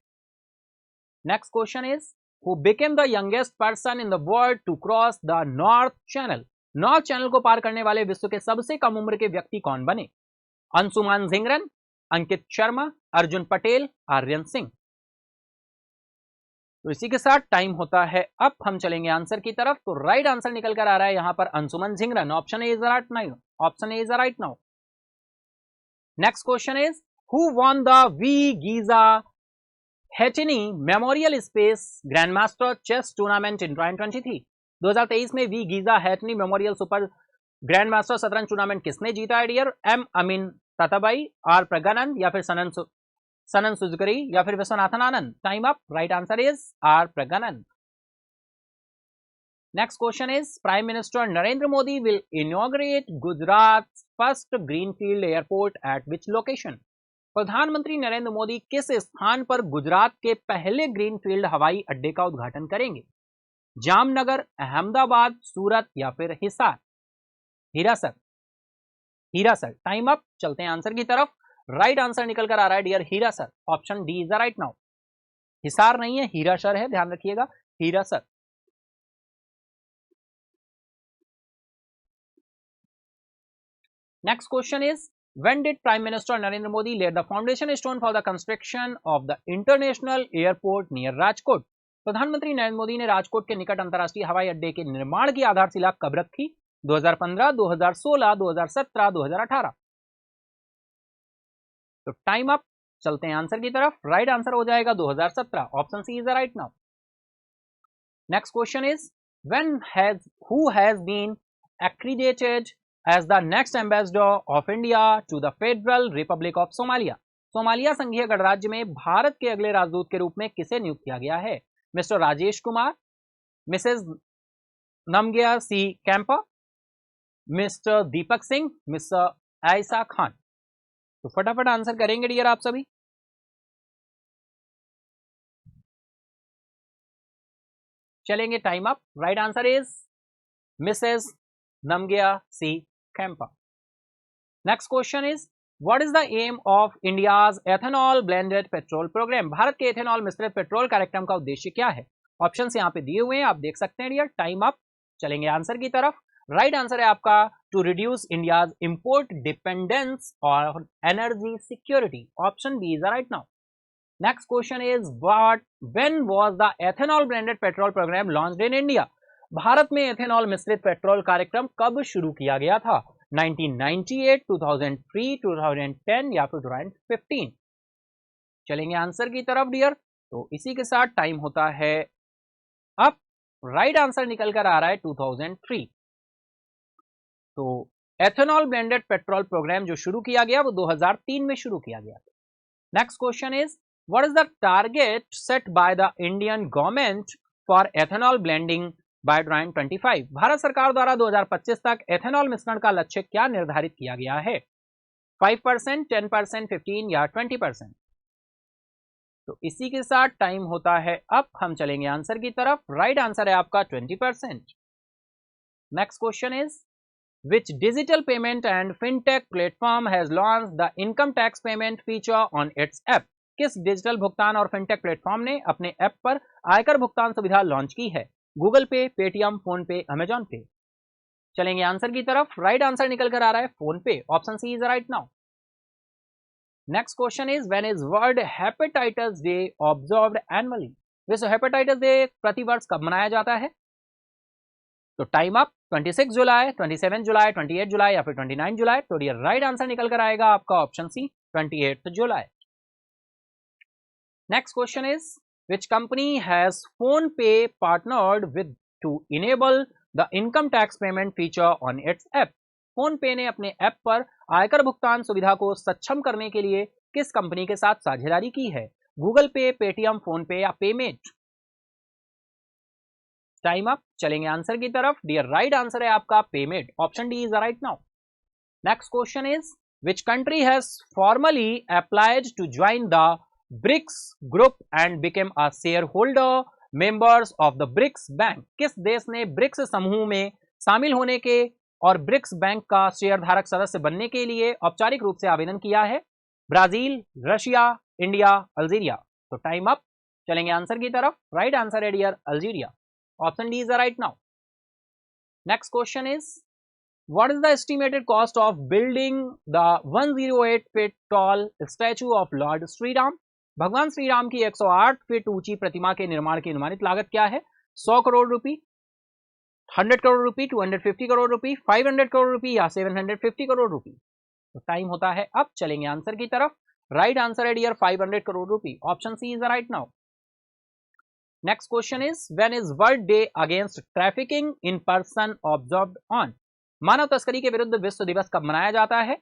A: Next question is, who became the youngest person in the world to cross the North Channel? North Channel को पार करने वाले विश्व के सबसे कम उम्र के व्यक्ति कौन बने? अंशुमान झिंगरन, अंकित शर्मा, अर्जुन पटेल, आर्यन सिंह? तो इसी के साथ टाइम होता है अब. हम चलेंगे आंसर की तरफ. तो राइट आंसर निकल कर आ रहा है यहां पर Anshuman Jhingran. Option A is right now. Option A is right now. Next question is, who won the V Geeza Hetini memorial space grandmaster chess tournament in 2023? 2023 में V Geeza Hetini memorial super grandmaster शतरंज tournament किसने जीता है dear? M Amin Tatabai, R Praggnanandhaa या फिर Sanan Sjugirov या फिर Viswanathan Anand? Time up. Right answer is R Praggnanandhaa. Next question is, prime minister Narendra Modi will inaugurate Gujarat first greenfield airport at which location? प्रधानमंत्री नरेंद्र मोदी किस स्थान पर गुजरात के पहले ग्रीनफील्ड हवाई अड्डे का उद्घाटन करेंगे? जामनगर, अहमदाबाद, सूरत या फिर हिसार? हिरासर. हिरासर. टाइम अप, चलते हैं आंसर की तरफ. राइट आंसर निकल कर आ रहा है dear Hirasar. Option D is the right now. Hisar नहीं है, हिरासर है, ध्यान रखिएगा, Hirasar. Next question is, when did Prime Minister Narendra Modi lay the foundation stone for the construction of the international airport near Rajkot? प्रधानमंत्री नरेंद्र मोदी ने राजकोट के निकट अंतर्राष्ट्रीय हवाई अड्डे के निर्माण की आधारशिला कब रखी? 2015, 2016, 2017, 2018? तो टाइम अप, चलते हैं आंसर की तरफ. राइट आंसर हो जाएगा 2017. Option C is the right now. Next question is, who has been accredited as the next ambassador of India to the Federal Republic of Somalia? Somalia संघीय गणराज्य में भारत के अगले राजदूत के रूप में किसे नियुक्त किया गया है? Mister Rajesh Kumar, Mrs Namgya C Khampa, mister Deepak Singh, mister Aisha Khan? तो फटाफट आंसर करेंगे डियर आप सभी. चलेंगे, time up. Right answer is Mrs Namgya C Khampa. Next question is, what is the aim of India's ethanol blended petrol programme? Bharat के एथेनॉल मिश्रित पेट्रोल कार्यक्रम का उद्देश्य क्या है? ऑप्शंस यहां पे दिए हुए हैं, आप देख सकते हैं डियर. टाइम अप, चलेंगे आंसर की तरफ. राइट आंसर है आपका, to reduce India's import dependence और energy security. Option B is right now. Next question is, when was the ethanol blended petrol programme launched in India? Bharat में ethanol मिश्रित petrol कार्यक्रम कब शुरू किया गया था? 1998, 2003, 2010 या फिर 2015? चलेंगे आंसर की तरफ डियर. तो इसी के साथ टाइम होता है अब. राइट आंसर निकल कर आ रहा है 2003. तो एथेनॉल ब्लेंडेड पेट्रोल प्रोग्राम जो शुरू किया गया वो 2003 में शुरू किया गया था. Next question is, what is the target set by the Indian government for ethanol blending by 2025? Bharat सरकार द्वारा 2025 तक एथेनॉल मिश्रण का लक्ष्य क्या निर्धारित किया गया है? 5%, 10%, 15 या 20%? तो इसी के साथ टाइम होता है अब. हम चलेंगे आंसर की तरफ. राइट आंसर है आपका 20%. Next question is, which digital payment and fintech platform has launched the income tax payment feature on its app? किस डिजिटल भुगतान और फिनटेक प्लेटफॉर्म ने अपने ऐप पर आयकर भुगतान सुविधा लॉन्च की है? गूगल पे, पेटीएम, फोन पे, अमेजॉन पे? चलेंगे आंसर की तरफ. राइट आंसर निकल कर आ रहा है PhonePe. Option C is right now. Next question is, when is World Hepatitis Day observed annually? विश्व हेपेटाइटिस डे प्रतिवर्ष कब मनाया जाता है? तो टाइम अप. 26 जुलाई, 27 जुलाई, 28 जुलाई या फिर 29 जुलाई? तो डियर राइट आंसर निकल कर आएगा आपका ऑप्शन सी 28 जुलाई। Next question is which company has PhonePe partnered with to enable the income tax payment feature on its app? PhonePe ने अपने ऐप पर आयकर भुगतान सुविधा को सक्षम करने के लिए किस कंपनी के साथ साझेदारी की है? गूगल पे, पेटीएम, फोन पे या पेमेंट? टाइम अप, चलेंगे आंसर की तरफ। डियर राइट आंसर है आपका payment, option D is the right now. Next question is which country has formally applied to join the BRICS group and became a shareholder members of the BRICS bank? किस देश ने BRICS समूह में शामिल होने के और BRICS bank का शेयरधारक सदस्य बनने के लिए औपचारिक रूप से आवेदन किया है? Brazil, Russia, India, Algeria? तो टाइम अप, चलेंगे आंसर की तरफ। राइट आंसर है dear Algeria, option D is the right now. Next question is what is the estimated cost of building the 108 feet tall statue of lord Shri Ram? भगवान श्री राम की 108 feet ऊंची प्रतिमा के निर्माण की अनुमानित लागत क्या है? 100 करोड़ रुपए, 100 करोड़ रुपए, 250 करोड़ रुपए, 500 करोड़ रुपए या 750 करोड़ रुपए? तो टाइम होता है अब, चलेंगे आंसर की तरफ। राइट आंसर है डियर 500 करोड़ रुपए, option C is the right now. Next question is when is World Day Against Trafficking in Person observed on? मानव तस्करी के विरुद्ध विश्व दिवस कब मनाया जाता है?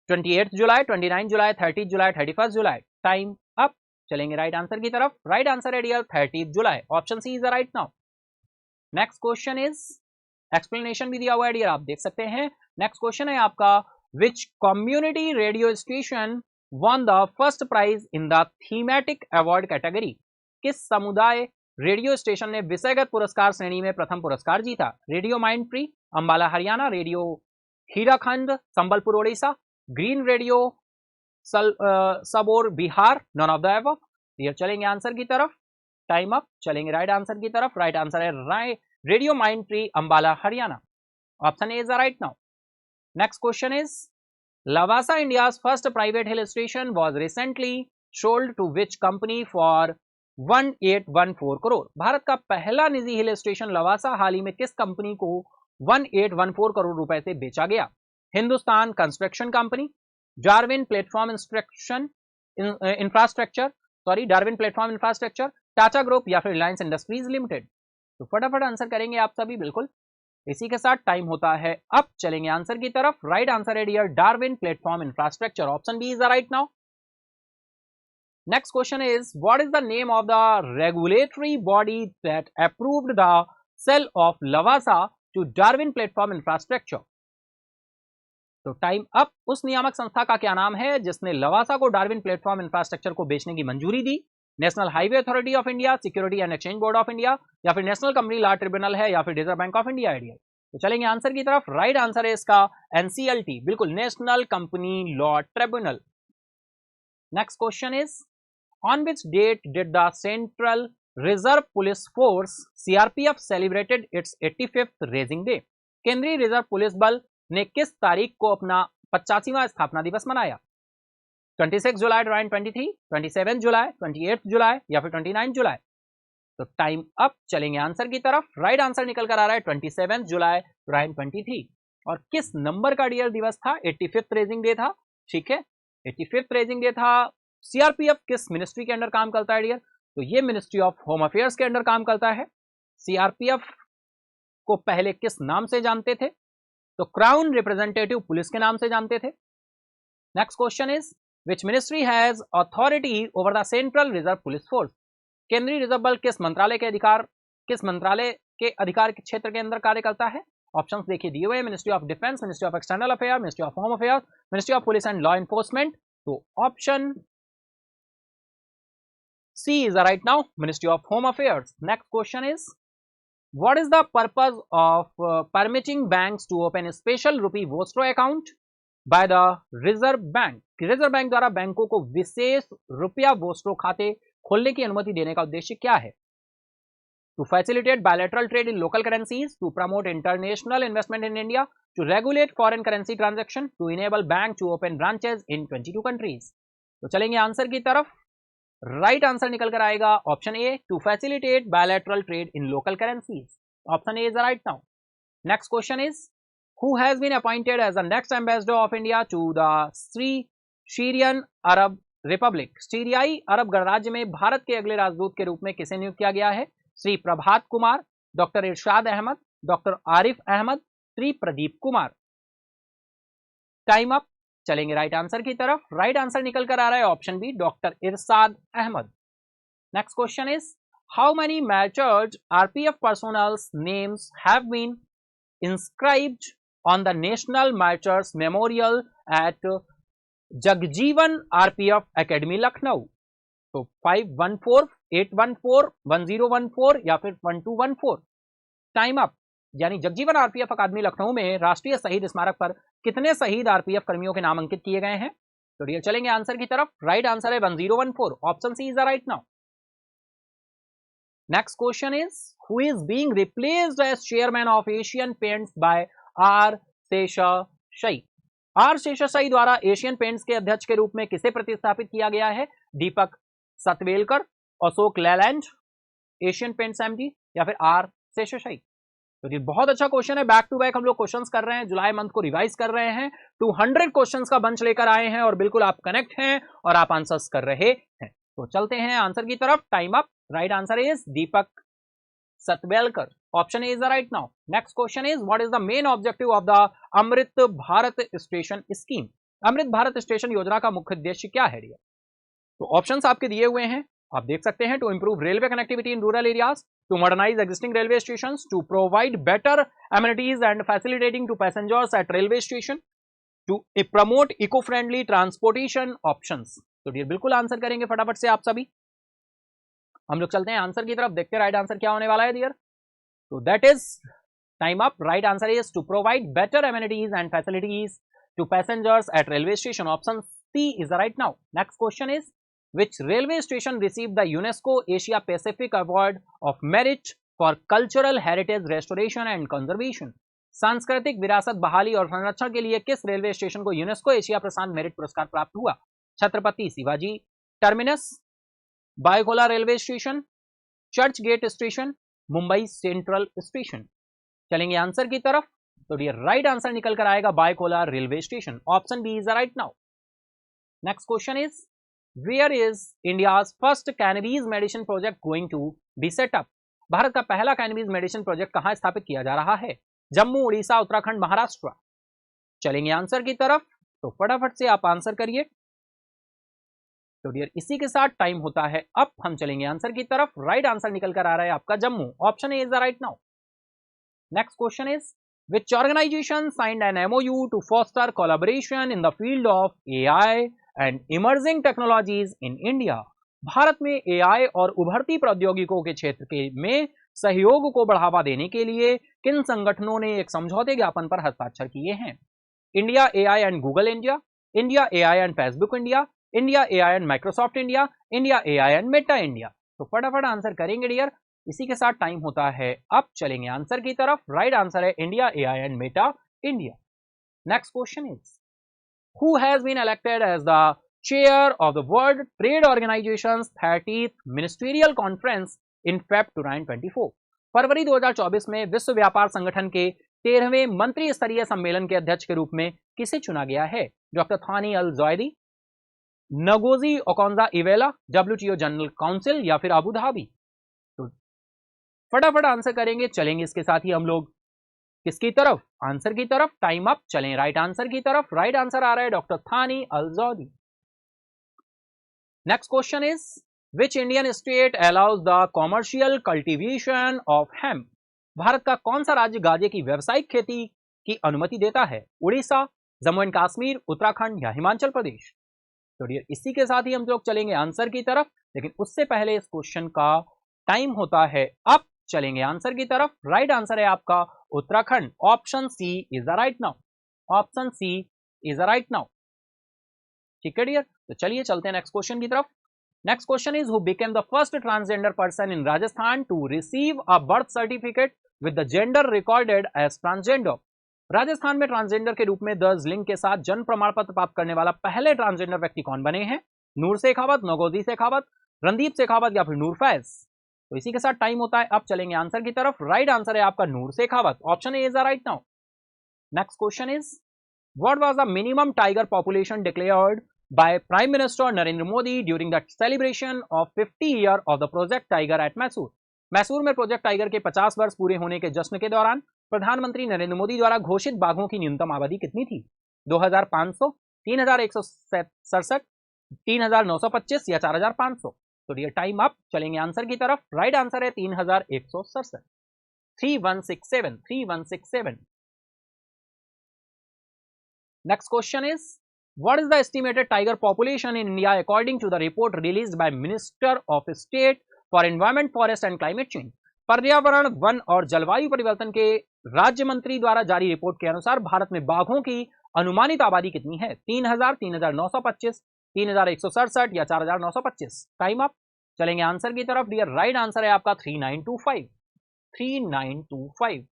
A: 28 जुलाई, 29 जुलाई, 30 जुलाई, 31 जुलाई? टाइम अप, चलेंगे राइट आंसर की तरफ। राइट आंसर है डियर 30 जुलाई, option C is the right now. Next question is explanation भी दिया हुआ है डियर, आप देख सकते हैं। नेक्स्ट क्वेश्चन है आपका which community radio station won the first prize in the thematic award category? किस समुदाय रेडियो स्टेशन ने विषयगत पुरस्कार श्रेणी में प्रथम पुरस्कार जीता? Radio mind free, Ambala Haryana, radio Hirakhand, Sambalpur Odisha, green radio Sabour Bihar, none of the above? ये चलेंगे आंसर की तरफ। टाइम अप, चलेंगे राइट आंसर की तरफ। राइट आंसर है radio mind free, Ambala Haryana, option A is the right now. Next question is Lavasa India's first private hill station was recently sold to which company for 1814 crore? Bharat का पहला निजी hill station Lavasa हाल ही में किस कंपनी को 1814 करोड़ रुपए से बेचा गया? Hindustan construction company, Darwin platform infrastructure, Tata group या फिर रिलायंस इंडस्ट्रीज लिमिटेड? तो फटाफट आंसर करेंगे आप सभी, बिल्कुल इसी के साथ टाइम होता है अब, चलेंगे आंसर की तरफ। राइट आंसर है dear Darwin platform infrastructure, option B is the right now. Next question is what is the name of the regulatory body that approved the sale of Lavasa to Darwin platform infrastructure? तो time up, उस नियामक संस्था का क्या नाम है जिसने लवासा को डार्विन प्लेटफॉर्म इंफ्रास्ट्रक्चर को बेचने की मंजूरी दी? National Highway Authority of India, Security and Exchange Board of India या फिर नेशनल कंपनी लॉ ट्रिब्यूनल है या फिर Reserve Bank of India? Idea. तो चलेंगे आंसर की तरफ। राइट आंसर है इसका एनसीएलटी, बिल्कुल national company law tribunal. Next question is on which date did the central reserve police force CRPF celebrated its 85th raising day? केंद्रीय reserve police बल ने किस तारीख को अपना 85वां स्थापना दिवस मनाया? 26 जुलाई 2023, 27 जुलाई, 28 जुलाई या फिर 29 जुलाई? तो टाइम अप, चलेंगे आंसर की तरफ। राइट आंसर निकल कर आ रहा है 27 जुलाई 2023। और किस नंबर का डियर दिवस था? 85th रेजिंग डे था, ठीक है, 85th रेजिंग डे था। सीआरपीएफ किस मिनिस्ट्री के अंडर काम करता है डियर? तो ये मिनिस्ट्री ऑफ होम अफेयर्स के अंडर काम करता है। सीआरपीएफ को पहले किस नाम से जानते थे? तो क्राउन रिप्रेजेंटेटिव पुलिस के नाम से जानते थे। Next question is which ministry has authority over the central reserve police force? केंद्रीय रिजर्व बल किस मंत्रालय के अधिकार के क्षेत्र के अंदर कार्य करता है? ऑप्शंस देखिए दिए हुए, Ministry of Defence, Ministry of External Affair, Ministry of Home Affair, Ministry of Police and Law Enforcement? तो option C is the right now, ministry of Home Affairs. Next question is what is the purpose of permitting banks to open a special rupee vostro account by the reserve bank? Reserve bank द्वारा बैंकों को विशेष रुपया vostro खाते खोलने की अनुमति देने का उद्देश्य क्या है? To facilitate bilateral trade in local currencies, to promote international investment in India, to regulate foreign currency transaction, to enable bank to open branches in 22 countries? तो चलेंगे आंसर की तरफ। राइट आंसर निकल कर आएगा option A, to facilitate bilateral trade in local currencies. Option A is right now. Next question is who has been appointed as the next ambassador of India to the Syrian Arab Republic? सीरियाई अरब गणराज्य में भारत के अगले राजदूत के रूप में किसे नियुक्त किया गया है? Shri Prabhat Kumar, doctor Irshad Ahmad, doctor Arif Ahmad, Shri Pradeep Kumar. Time up. चलेंगे राइट आंसर की तरफ। राइट आंसर निकल कर आ रहा है option B, doctor Irshad Ahmad. Next question is how many martyred RPF personnels names have been inscribed on the National Martyrs Memorial at Jagjivan RPF Academy Lucknow. तो 514, 814, 1014 या फिर 1214। Time up. यानी जगजीवन आरपीएफ अकादमी लखनऊ में राष्ट्रीय शहीद स्मारक पर कितने शहीद आरपीएफ कर्मियों के नाम अंकित किए गए हैं? तो डियर चलेंगे आंसर की तरफ। राइट आंसर है 1014, option C is the right now. Next question is who is being replaced as chairman of Asian Paints by R. Seshasayee? R Seshasayee द्वारा एशियन पेंट्स के अध्यक्ष के रूप में किसे प्रतिस्थापित किया गया है? Deepak Satvelkar, Ashok Leyland, Asian Paints MD या फिर आर शेषशायी? तो ये बहुत अच्छा क्वेश्चन है। बैक टू बैक हम लोग क्वेश्चंस कर रहे हैं, जुलाई मंथ को रिवाइज कर रहे हैं। 200 क्वेश्चंस का बंच लेकर आए हैं और बिल्कुल आप कनेक्ट हैं और आप आंसर्स कर रहे हैं। तो चलते हैं आंसर की तरफ। Time up. Right answer is Deepak Satvelkar, option A is the right now. Next question is what is the main objective of the Amrit Bharat station scheme? Amrit Bharat station योजना का मुख्य उद्देश्य क्या है? तो ऑप्शंस आपके दिए हुए हैं, आप देख सकते हैं। To improve railway connectivity in rural areas, to modernise existing railway stations, to provide better amenities and facilitating to passengers at railway station, to promote eco friendly transportation options. तो डियर बिल्कुल आंसर करेंगे फटाफट से आप सभी। हम लोग चलते हैं आंसर की तरफ, देखते हैं राइट आंसर क्या होने वाला है डियर। तो that is time up. Right answer is to provide better amenities and facilities to passengers at railway station, option C is the right now. Next question is which railway station received the UNESCO Asia Pacific Award of Merit for Cultural Heritage Restoration and Conservation? सांस्कृतिक विरासत बहाली और संरक्षण के लिए किस railway station को UNESCO Asia प्रशांत मेरिट पुरस्कार प्राप्त हुआ? Chhatrapati Shivaji terminus, Byculla railway station, Churchgate station, Mumbai central station. चलेंगे आंसर की तरफ। तो डियर राइट आंसर निकल कर आएगा Byculla railway station, option B is the right now. Next question is Where is India's first cannabis medicine project going to be set up? Bharat का पहला cannabis medicine project कहां स्थापित किया जा रहा है? जम्मू, उड़ीसा, उत्तराखंड, महाराष्ट्र। चलेंगे आंसर की तरफ। तो फटाफट से आप आंसर करिए। तो डियर इसी के साथ टाइम होता है अब हम चलेंगे आंसर की तरफ। राइट आंसर निकल कर आ रहा है आपका Jammu, option A is the right now. Next question is which organization signed an MOU to foster collaboration in the field of AI and emerging technologies in India? Bharat में AI और उभरती प्रौद्योगिकों के क्षेत्र में सहयोग को बढ़ावा देने के लिए किन संगठनों ने एक समझौते ज्ञापन पर हस्ताक्षर किए हैं? India AI and Google India, India AI and Facebook India, India AI and Microsoft India, India AI and Meta India. तो फटाफट आंसर करेंगे डियर, इसी के साथ टाइम होता है अब चलेंगे आंसर की तरफ। राइट आंसर है India AI and Meta India. Next question is who has been elected as the chair of the world trade organisation's 30th ministerial conference in Feb 2024? फरवरी 2024 में विश्व व्यापार संगठन के 13वें मंत्री स्तरीय सम्मेलन के अध्यक्ष के रूप में किसे चुना गया है? Doctor Thani Al Zeyoudi, Ngozi Okonjo Iweala, WTO General Council या फिर अबू धाबी? फटाफट आंसर करेंगे। चलेंगे इसके साथ ही हम लोग किसकी तरफ? आंसर की तरफ। Time up. चलें राइट आंसर की तरफ। राइट आंसर आ रहा है doctor Thani Al Zeyoudi. Next question is which Indian state allows the commercial cultivation of hemp? Bharat का कौन सा राज्य गांजे की व्यावसायिक खेती की अनुमति देता है? उड़ीसा, जम्मू एंड कश्मीर, उत्तराखंड या हिमाचल प्रदेश? तो डियर इसी के साथ ही हम लोग चलेंगे आंसर की तरफ, लेकिन उससे पहले इस क्वेश्चन का टाइम होता है अब चलेंगे आंसर की तरफ। राइट आंसर है आपका Uttarakhand, option C is the right now. Option C is the right now. ठीक है डियर, तो चलिए चलते हैं नेक्स्ट क्वेश्चन की तरफ। Next question is who became the first transgender person in Rajasthan to receive a birth certificate with the gender recorded as transgender? Rajasthan में transgender के रूप में दर्ज लिंग के साथ जन्म प्रमाण पत्र प्राप्त करने वाला पहले ट्रांसजेंडर व्यक्ति कौन बने हैं? नूर शेखावत, नगोजी शेखावत, रणदीप शेखावत या फिर नूर फैज? तो इसी के साथ टाइम होता है, अब चलेंगे आंसर की तरफ। राइट आंसर है आपका Noor Shekhawat, option A is right now. Next question is what was the minimum tiger population declared by Prime Minister Narendra Modi during the celebration of 50 year of the Project Tiger at Mysore. Mysore में project tiger के 50 वर्ष पूरे होने के जश्न के दौरान प्रधानमंत्री नरेंद्र मोदी द्वारा घोषित बाघों की न्यूनतम आबादी कितनी थी? 2500, 3167, 3925 या 4500? तो डियर टाइम अप, चलेंगे आंसर की तरफ। राइट आंसर है 3167, 3167। Next question is what is the estimated tiger population in India according to the report released by Minister of State for Environment, Forest and Climate Change? पर्यावरण, one और जलवायु परिवर्तन के राज्य मंत्री द्वारा जारी रिपोर्ट के अनुसार भारत में बाघों की अनुमानित आबादी कितनी है? 3000, 3925, 3167 या 4925? टाइम अप, चलेंगे आंसर की तरफ। डियर राइट आंसर है आपका 3925, 3925।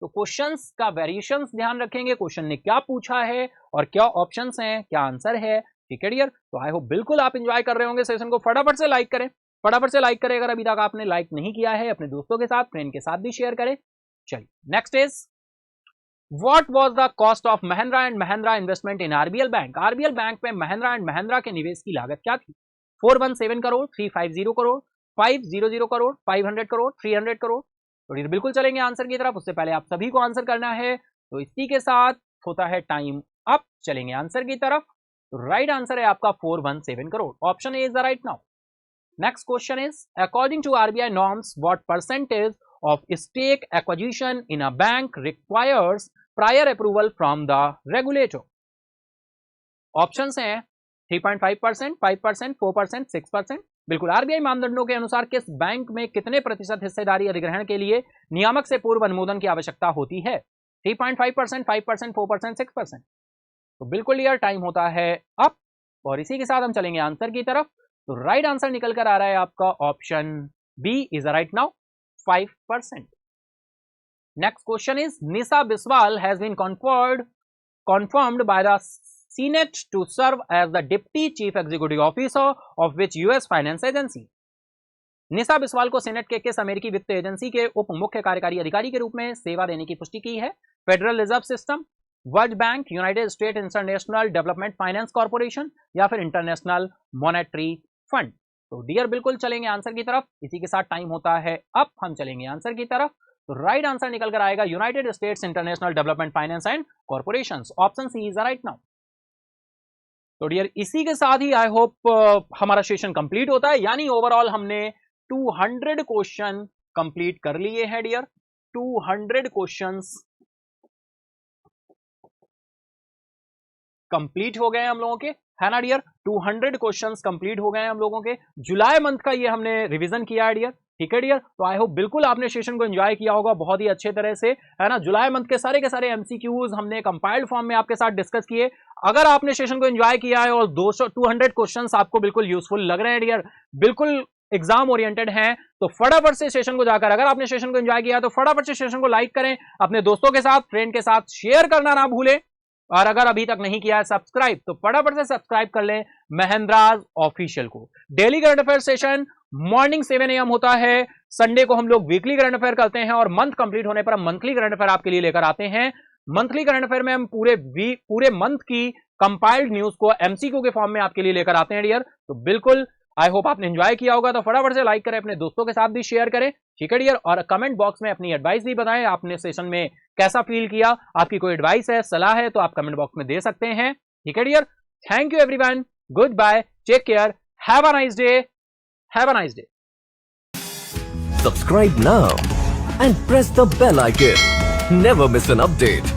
A: तो क्वेश्चंस का वेरिएशंस ध्यान रखेंगे, क्वेश्चन ने क्या पूछा है और क्या ऑप्शंस हैं, क्या आंसर है, ठीक है डियर। तो आई होप बिल्कुल आप एंजॉय कर रहे होंगे सेशन को। फटाफट से लाइक करें, फटाफट से लाइक करें। अगर अभी तक आपने लाइक नहीं किया है, अपने दोस्तों के साथ, फ्रेंड के साथ भी शेयर करें। चलिए next is what was the cost of Mahindra and Mahindra investment in RBL bank? RBL bank में महिंद्रा एंड महिंद्रा के निवेश की लागत क्या थी? 417 करोड़, 350 करोड़, 500 करोड़, 500 करोड़, 300 करोड़? तो बिल्कुल चलेंगे आंसर की तरफ। उससे पहले आप सभी को आंसर करना है, तो इसी के साथ होता है टाइम अप। चलेंगे आंसर की तरफ। तो राइट आंसर है आपका 417 crore, option A is the right now. Next question is according to RBI norms what percentage of stake acquisition in a bank requires prior approval from the regulator? Options हैं 3.5%, 5%, 4%, 6%। बिल्कुल, RBI मानदंडों के अनुसार किस bank में कितने प्रतिशत हिस्सेदारी अधिग्रहण के लिए नियामक से पूर्व अनुमोदन की आवश्यकता होती है? 3.5%, 5%, 4%, 6%? तो बिल्कुल यार टाइम होता है अप, और इसी के साथ हम चलेंगे आंसर की तरफ। तो राइट आंसर निकल कर आ रहा है आपका option B is right now, 5%। Next question is Nisha Biswal has been confirmed by the Senate to serve as the Deputy Chief Executive Officer of which US Finance Agency? निशा बिस्वाल को सेनेट के किस अमेरिकी वित्त एजेंसी के उप मुख्य कार्यकारी अधिकारी के रूप में सेवा देने की पुष्टि की है? Federal reserve system, world bank, United state international development finance corporation या फिर इंटरनेशनल मॉनेटरी फंड? तो डियर बिल्कुल चलेंगे आंसर की तरफ। इसी के साथ टाइम होता है अब, हम चलेंगे आंसर की तरफ। तो राइट आंसर निकल कर आएगा United States international development finance and corporation, option C is right now. तो डियर इसी के साथ ही आई होप हमारा सेशन कंप्लीट होता है, यानी ओवरऑल हमने 200 क्वेश्चन कंप्लीट कर लिए हैं डियर। 200 क्वेश्चंस कंप्लीट हो गए हैं हम लोगों के, है ना डियर। 200 क्वेश्चंस कंप्लीट हो गए हैं हम लोगों के। जुलाई मंथ का ये हमने रिवीजन किया है डियर, ठीक है डियर। तो आई होप बिल्कुल आपने सेशन को एंजॉय किया होगा बहुत ही अच्छे तरह से, है ना। जुलाई मंथ के सारे एमसीक्यूज हमने कंपाइल्ड फॉर्म में आपके साथ डिस्कस किए। अगर आपने सेशन को एंजॉय किया है और 200 क्वेश्चंस आपको बिल्कुल यूजफुल लग रहे हैं डियर, बिल्कुल एग्जाम ओरिएंटेड हैं, तो फटाफट से सेशन को जाकर, अगर आपने सेशन को एंजॉय किया तो फटाफट से सेशन को लाइक करें, अपने दोस्तों के साथ, फ्रेंड के साथ शेयर करना ना भूलें, और अगर अभी तक नहीं किया है सब्सक्राइब तो फटाफट से सब्सक्राइब कर लें महिंद्राज ऑफिशियल को। Daily current affair session morning 7 AM होता है। संडे को हम लोग वीकली करंट अफेयर करते हैं, और मंथ कंप्लीट होने पर हम मंथली करंट अफेयर आपके लिए लेकर आते हैं। मंथली करंट अफेयर में हम पूरे मंथ की कंपाइल्ड न्यूज को एमसीक्यू के फॉर्म में आपके लिए लेकर आते हैं डियर। तो बिल्कुल आई होप आपने एंजॉय किया होगा, तो फटाफट से लाइक करें, अपने दोस्तों के साथ भी शेयर करें, ठीक है डियर। और कमेंट बॉक्स में अपनी एडवाइस भी बताएं, आपने सेशन में कैसा फील किया, आपकी कोई एडवाइस है, सलाह है, तो आप कमेंट बॉक्स में दे सकते हैं, ठीक है dear. Thank you everyone, goodbye, take care, have a nice day, have a nice day.
B: Subscribe now and press the bell icon. Never miss an update.